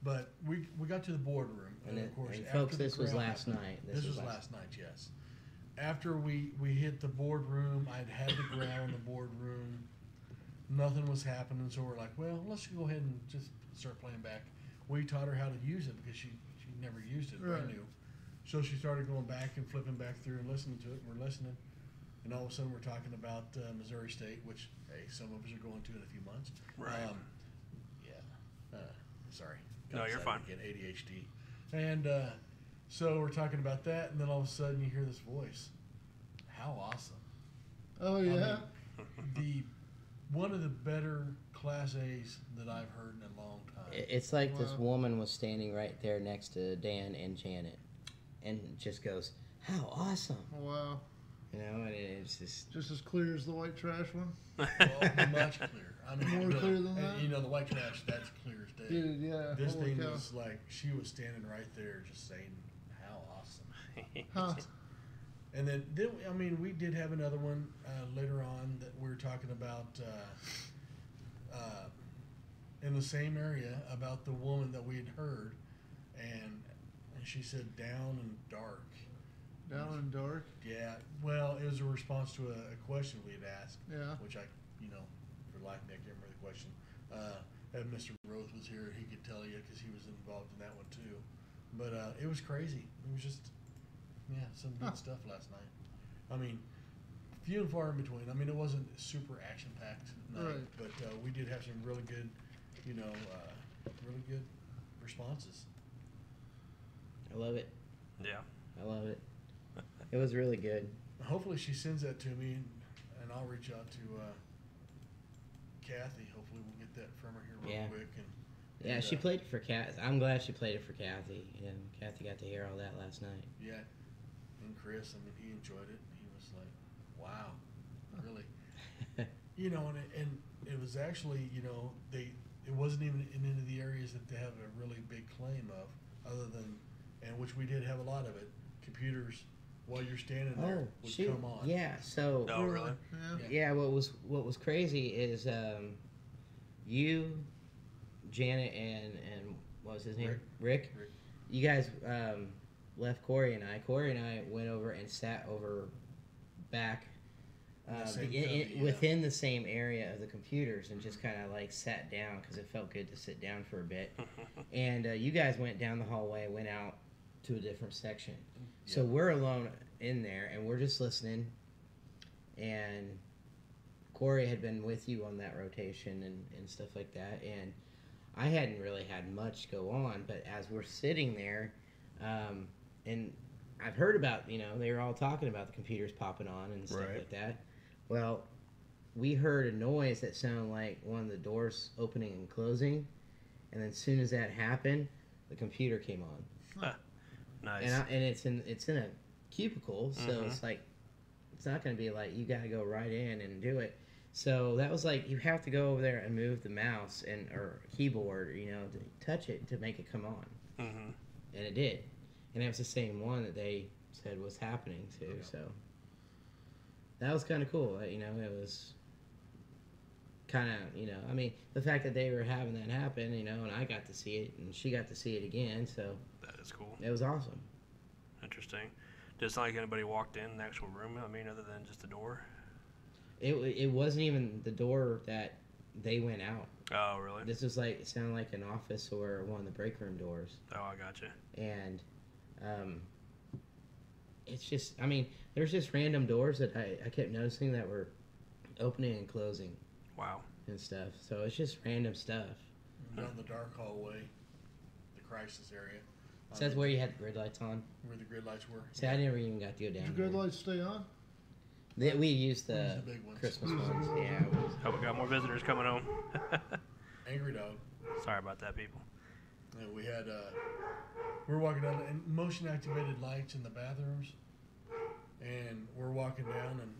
but we got to the boardroom, and, of course, and after folks, the this was crowd last happened- night. This was last night, yes. After we hit the boardroom, I'd had the ground in the boardroom. Nothing was happening, so we're like, well, let's go ahead and just start playing back. We taught her how to use it because she never used it, brand Right. new. So she started going back and flipping back through and listening to it. And we're listening, and all of a sudden we're talking about Missouri State, which hey, some of us are going to in a few months. Right. Yeah. Sorry. No, you're fine. Get ADHD, and so we're talking about that, and then all of a sudden you hear this voice. How awesome! Oh, yeah? The one of the better Class A's that I've heard in a long time. It's like this Wow. woman was standing right there next to Dan and Janet, and just goes, "How awesome!" Oh, wow. And it's just Just as clear as the white trash one? Well, much clearer. I mean, More clear than that? You know, the white trash, that's clear as day. Dude, yeah. This Holy thing cow. was like, she was standing right there just saying, how awesome. Huh. And then I mean, we did have another one later on that we were talking about in the same area about the woman that we had heard. And she said, down and dark. Down and dark? Yeah, well, it was a response to a question we had asked. Yeah. Which I, for life, Nick, I remember the question. If Mr. Roth was here, he could tell you because he was involved in that one too. But it was crazy. It was just, some good stuff last night. I mean, few and far in between. I mean, it wasn't super action-packed night, Right. but we did have some really good, really good responses. I love it. Yeah. I love it. It was really good. Hopefully she sends that to me, and I'll reach out to Kathy. Hopefully we'll get that from her here real Yeah. quick. Yeah, she played it for Kathy. I'm glad she played it for Kathy. And Kathy got to hear all that last night. Yeah, and Chris, I mean, he enjoyed it. He was like, "Wow, really?" You know, and it was actually, you know, it wasn't even in any of the areas that they have a really big claim of, other than, and which we did have a lot of it. Computers, while you're standing there, would shoot. come on. Yeah, so Oh, really? Yeah. yeah, what was crazy is you, Janet, and what was his name? Rick. You guys left Corey and I. Corey and I went over and sat over back within the same area of the computers and just kind of like sat down because it felt good to sit down for a bit. And you guys went down the hallway, went out to a different section. So we're alone in there and we're just listening. And Corey had been with you on that rotation and stuff like that. And I hadn't really had much go on, but as we're sitting there, and I've heard about, you know, they were all talking about the computers popping on and stuff like that. Well, we heard a noise that sounded like one of the doors opening and closing, and then as soon as that happened, the computer came on. Nice. And it's in a cubicle, so it's like it's not going to be like you got to go right in and do it. So that was like you have to go over there and move the mouse or keyboard, you know, to touch it to make it come on. Mm-hmm. And it did, and it was the same one that they said was happening to. So that was kind of cool. You know, it was kind of, you know, I mean, the fact that they were having that happen, you know, and I got to see it, and she got to see it again. So That is cool. it was awesome. Interesting. Just like anybody walked in the actual room. I mean, other than just the door. It wasn't even the door that they went out. Oh, really? This was like, it sounded like an office or one of the break room doors. Oh, I gotcha. And it's just, I mean, there's just random doors that I kept noticing that were opening and closing Wow. and stuff. So it's just random stuff. Down the dark hallway, the crisis area. So that's where you had the grid lights on. Where the grid lights were. See, I never even got to go down Did the grid there. lights stay on? We used the the big ones. Christmas ones. Yeah. Hope we got more visitors coming home. Angry Dog. Sorry about that, people. And we had, we're walking down, and motion activated lights in the bathrooms. And we're walking down and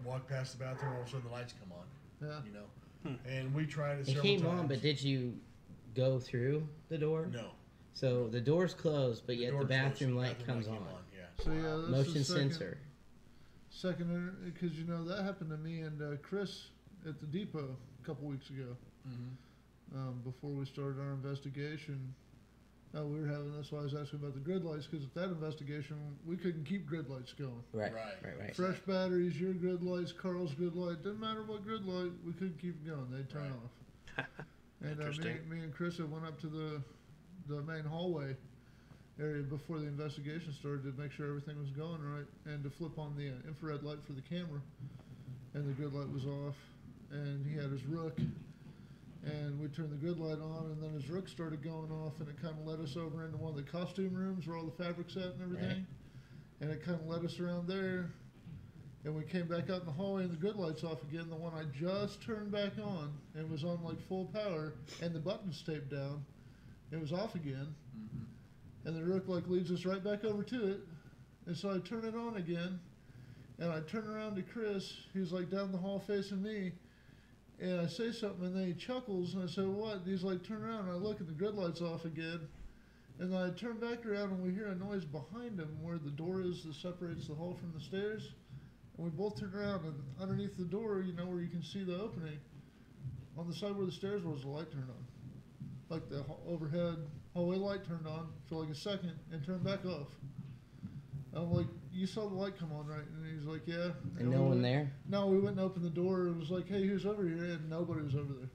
walk past the bathroom, all of a sudden the lights come on. Yeah. You know? And we tried it It several came times. on, but did you go through the door? No. So the door's closed, but yet door the bathroom closed, light bathroom comes light on. came Yeah. So yeah, that's Motion the sensor. second, because you know that happened to me and Chris at the depot a couple weeks ago. Before we started our investigation, we were having. That's why I was asking about the grid lights, because at that investigation we couldn't keep grid lights going. Right. Right. Fresh batteries, your grid lights, Carl's grid light, didn't matter what grid light, we couldn't keep it going. They'd turn off. And Interesting. me and Chris had went up to the main hallway area before the investigation started to make sure everything was going right and to flip on the infrared light for the camera, and the grid light was off, and he had his Rook, and we turned the grid light on, and then his Rook started going off, and it kind of led us over into one of the costume rooms where all the fabric's at and everything, Right. and it kind of led us around there, and we came back out in the hallway, and the grid light's off again, the one I just turned back on, and was on like full power, and the button's taped down. It was off again, and the Rook like leads us right back over to it, and so I turn it on again, and I turn around to Chris, he's like down the hall facing me, and I say something, and then he chuckles, and I say, "What?" And he's like, "Turn around," and I look, and the grid light's off again, and then I turn back around, and we hear a noise behind him where the door is that separates the hall from the stairs, and we both turn around, and underneath the door, you know, where you can see the opening, on the side where the stairs was, the light turned on. Like the overhead hallway light turned on for like a second and turned back off. I'm like, "You saw the light come on, right?" And he's like, "Yeah." And no one there? No, we went and opened the door. It was like, "Hey, who's over here?" And nobody was over there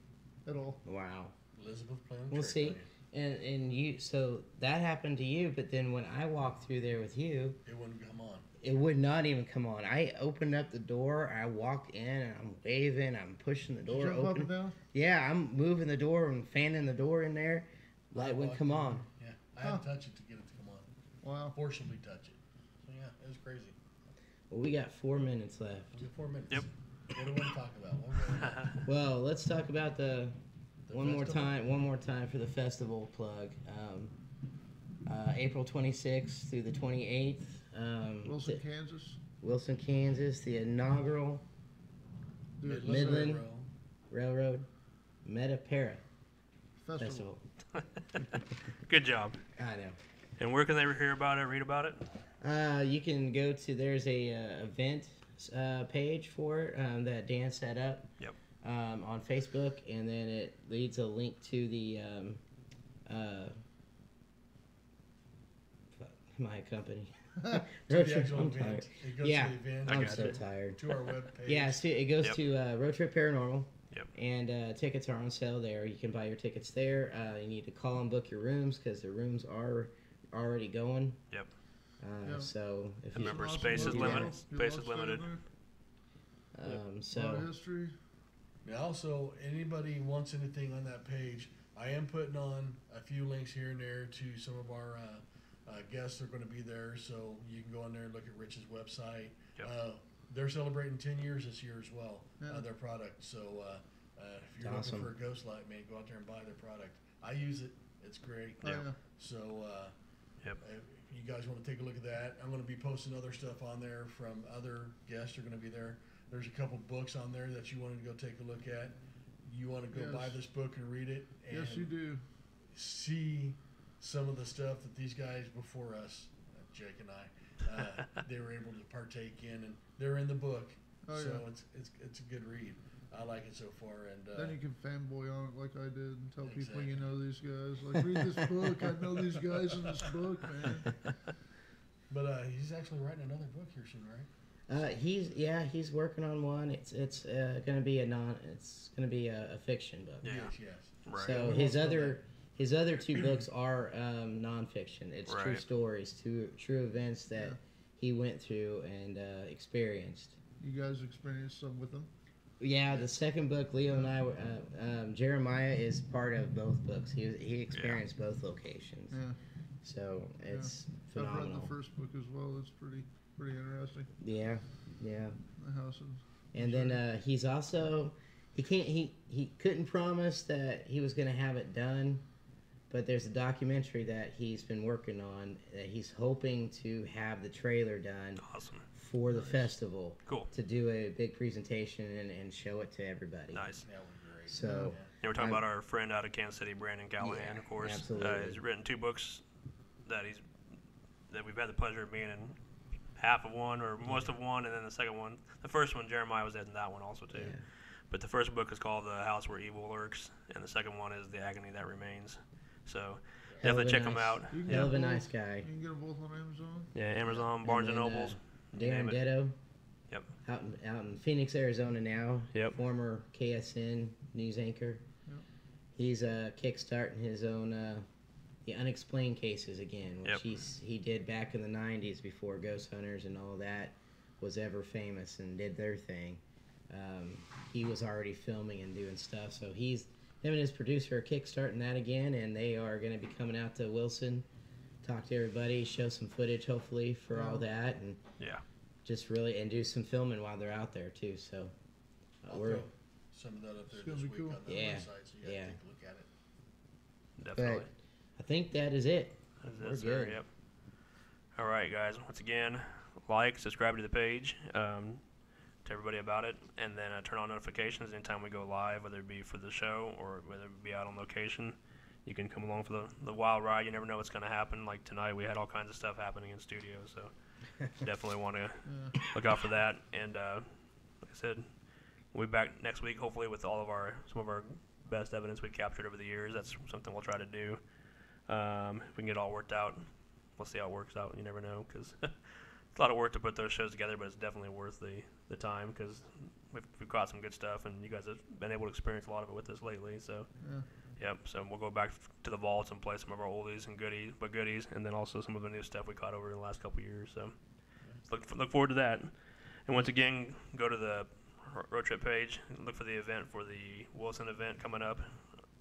at all. Wow. Elizabeth playing Well, trick see, on you. and you, so that happened to you, but then when I walked through there with you, It wouldn't come on. it would not even come on. I opened up the door, I walked in, and I'm waving, I'm pushing the door Jump up open. and down. Yeah, I'm moving the door and fanning the door in there. Light wouldn't come on. Yeah. I had to touch it to get it to come on. Wow. Forcibly touch it. So yeah, it was crazy. Well, we got 4 minutes left. We got 4 minutes. Yep. What do we want to talk about? What do we want to- Well, let's talk about the one festival? more time for the festival plug. April 26th through the 28th. Wilson, Kansas. Wilson, Kansas, the inaugural Midland Railroad Metapara Festival. Festival. Good job. I know. And where can they hear about it, read about it? You can go to, there's a event page for it that Dan set up. Yep. On Facebook, and then it leads a link to the my company. To Road the trip. actual I'm event. tired. It goes Yeah. to the event. I'm got so you. tired. To our webpage. Yeah, so it goes Yep. to Road Trip Paranormal. Yep. And tickets are on sale there. You can buy your tickets there. You need to call and book your rooms because the rooms are already going. Yep. Yep. So if you Remember, Awesome space is hotel. limited. Good Space is lunch down limited. there. um, A lot of so history. Now, also, anybody wants anything on that page, I am putting on a few links here and there to some of our guests that are going to be there. So you can go on there and look at Rich's website. Yep. They're celebrating 10 years this year as well, Yeah. their product. So if you're Awesome. looking for a ghost light, man, go out there and buy their product. I use it. It's great. Oh, yeah. So Yep. if you guys want to take a look at that, I'm going to be posting other stuff on there from other guests who are going to be there. There's a couple books on there that you wanted to go take a look at. You want to go Yes. buy this book and read it and Yes, you do. see some of the stuff that these guys before us, Jake and I, they were able to partake in, and they're in the book. Oh, so yeah. it's a good read. I like it so far, and Then you can fanboy on it like I did and tell people you Exactly. know these guys. Like, read this book. I know these guys in this book, man. but he's actually writing another book here soon, right? he's working on one. It's gonna be a fiction book. Yeah. Yes. Right. So Who his wants to know other two books are nonfiction. It's true Right. stories, true events that Yeah. he went through and experienced. You guys experienced some with them. Yeah, the second book, Leo and I, Jeremiah is part of both books. He experienced both locations, Yeah. so it's I've read phenomenal. the first book as well. It's pretty interesting. Yeah. The houses. And then he's also he couldn't promise that he was going to have it done, but there's a documentary that he's been working on that he's hoping to have the trailer done Awesome. for the festival Cool. to do a big presentation and show it to everybody. Nice. That would be great. So Yeah, we're talking I'm- about our friend out of Kansas City, Brandon Callahan, Yeah, of course. absolutely. He's written 2 books that we've had the pleasure of being in half of one or most of one, and then the second one. The first one, Jeremiah was in that one also too. Yeah. But the first book is called The House Where Evil Lurks, and the second one is The Agony That Remains. So Hell of definitely a check them nice- out. You can Hell of get a both- nice guy. You can get them both on Amazon. Yeah, Amazon, Barnes and then, Nobles. you name Darren it. Detto. Yep. Out in Phoenix, Arizona now. Yep. Former KSN news anchor. Yep. He's kickstarting his own the Unexplained Cases again, which Yep. he did back in the '90s before Ghost Hunters and all that was ever famous and did their thing. He was already filming and doing stuff, so him and his producer are kickstarting that again, and they are going to be coming out to Wilson, talk to everybody, show some footage hopefully for all that, and Yeah. just really and do some filming while they're out there too. So I'll we're throw some of that up there It's gonna this be week cool. on the Yeah. website, so you guys Yeah. take a look at it. Definitely. I think that is it. That's We're it, sir. good. Yep. All right, guys. Once again, like, subscribe to the page, tell everybody about it, and then turn on notifications anytime we go live, whether it be for the show or whether it be out on location. You can come along for the wild ride. You never know what's going to happen. Like tonight, we had all kinds of stuff happening in studio, so definitely want to Yeah. look out for that. And like I said, we'll be back next week, hopefully, with all of some of our best evidence we captured over the years. That's something we'll try to do. If we can get it all worked out, we'll see how it works out. You never know, because it's a lot of work to put those shows together, but it's definitely worth the time, because we've caught some good stuff, and you guys have been able to experience a lot of it with us lately. So, Yeah. yep. So we'll go back to the vaults and play some of our oldies and goodies, and then also some of the new stuff we caught over the last couple years. So look forward to that. And once again, go to the road trip page and look for the event for the Wilson event coming up,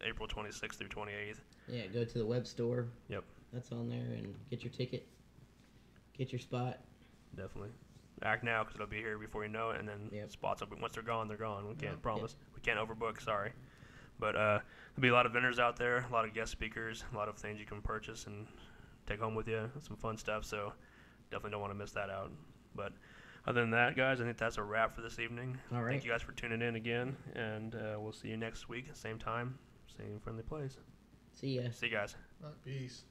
April 26th through 28th. Yeah, go to the web store. Yep. That's on there and get your ticket. Get your spot. Definitely. act now because it'll be here before you know it, and then Yep. spots up. Once they're gone, they're gone. We can't Yeah. promise. We can't overbook. Sorry, but there'll be a lot of vendors out there, a lot of guest speakers, a lot of things you can purchase and take home with you. Some fun stuff. So definitely don't want to miss that out. But other than that, guys, I think that's a wrap for this evening. All right. Thank you guys for tuning in again, and we'll see you next week, same time, same friendly place. See ya. See you guys. Peace.